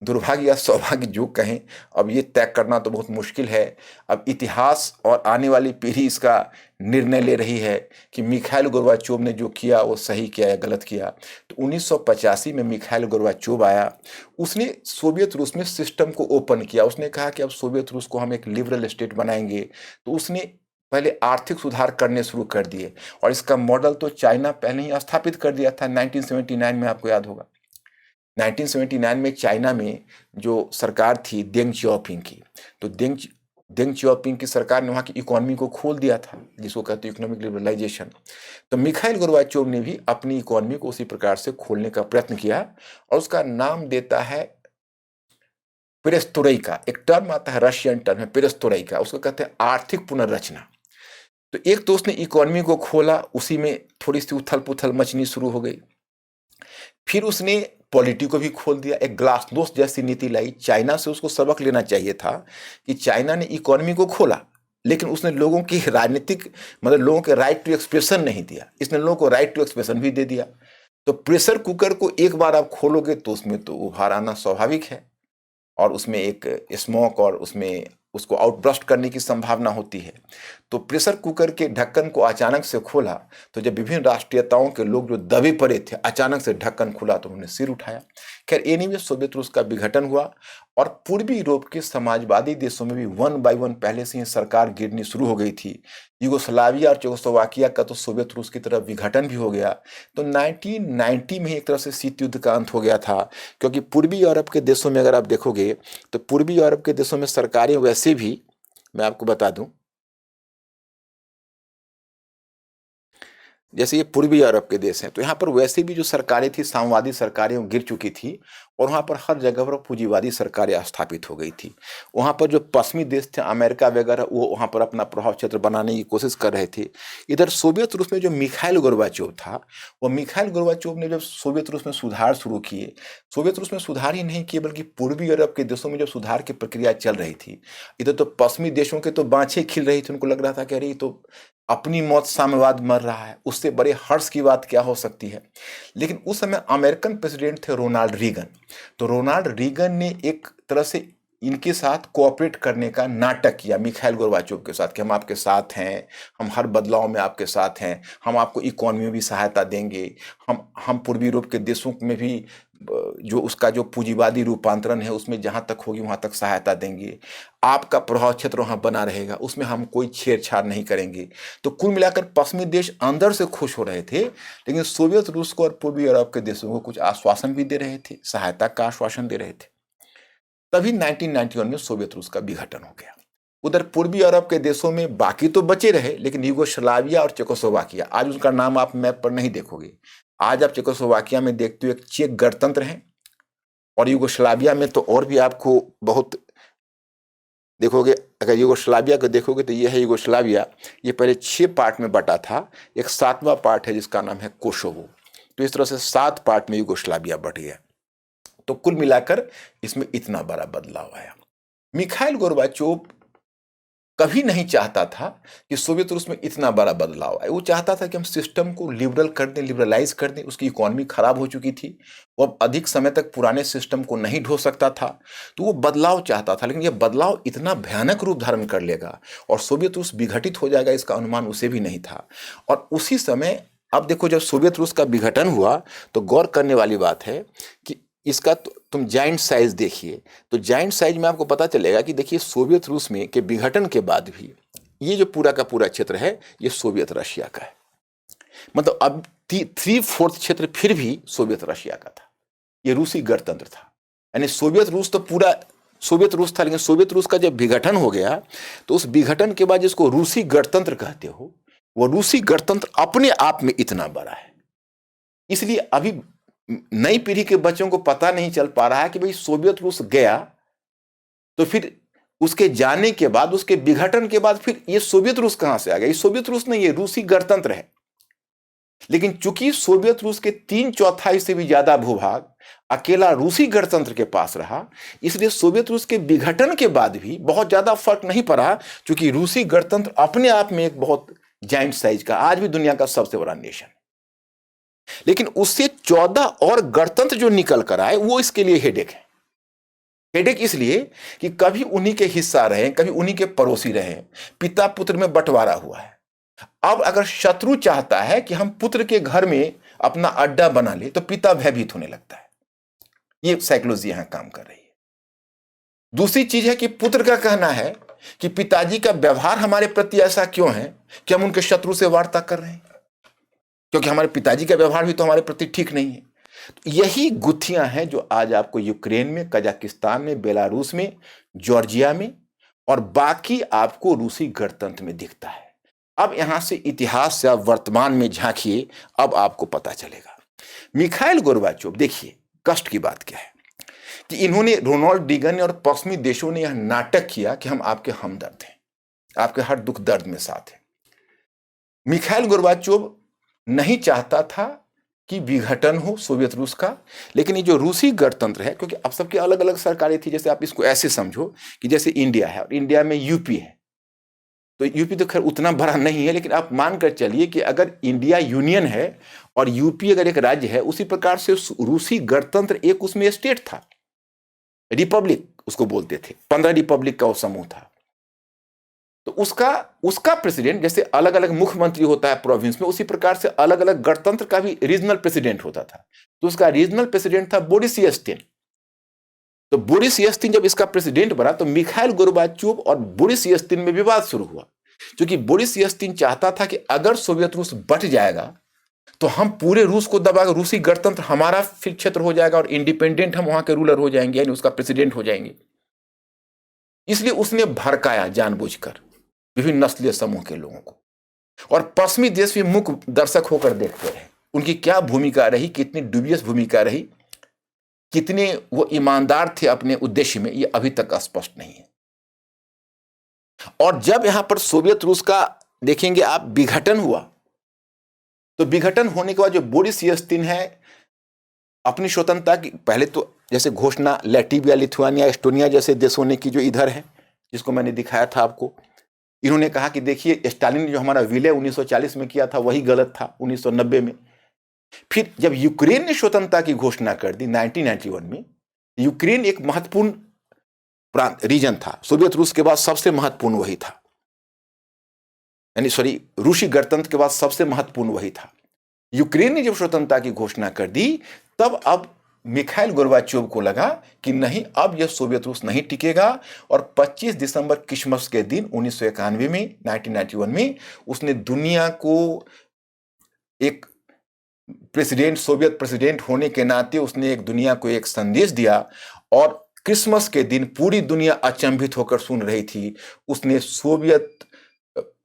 दुर्भाग्य या सौभाग्य जो कहें, अब ये तय करना तो बहुत मुश्किल है। अब इतिहास और आने वाली पीढ़ी इसका निर्णय ले रही है कि मिखाइल गोर्बाचोव ने जो किया वो सही किया या गलत किया। तो 1985 में मिखाइल गोर्बाचोव आया, उसने सोवियत रूस में सिस्टम को ओपन किया। उसने कहा कि अब सोवियत रूस को हम एक लिबरल स्टेट बनाएंगे। तो उसने पहले आर्थिक सुधार करने शुरू कर दिए, और इसका मॉडल तो चाइना पहले ही स्थापित कर दिया था 1979 में, आपको याद होगा। 1979 में चाइना में जो सरकार थी देंग चियाओपिंग की, तो देंग चियाओपिंग की सरकार ने वहाँ की इकोनॉमी को खोल दिया था, जिसको कहते हैं इकोनॉमिक लिबरलाइजेशन। तो मिखाइल गोर्बाचोव ने भी अपनी इकोनॉमी को उसी प्रकार से खोलने का प्रयत्न किया, और उसका नाम देता है पेरेस्ट्रोइका। एक टर्म आता है, रशियन टर्म है पेरेस्ट्रोइका, उसको कहते हैं आर्थिक पुनर्रचना। तो एक तो उसने इकोनॉमी को खोला, उसी में थोड़ी सी उथल पुथल मचनी शुरू हो गई। फिर उसने पॉलिटी को भी खोल दिया, एक ग्लासनोस्ट जैसी नीति लाई। चाइना से उसको सबक लेना चाहिए था कि चाइना ने इकोनॉमी को खोला, लेकिन उसने लोगों की राजनीतिक, मतलब लोगों के राइट टू एक्सप्रेशन नहीं दिया, इसने लोगों को राइट टू एक्सप्रेशन भी दे दिया। तो प्रेशर कुकर को एक बार आप खोलोगे तो उसमें तो उभार आना स्वाभाविक है, और उसमें एक स्मोक और उसमें उसको आउटब्रस्ट करने की संभावना होती है। तो प्रेशर कुकर के ढक्कन को अचानक से खोला, तो जब विभिन्न राष्ट्रीयताओं के लोग जो दबे पड़े थे, अचानक से ढक्कन खुला तो उन्होंने सिर उठाया। खैर एनीवे, सोवियत रूस का विघटन हुआ, और पूर्वी यूरोप के समाजवादी देशों में भी वन बाय वन पहले से ही सरकार गिरनी शुरू हो गई थी। यूगोस्लाविया और चेकोस्लोवाकिया का तो सोवियत रूस की तरफ विघटन भी हो गया। तो 1990 में एक तरह से शीत युद्ध का अंत हो गया था, क्योंकि पूर्वी यूरोप के देशों में अगर आप देखोगे तो पूर्वी यूरोप के देशों में सरकारें वैसे भी, मैं आपको बता दूं, जैसे ये पूर्वी यूरोप के देश हैं, तो यहाँ पर वैसे भी जो सरकारें थी, साम्यवादी सरकारें, वो गिर चुकी थी, और वहाँ पर हर जगह पर पूंजीवादी सरकारें स्थापित हो गई थी। वहाँ पर जो पश्चिमी देश थे, अमेरिका वगैरह, वो वहाँ पर अपना प्रभाव क्षेत्र बनाने की कोशिश कर रहे थे। इधर सोवियत रूस में जो मिखाइल गोर्बाचोव था, वो मिखाइल गोर्बाचोव ने जब सोवियत रूस में सुधार शुरू किए, सोवियत रूस में सुधार ही नहीं किए बल्कि पूर्वी यूरोप के देशों में जब सुधार की प्रक्रिया चल रही थी, इधर तो पश्चिमी देशों के तो बाँछें खिल रही थी। उनको लग रहा था कि अरे ये तो अपनी मौत साम्यवाद मर रहा है, उससे बड़े हर्ष की बात क्या हो सकती है। लेकिन उस समय अमेरिकन प्रेसिडेंट थे रोनाल्ड रीगन। तो रोनाल्ड रीगन ने एक तरह से इनके साथ कोऑपरेट करने का नाटक किया मिखाइल गोर्बाचोव के साथ, कि हम आपके साथ हैं, हम हर बदलाव में आपके साथ हैं, हम आपको इकोनॉमी में भी सहायता देंगे, हम पूर्वी यूरोप के देशों में भी जो उसका जो पूंजीवादी रूपांतरण है उसमें जहाँ तक होगी वहाँ तक सहायता देंगे, आपका प्रभाव क्षेत्र वहाँ बना रहेगा, उसमें हम कोई छेड़छाड़ नहीं करेंगे। तो कुल मिलाकर पश्चिमी देश अंदर से खुश हो रहे थे, लेकिन सोवियत रूस को और पूर्वी यूरोप के देशों को कुछ आश्वासन भी दे रहे थे, सहायता का आश्वासन दे रहे थे। तभी 1991 में सोवियत रूस का विघटन हो गया। उधर पूर्वी यूरोप के देशों में बाकी तो बचे रहे, लेकिन यूगोस्लाविया और चेकोस्लोवाकिया, आज उसका नाम आप मैप पर नहीं देखोगे। आज आप चेकोस्लोवाकिया में देखते हो एक चेक गणतंत्र है, और यूगोस्लाविया में तो और भी आपको बहुत देखोगे। अगर यूगोस्लाविया को देखोगे तो ये है यूगोस्लाविया, ये पहले 6 पार्ट में बटा था, एक 7वां पार्ट है जिसका नाम है कोसोवो। तो इस तरह से 7 पार्ट में यूगोस्लाविया बट गया। तो कुल मिलाकर इसमें इतना बड़ा बदलाव आया। मिखाइल गोर्बाचोव कभी नहीं चाहता था कि सोवियत रूस में इतना बड़ा बदलाव आए। वो चाहता था कि हम सिस्टम को लिबरल कर दें, लिबरलाइज कर दें। उसकी इकोनॉमी खराब हो चुकी थी, वो अब अधिक समय तक पुराने सिस्टम को नहीं ढो सकता था, तो वो बदलाव चाहता था। लेकिन ये बदलाव इतना भयानक रूप धारण कर लेगा और सोवियत रूस विघटित हो जाएगा, इसका अनुमान उसे भी नहीं था। और उसी समय अब देखो, जब सोवियत रूस का विघटन हुआ तो गौर करने वाली बात है कि इसका तुम जाइंट साइज देखिए, तो जाइंट साइज में आपको पता चलेगा कि देखिए सोवियत रूस में के विघटन के बाद भी ये जो पूरा का पूरा क्षेत्र है ये सोवियत रशिया का है। मतलब अब 3/4 क्षेत्र फिर भी सोवियत रशिया का था, ये रूसी गणतंत्र था। यानी सोवियत रूस तो पूरा सोवियत रूस था, लेकिन सोवियत रूस का जब विघटन हो गया तो उस विघटन के बाद जिसको रूसी गणतंत्र कहते हो, वो रूसी गणतंत्र अपने आप में इतना बड़ा है। इसलिए अभी नई पीढ़ी के बच्चों को पता नहीं चल पा रहा है कि भाई सोवियत रूस गया तो फिर उसके जाने के बाद, उसके विघटन के बाद फिर ये सोवियत रूस कहां से आ गया। ये सोवियत रूस नहीं, ये रूसी गणतंत्र है। लेकिन चूंकि सोवियत रूस के 3/4 से भी ज्यादा भूभाग अकेला रूसी गणतंत्र के पास रहा, इसलिए सोवियत रूस के विघटन के बाद भी बहुत ज्यादा फर्क नहीं पड़ा, क्योंकि रूसी गणतंत्र अपने आप में एक बहुत जाइंट साइज का, आज भी दुनिया का सबसे बड़ा नेशन। लेकिन उससे 14 और गणतंत्र जो निकल कर आए वो इसके लिए हेडेक है। हेडेक इसलिए कि कभी उन्हीं के हिस्सा रहे, कभी उन्हीं के पड़ोसी रहे, पिता पुत्र में बंटवारा हुआ है। अब अगर शत्रु चाहता है कि हम पुत्र के घर में अपना अड्डा बना ले, तो पिता भयभीत होने लगता है। ये साइकोलॉजी यहां काम कर रही है। दूसरी चीज है कि पुत्र का कहना है कि पिताजी का व्यवहार हमारे प्रति ऐसा क्यों है कि हम उनके शत्रु से वार्ता कर रहे हैं, क्योंकि हमारे पिताजी का व्यवहार भी तो हमारे प्रति ठीक नहीं है। तो यही गुत्थियां हैं जो आज आपको यूक्रेन में, कजाकिस्तान में, बेलारूस में, जॉर्जिया में और बाकी आपको रूसी गणतंत्र में दिखता है। अब यहां से इतिहास से आप वर्तमान में झांकिए, अब आपको पता चलेगा। मिखाइल गोर्बाचोव, देखिए कष्ट की बात क्या है कि इन्होंने, रोनाल्ड रीगन और पश्चिमी देशों ने यह नाटक किया कि हम आपके हमदर्द हैं, आपके हर दुख दर्द में साथ हैं। मिखाइल गोर्बाचोव नहीं चाहता था कि विघटन हो सोवियत रूस का, लेकिन ये जो रूसी गणतंत्र है, क्योंकि अब सबकी अलग अलग सरकारें थी, जैसे आप इसको ऐसे समझो कि जैसे इंडिया है और इंडिया में यूपी है, तो यूपी तो खैर उतना बड़ा नहीं है, लेकिन आप मानकर चलिए कि अगर इंडिया यूनियन है और यूपी अगर एक राज्य है, उसी प्रकार से रूसी गणतंत्र एक उसमें स्टेट था, रिपब्लिक उसको बोलते थे, 15 रिपब्लिक का वो समूह था। तो उसका प्रेसिडेंट, जैसे अलग अलग मुख्यमंत्री होता है प्रोविंस में, उसी प्रकार से अलग अलग गणतंत्र का भी रीजनल प्रेसिडेंट होता था। तो उसका रीजनल प्रेसिडेंट था बोरिस येल्त्सिन। तो बोरिस येल्त्सिन जब इसका प्रेसिडेंट बना, तो मिखाइल गोर्बाचोव और बोरिस येल्त्सिन में विवाद शुरू हुआ, क्योंकि बोरिस येल्त्सिन चाहता था कि अगर सोवियत रूस बट जाएगा तो हम पूरे रूस को दबाकर, रूसी गणतंत्र हमारा फिर क्षेत्र हो जाएगा और इंडिपेंडेंट हम वहां के रूलर हो जाएंगे, यानी उसका प्रेसिडेंट हो जाएंगे। इसलिए उसने भड़काया जानबूझकर विभिन्न नस्लीय समूह के लोगों को, और पश्चिमी देश भी मुख्य दर्शक होकर देखते रहे। उनकी क्या भूमिका रही, कितनी डुबियस भूमिका रही, कितने वो ईमानदार थे अपने उद्देश्य में, ये अभी तक स्पष्ट नहीं है। और जब यहां पर सोवियत रूस का देखेंगे आप विघटन हुआ, तो विघटन होने के बाद जो बोरिस येल्त्सिन है, अपनी स्वतंत्रता की पहले तो जैसे घोषणा लैटविया, लिथुआनिया, एस्टोनिया जैसे देशों ने की, जो इधर है, जिसको मैंने दिखाया था आपको, इन्होंने कहा कि देखिए स्टालिन ने जो हमारा विलय 1940 में किया था वही गलत था 1990 में। फिर जब यूक्रेन ने स्वतंत्रता की घोषणा कर दी 1991 में, यूक्रेन एक महत्वपूर्ण प्रांत रीजन था, सोवियत रूस के बाद सबसे महत्वपूर्ण वही था, यानी सॉरी रूसी गणतंत्र के बाद सबसे महत्वपूर्ण वही था। यूक्रेन ने जब स्वतंत्रता की घोषणा कर दी, तब अब मिखाइल गोर्बाचोव को लगा कि नहीं, अब यह सोवियत रूस नहीं टिकेगा, और 25 दिसंबर क्रिसमस के दिन 1991 में, 1991 में उसने दुनिया को एक प्रेसिडेंट, सोवियत प्रेसिडेंट होने के नाते उसने एक दुनिया को एक संदेश दिया, और क्रिसमस के दिन पूरी दुनिया अचंभित होकर सुन रही थी, उसने सोवियत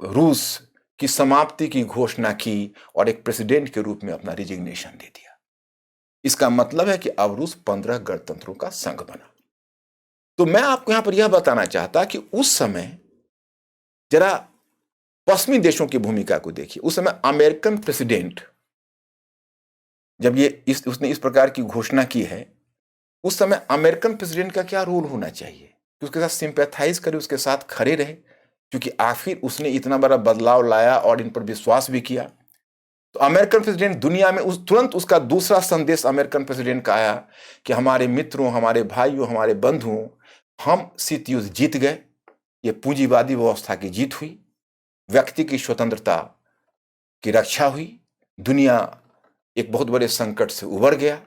रूस की समाप्ति की घोषणा की और एक प्रेसिडेंट के रूप में अपना रिजिग्नेशन दे दिया। इसका मतलब है कि अब रूस 15 गणतंत्रों का संघ बना। तो मैं आपको यहां पर यह बताना चाहता कि उस समय जरा पश्चिमी देशों की भूमिका को देखिए। उस समय अमेरिकन प्रेसिडेंट जब उसने इस प्रकार की घोषणा की है, उस समय अमेरिकन प्रेसिडेंट का क्या रोल होना चाहिए कि उसके साथ सिंपैथाइज करे, उसके साथ खड़े रहे, क्योंकि आखिर उसने इतना बड़ा बदलाव लाया और इन पर विश्वास भी किया। तो अमेरिकन प्रेसिडेंट दुनिया में तुरंत उसका दूसरा संदेश अमेरिकन प्रेसिडेंट का आया कि हमारे मित्रों, हमारे भाइयों, हमारे बंधुओं, हम शीत युद्ध जीत गए, ये पूंजीवादी व्यवस्था की जीत हुई, व्यक्ति की स्वतंत्रता की रक्षा हुई, दुनिया एक बहुत बड़े संकट से उबर गया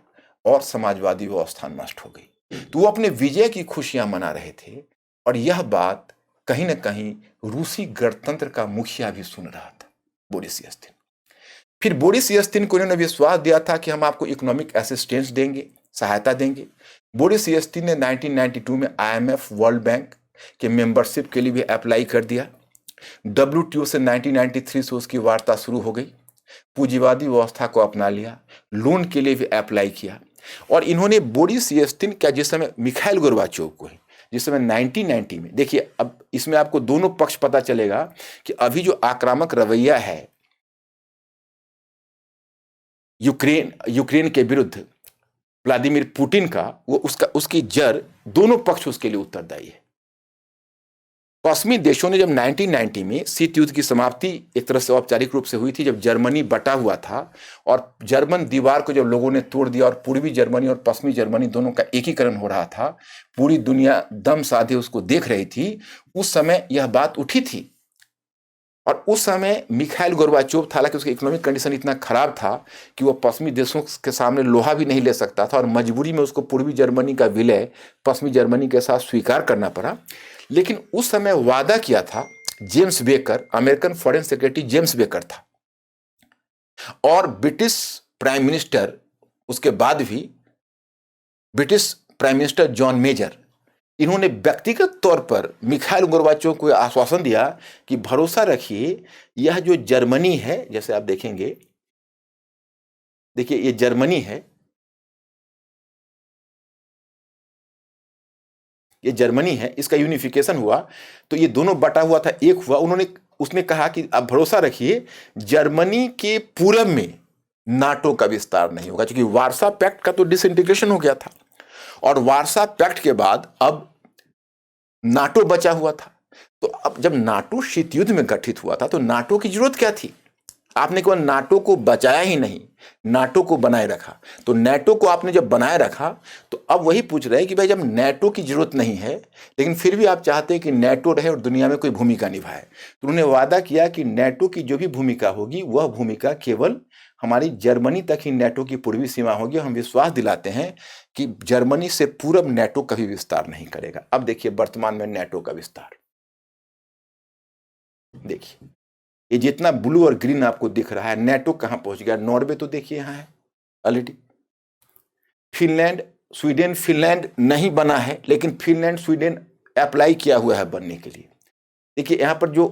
और समाजवादी व्यवस्था नष्ट हो गई। तो वो अपने विजय की खुशियां मना रहे थे, और यह बात कहीं ना कहीं रूसी गणतंत्र का मुखिया भी सुन रहा था, बोरिस येल्त्सिन। फिर बोरिस येल्त्सिन को इन्होंने विश्वास दिया था कि हम आपको इकोनॉमिक असिस्टेंस देंगे, सहायता देंगे। बोरिस येल्त्सिन ने 1992 में IMF, वर्ल्ड बैंक के मेंबरशिप के लिए भी अप्लाई कर दिया। WTO से 1993 से उसकी वार्ता शुरू हो गई, पूंजीवादी व्यवस्था को अपना लिया, लोन के लिए भी अप्लाई किया। और इन्होंने बोरिस येल्त्सिन का, जिस समय मिखाइल गोर्बाचोव को है, जिस समय 1990 में, देखिए अब इसमें आपको दोनों पक्ष पता चलेगा कि अभी जो आक्रामक रवैया है यूक्रेन यूक्रेन के विरुद्ध व्लादिमीर पुतिन का, वो उसकी जड़ दोनों पक्ष उसके लिए उत्तरदायी है। पश्चिमी देशों ने जब 1990 में शीत युद्ध की समाप्ति एक तरह से औपचारिक रूप से हुई थी, जब जर्मनी बटा हुआ था और जर्मन दीवार को जब लोगों ने तोड़ दिया और पूर्वी जर्मनी और पश्चिमी जर्मनी दोनों का एकीकरण हो रहा था, पूरी दुनिया दम साधे उसको देख रही थी, उस समय यह बात उठी थी। और उस समय मिखाइल गोर्बाचोव, हालांकि उसका इकोनॉमिक कंडीशन इतना खराब था कि वो पश्चिमी देशों के सामने लोहा भी नहीं ले सकता था और मजबूरी में उसको पूर्वी जर्मनी का विलय पश्चिमी जर्मनी के साथ स्वीकार करना पड़ा। लेकिन उस समय वादा किया था James Baker, American foreign secretary James Baker था, और ब्रिटिश प्राइम मिनिस्टर, उसके बाद भी British prime minister John Major, इन्होंने व्यक्तिगत तौर पर मिखाइल गोर्बाचोव को आश्वासन दिया कि भरोसा रखिए, यह जो जर्मनी है, जैसे आप देखेंगे, देखिए ये जर्मनी है, ये जर्मनी है, इसका यूनिफिकेशन हुआ तो ये दोनों बटा हुआ था, एक हुआ। उसने कहा कि आप भरोसा रखिए, जर्मनी के पूरब में नाटो का विस्तार नहीं होगा, क्योंकि वार्सा पैक्ट का तो डिसइंटीग्रेशन हो गया था और वार्सा पैक्ट के बाद अब नाटो बचा हुआ था। तो अब जब नाटो शीत युद्ध में गठित हुआ था तो नाटो की जरूरत क्या थी? आपने केवल नाटो को बचाया ही नहीं, नाटो को बनाए रखा। तो नाटो को आपने जब बनाए रखा तो अब वही पूछ रहे हैं कि भाई जब नाटो की जरूरत नहीं है लेकिन फिर भी आप चाहते हैं कि नाटो रहे और दुनिया में कोई भूमिका निभाए, तो उन्होंने वादा किया कि नाटो की जो भी भूमिका होगी वह भूमिका केवल हमारी जर्मनी तक ही नाटो की पूर्वी सीमा होगी। हम विश्वास दिलाते हैं कि जर्मनी से पूरब नाटो कभी विस्तार नहीं करेगा। अब देखिए वर्तमान में नाटो का विस्तार, देखिए ये जितना ब्लू और ग्रीन आपको दिख रहा है, नाटो कहां पहुंच गया? नॉर्वे तो देखिए यहां है ऑलरेडी, फिनलैंड, स्वीडन, फिनलैंड नहीं बना है लेकिन फिनलैंड, स्वीडन अप्लाई किया हुआ है बनने के लिए। देखिए यहां पर जो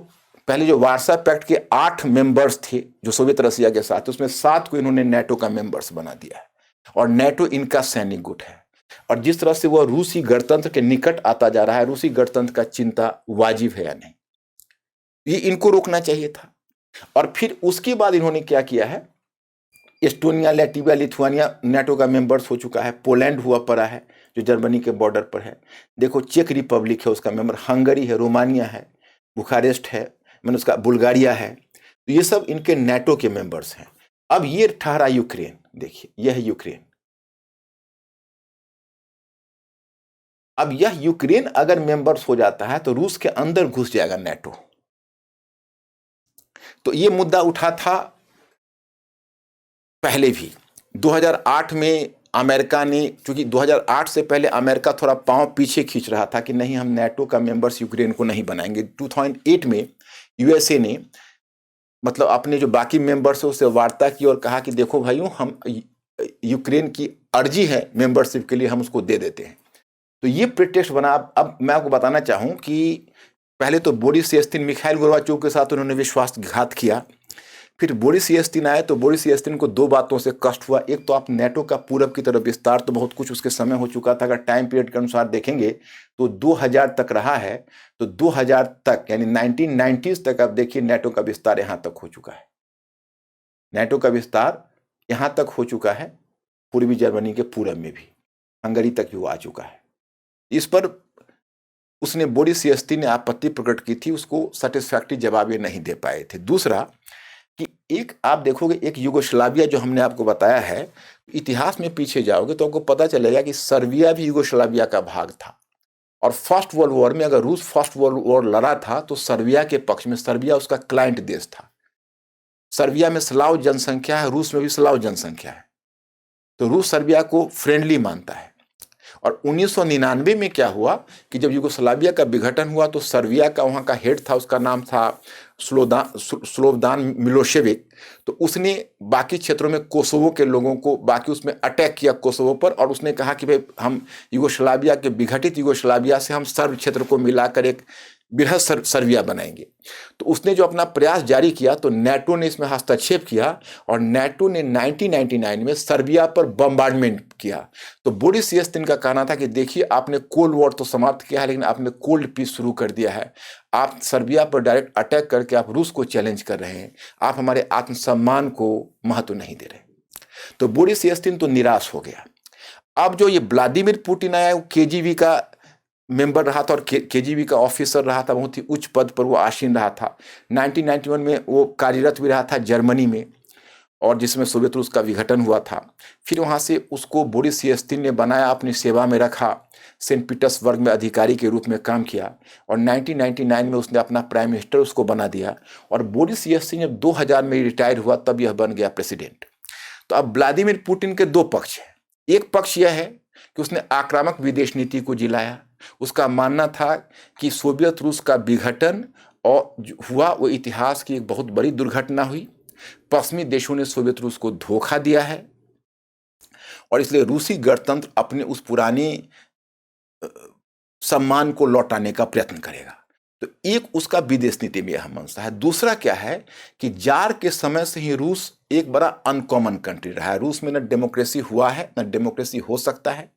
पहले जो वार्सा पैक्ट के 8 मेंबर्स थे जो सोवियत रशिया के साथ, उसमें 7 को इन्होंने नाटो का मेंबर्स बना दिया है और नाटो इनका सैनिक गुट है। और जिस तरह से वह रूसी गणतंत्र के निकट आता जा रहा है, रूसी गणतंत्र का चिंता वाजिब है या नहीं, ये इनको रोकना चाहिए था। और फिर उसके बाद इन्होंने क्या किया है, एस्टोनिया, लैटविया, लिथुआनिया नाटो का मेंबर्स हो चुका है, पोलैंड हुआ पड़ा है जो जर्मनी के बॉर्डर पर है, देखो चेक रिपब्लिक है उसका मेंबर, हंगरी है, रोमानिया है, बुखारेस्ट है, मैंने उसका बुल्गारिया है, तो ये सब इनके नाटो के मेंबर्स हैं। अब ये ठहरा यूक्रेन, देखिए यह यूक्रेन। अब यह यूक्रेन अगर मेंबर्स हो जाता है तो रूस के अंदर घुस जाएगा नाटो। तो ये मुद्दा उठा था पहले भी 2008 में अमेरिका ने, क्योंकि 2008 से पहले अमेरिका थोड़ा पांव पीछे खींच रहा था कि नहीं हम नाटो का मेंबर्स यूक्रेन को नहीं बनाएंगे। 2008 में यूएसए ने मतलब अपने जो बाकी मेंबर्स है उससे वार्ता की और कहा कि देखो भाइयों, हम यूक्रेन की अर्जी है मेंबरशिप के लिए, हम उसको दे देते हैं। तो ये प्रिटेक्स्ट बना। अब मैं आपको बताना चाहूं कि पहले तो बोरिस येल्त्सिन, मिखाइल गोर्बाचोव के साथ उन्होंने विश्वासघात किया, फिर बोरिस येल्त्सिन आए तो बोरिस येल्त्सिन को 2 बातों से कष्ट हुआ। एक तो आप नाटो का पूरब की तरफ विस्तार, तो बहुत कुछ उसके समय हो चुका था, अगर टाइम पीरियड के अनुसार देखेंगे तो 2000 तक रहा है, तो 2000 तक यानी 1990s तक आप देखिए नाटो का विस्तार यहां तक हो चुका है, नाटो का विस्तार यहां तक हो चुका है, पूर्वी जर्मनी के पूरब में भी, हंगरी तक भी वो आ चुका है। इस पर उसने, बोरिस येल्त्सिन ने आपत्ति प्रकट की थी, उसको सेटिस्फैक्टरी जवाब ये नहीं दे पाए थे। दूसरा कि एक आप देखोगे, एक यूगोस्लाविया जो हमने आपको बताया है, इतिहास में पीछे जाओगे तो आपको पता चलेगा कि सर्बिया भी यूगोस्लाविया का भाग था। और फर्स्ट वर्ल्ड वॉर में अगर रूस फर्स्ट वर्ल्ड वॉर लड़ा था तो सर्बिया के पक्ष में, सर्बिया उसका क्लाइंट देश था। सर्बिया में स्लाव जनसंख्या है, रूस में भी स्लाव जनसंख्या है, तो रूस सर्बिया को फ्रेंडली मानता है। और 1999 में क्या हुआ कि जब यूगोस्लाविया का विघटन हुआ तो सर्बिया का वहाँ का हेड था, उसका नाम था स्लोबोदान मिलोशेविक, तो उसने बाकी क्षेत्रों में कोसोवो के लोगों को, बाकी उसमें अटैक किया कोसोवो पर, और उसने कहा कि भाई हम यूगोस्लाविया के, विघटित यूगोस्लाविया से हम सर्ब क्षेत्र को मिलाकर एक बृहद सर्बिया बनाएंगे। तो उसने जो अपना प्रयास जारी किया तो नाटो ने इसमें हस्तक्षेप किया और नाटो ने 1999 में सर्बिया पर बम्बार्डमेंट किया। तो बोरिस येल्त्सिन का कहना था कि देखिए आपने कोल्ड वॉर तो समाप्त किया है लेकिन आपने कोल्ड पीस शुरू कर दिया है, आप सर्बिया पर डायरेक्ट अटैक करके आप रूस को चैलेंज कर रहे हैं, आप हमारे आत्मसम्मान को महत्व नहीं दे रहे। तो बोरिस येल्त्सिन तो निराश हो गया। अब जो ये व्लादिमीर पुतिन आया, वो केजीबी का मेंबर रहा था और केजीबी का ऑफिसर रहा था, बहुत ही उच्च पद पर वो आसीन रहा था। 1991 में वो कार्यरत भी रहा था जर्मनी में, और जिसमें सोवियत रूस का विघटन हुआ था। फिर वहाँ से उसको बोरिस येल्त्सिन ने बनाया, अपनी सेवा में रखा, सेंट पीटर्सबर्ग में अधिकारी के रूप में काम किया, और 1999 में उसने अपना प्राइम मिनिस्टर उसको बना दिया। और बोरिस येल्त्सिन जब 2000 में रिटायर हुआ तब यह बन गया प्रेसिडेंट। तो अब व्लादिमीर पुतिन के दो पक्ष हैं। एक पक्ष यह है कि उसने आक्रामक विदेश नीति को जिलाया। उसका मानना था कि सोवियत रूस का विघटन और हुआ वो इतिहास की एक बहुत बड़ी दुर्घटना हुई। पश्चिमी देशों ने सोवियत रूस को धोखा दिया है, और इसलिए रूसी गणतंत्र अपने उस पुराने सम्मान को लौटाने का प्रयत्न करेगा। तो एक उसका विदेश नीति में यह मंशा है। दूसरा क्या है कि जार के समय से ही रूस एक बड़ा अनकॉमन कंट्री रहा है। रूस में न डेमोक्रेसी हुआ है न डेमोक्रेसी हो सकता है।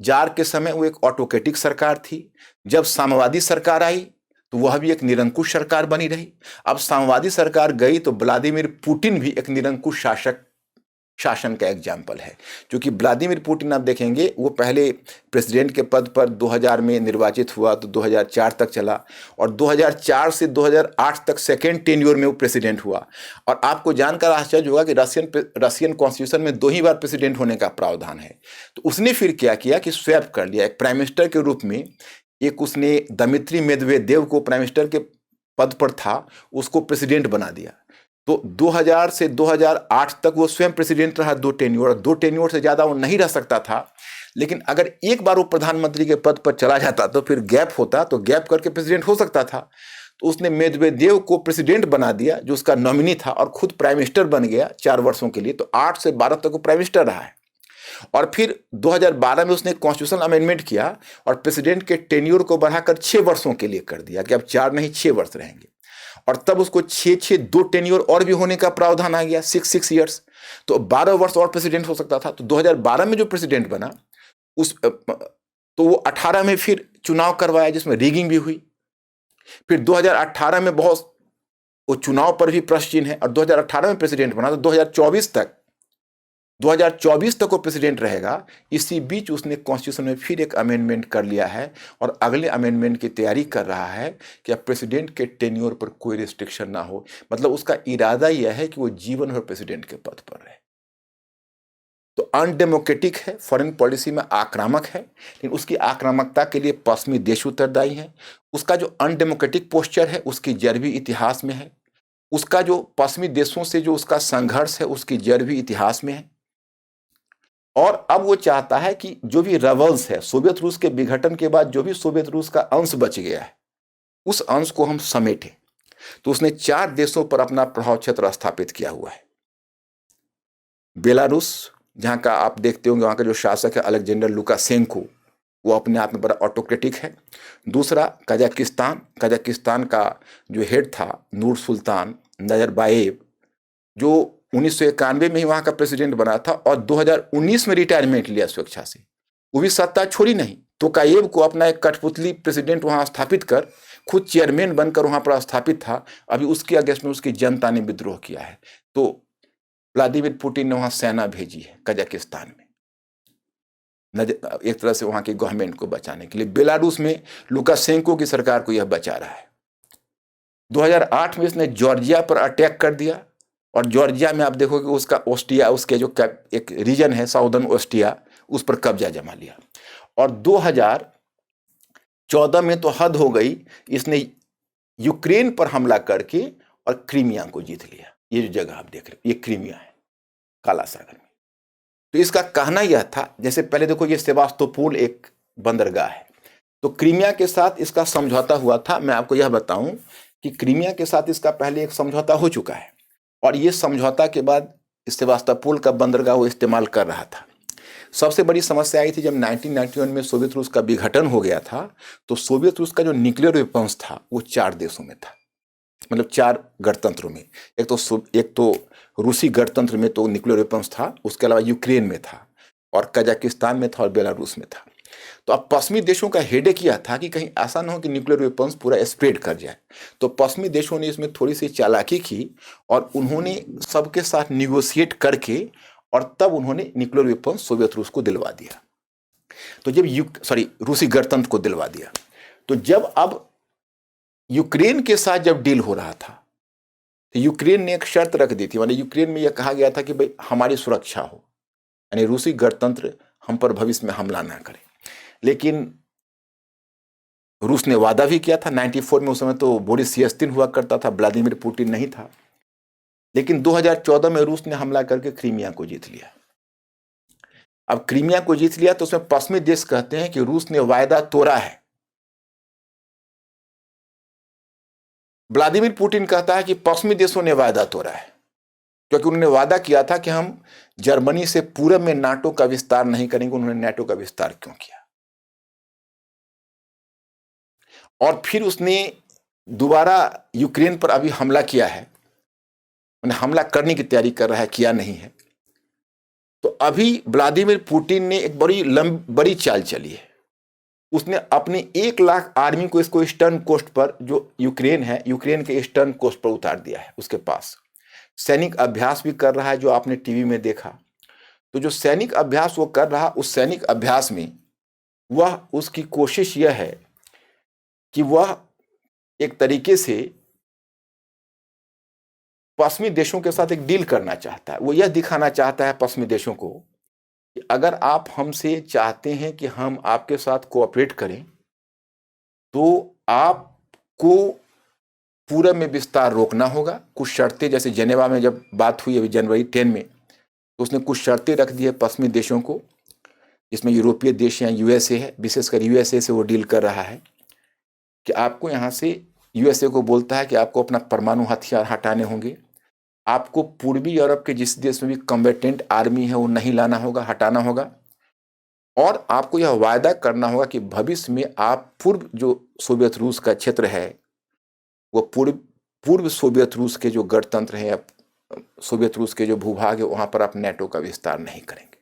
जार के समय वो एक ऑटोक्रेटिक सरकार थी। जब साम्यवादी सरकार आई तो वह भी एक निरंकुश सरकार बनी रही। अब साम्यवादी सरकार गई तो व्लादिमीर पुतिन भी एक निरंकुश शासन का एग्जाम्पल है। क्योंकि व्लादिमीर पुतिन आप देखेंगे, वो पहले प्रेसिडेंट के पद पर 2000 में निर्वाचित हुआ तो 2004 तक चला, और 2004 से 2008 तक सेकेंड टेन्योर में वो प्रेसिडेंट हुआ। और आपको जानकर आश्चर्य होगा कि रशियन कॉन्स्टिट्यूशन में 2 ही बार प्रेसिडेंट होने का प्रावधान है। तो उसने फिर क्या किया कि स्वैप कर लिया, एक प्राइम मिनिस्टर के रूप में एक उसने दमित्री मेदवेदेव को प्राइम मिनिस्टर के पद पर था, उसको प्रेसिडेंट बना दिया। तो 2000 से 2008 तक वो स्वयं प्रेसिडेंट रहा, 2 टेन्योर, और 2 टेन्योर से ज़्यादा वो नहीं रह सकता था। लेकिन अगर एक बार वो प्रधानमंत्री के पद पर चला जाता तो फिर गैप होता, तो गैप करके प्रेसिडेंट हो सकता था। तो उसने मेदवेदेव को प्रेसिडेंट बना दिया, जो उसका नॉमिनी था, और खुद प्राइम मिनिस्टर बन गया 4 वर्षों के लिए। तो 8 से 12 तक वो प्राइम मिनिस्टर रहा है। और फिर 2012 में उसने कॉन्स्टिट्यूशनल अमेंडमेंट किया और प्रेसिडेंट के टेन्योर को बढ़ाकर 6 वर्षों के लिए कर दिया कि अब 4 नहीं 6 वर्ष रहेंगे। और तब उसको 2 टेन्योर और भी होने का प्रावधान आ गया, 6 इयर्स। तो 12 वर्ष और प्रेसिडेंट हो सकता था। तो 2012 में जो प्रेसिडेंट बना तो वो 18 में फिर चुनाव करवाया, जिसमें रिगिंग भी हुई। फिर 2018 में बहुत वो चुनाव पर भी प्रश्न चिन्ह है, और 2018 में प्रेसिडेंट बना तो 2024 तक वो प्रेसिडेंट रहेगा। इसी बीच उसने कॉन्स्टिट्यूशन में फिर एक अमेंडमेंट कर लिया है, और अगले अमेंडमेंट की तैयारी कर रहा है कि अब प्रेसिडेंट के टेन्योर पर कोई रिस्ट्रिक्शन ना हो। मतलब उसका इरादा यह है कि वो जीवन भर प्रेसिडेंट के पद पर रहे। तो अनडेमोक्रेटिक है, फॉरेन पॉलिसी में आक्रामक है, लेकिन उसकी आक्रामकता के लिए पश्चिमी देश उत्तरदायी है। उसका जो अनडेमोक्रेटिक पोस्चर है उसकी जड़ भी इतिहास में है। उसका जो पश्चिमी देशों से जो उसका संघर्ष है उसकी जड़ भी इतिहास में है। और अब वो चाहता है कि जो भी रेबल्स है, सोवियत रूस के विघटन के बाद जो भी सोवियत रूस का अंश बच गया है, उस अंश को हम समेटें। तो उसने 4 देशों पर अपना प्रभाव क्षेत्र स्थापित किया हुआ है। बेलारूस, जहां का आप देखते होंगे वहां का जो शासक है अलेक्जेंडर लुकाशेंको, वो अपने आप में बड़ा ऑटोक्रेटिक है। दूसरा कजाकिस्तान का जो हेड था नूर सुल्तान नजरबायेव, जो 1991 में ही वहां का प्रेसिडेंट बना था और 2019 में रिटायरमेंट लिया स्वेच्छा से। वो भी सत्ता छोड़ी नहीं, तोकायेव को अपना एक कठपुतली प्रेसिडेंट वहां स्थापित कर खुद चेयरमैन बनकर वहां पर स्थापित था। अभी उसके अगेंस्ट में उसकी जनता ने विद्रोह किया है, तो व्लादिमीर पुतिन ने वहां सेना भेजी है कजाकिस्तान में, एक तरह से वहां की गवर्नमेंट को बचाने के लिए। बेलारूस में लुकाशेंको की सरकार को यह बचा रहा है। 2008 में इसने जॉर्जिया पर अटैक कर दिया, और जॉर्जिया में आप देखोगे उसका ओस्टिया, उसके जो एक रीजन है साउदर्न ओस्टिया, उस पर कब्जा जमा लिया। और 2014 में तो हद हो गई, इसने यूक्रेन पर हमला करके और क्रीमिया को जीत लिया। ये जो जगह आप देख रहे हो ये क्रीमिया है, काला सागर में। तो इसका कहना यह था, जैसे पहले देखो ये सेवास्तोपोल एक बंदरगाह है, तो क्रीमिया के साथ इसका समझौता हुआ था। मैं आपको यह बताऊं कि क्रीमिया के साथ इसका पहले एक समझौता हो चुका है, और ये समझौता के बाद सेवास्तोपोल का बंदरगाह वो इस्तेमाल कर रहा था। सबसे बड़ी समस्या आई थी जब 1991 में सोवियत रूस का विघटन हो गया था, तो सोवियत रूस का जो न्यूक्लियर वेपन्स था वो 4 देशों में था, मतलब 4 गणतंत्रों में। एक तो रूसी गणतंत्र में तो न्यूक्लियर वेपन्स था, उसके अलावा यूक्रेन में था, और कजाकिस्तान में था, और बेलारूस में था। तो अब पश्चिमी देशों का हेडेक यह था कि कहीं ऐसा ना हो कि न्यूक्लियर वेपन्स पूरा स्प्रेड कर जाए। तो पश्चिमी देशों ने इसमें थोड़ी सी चालाकी की, और उन्होंने सबके साथ निगोशिएट करके और तब उन्होंने न्यूक्लियर वेपन सोवियत रूस को दिलवा दिया। तो जब रूसी गणतंत्र को दिलवा दिया, तो जब अब यूक्रेन के साथ जब डील हो रहा था तो यूक्रेन ने एक शर्त रख दी थी, माने यूक्रेन में यह कहा गया था कि भाई हमारी सुरक्षा हो, यानी रूसी गणतंत्र हम पर भविष्य में हमला ना करे। लेकिन रूस ने वादा भी किया था 94 में, उस समय तो बोरिस येल्त्सिन हुआ करता था, व्लादिमीर पुतिन नहीं था। लेकिन 2014 में रूस ने हमला करके क्रीमिया को जीत लिया। अब क्रीमिया को जीत लिया तो उसमें पश्चिमी देश कहते हैं कि रूस ने वायदा तोड़ा है। व्लादिमीर पुतिन कहता है कि पश्चिमी देशों ने वायदा तोड़ा है, क्योंकि उन्होंने वादा किया था कि हम जर्मनी से पूरब में नाटो का विस्तार नहीं करेंगे। उन्होंने नाटो का विस्तार क्यों किया? और फिर उसने दोबारा यूक्रेन पर अभी हमला किया है, उन्हें हमला करने की तैयारी कर रहा है, किया नहीं है। तो अभी व्लादिमीर पुतिन ने एक बड़ी चाल चली है। उसने अपने 1 लाख आर्मी को इसको ईस्टर्न कोस्ट पर, जो यूक्रेन है, यूक्रेन के ईस्टर्न कोस्ट पर उतार दिया है। उसके पास सैनिक अभ्यास भी कर रहा है, जो आपने टीवी में देखा। तो जो सैनिक अभ्यास वो कर रहा, उस सैनिक अभ्यास में उसकी कोशिश यह है कि वह एक तरीके से पश्चिमी देशों के साथ एक डील करना चाहता है। वो यह दिखाना चाहता है पश्चिमी देशों को कि अगर आप हमसे चाहते हैं कि हम आपके साथ कोऑपरेट करें, तो आपको पूरब में विस्तार रोकना होगा। कुछ शर्तें, जैसे जेनेवा में जब बात हुई अभी जनवरी 10 में, तो उसने कुछ शर्तें रख दी है पश्चिमी देशों को, जिसमें यूरोपीय देश हैं, यूएसए है, विशेषकर यूएसए से वो डील कर रहा है कि आपको यहाँ से, यूएसए को बोलता है कि आपको अपना परमाणु हथियार हटाने होंगे, आपको पूर्वी यूरोप के जिस देश में भी कम्बेटेंट आर्मी है वो नहीं लाना होगा, हटाना होगा, और आपको यह वायदा करना होगा कि भविष्य में आप पूर्व जो सोवियत रूस का क्षेत्र है, वो पूर्व सोवियत रूस के जो गणतंत्र है या सोवियत रूस के जो भूभाग है, वहां पर आप नाटो का विस्तार नहीं करेंगे।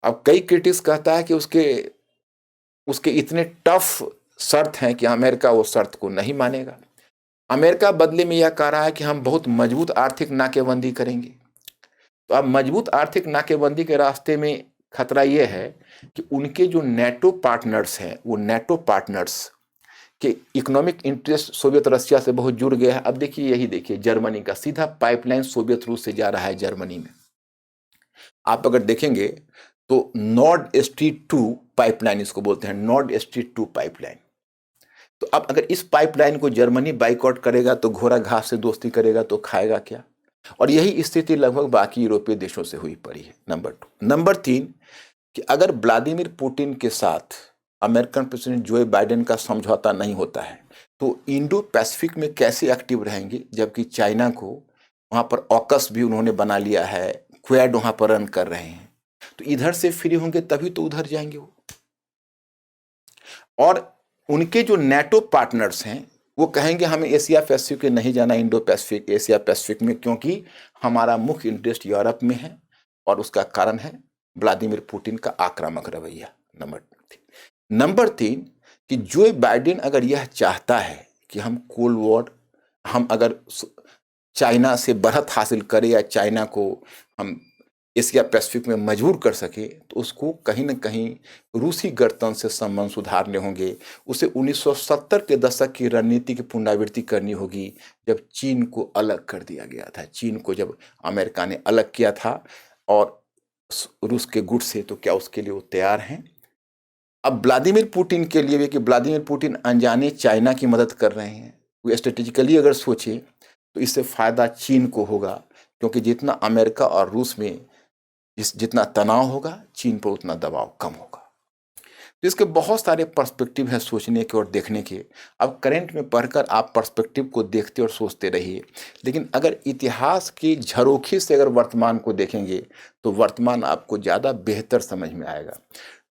अब कई क्रिटिक्स कहता है कि उसके इतने टफ शर्त हैं कि अमेरिका वो शर्त को नहीं मानेगा। अमेरिका बदले में यह कह रहा है कि हम बहुत मजबूत आर्थिक नाकेबंदी करेंगे। तो अब मजबूत आर्थिक नाकेबंदी के रास्ते में खतरा यह है कि उनके जो नाटो पार्टनर्स हैं, वो नाटो पार्टनर्स के इकोनॉमिक इंटरेस्ट सोवियत रशिया से बहुत जुड़ गया है। अब देखिए, यही देखिए, जर्मनी का सीधा पाइपलाइन सोवियत रूस से जा रहा है जर्मनी में। आप अगर देखेंगे तो नॉर्ड स्ट्रीम 2 पाइपलाइन इसको बोलते हैं, नॉर्ड स्ट्रीम 2 पाइपलाइन। तो अब अगर इस पाइपलाइन को जर्मनी बाइकआउट करेगा तो घोड़ा घास से दोस्ती करेगा तो खाएगा क्या? और यही स्थिति लगभग बाकी यूरोपीय देशों से हुई पड़ी है। नंबर 2। नंबर 3 कि अगर व्लादिमीर पुतिन के साथ अमेरिकन प्रेसिडेंट जो बाइडेन का समझौता नहीं होता है तो इंडो पैसिफिक में कैसे एक्टिव रहेंगे, जबकि चाइना को वहां पर ऑकस भी उन्होंने बना लिया है, क्वाड वहां पर रन कर रहे हैं। तो इधर से फ्री होंगे तभी तो उधर जाएंगे वो। और उनके जो नाटो पार्टनर्स हैं वो कहेंगे हमें एशिया पैसिफिक में नहीं जाना, इंडो पैसिफिक, एशिया पैसिफिक में, क्योंकि हमारा मुख्य इंटरेस्ट यूरोप में है। और उसका कारण है व्लादिमीर पुतिन का आक्रामक रवैया। नंबर 3 कि जो बाइडेन अगर यह चाहता है कि हम कोल्ड वॉर, हम अगर चाइना से बढ़त हासिल करें या चाइना को हम एशिया पैसिफिक में मजबूर कर सके, तो उसको कहीं ना कहीं रूसी गणतंत्र से संबंध सुधारने होंगे। उसे 1970 के दशक की रणनीति की पुनरावृत्ति करनी होगी, जब चीन को अलग कर दिया गया था। चीन को जब अमेरिका ने अलग किया था और रूस के गुट से, तो क्या उसके लिए वो तैयार हैं? अब व्लादिमीर पुतिन के लिए भी कि व्लादिमीर पुतिन अनजाने चाइना की मदद कर रहे हैं। वो स्ट्रेटेजिकली अगर सोचे तो इससे फायदा चीन को होगा, क्योंकि जितना अमेरिका और रूस में जितना तनाव होगा, चीन पर उतना दबाव कम होगा। तो इसके बहुत सारे पर्सपेक्टिव हैं सोचने के और देखने के। अब करंट में पढ़कर आप पर्सपेक्टिव को देखते और सोचते रहिए, लेकिन अगर इतिहास की झरोखे से अगर वर्तमान को देखेंगे तो वर्तमान आपको ज़्यादा बेहतर समझ में आएगा।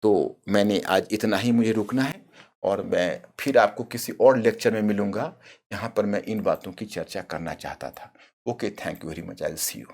तो मैंने आज इतना ही, मुझे रुकना है और मैं फिर आपको किसी और लेक्चर में मिलूंगा। यहाँ पर मैं इन बातों की चर्चा करना चाहता था। Okay, thank you very much, I will see you.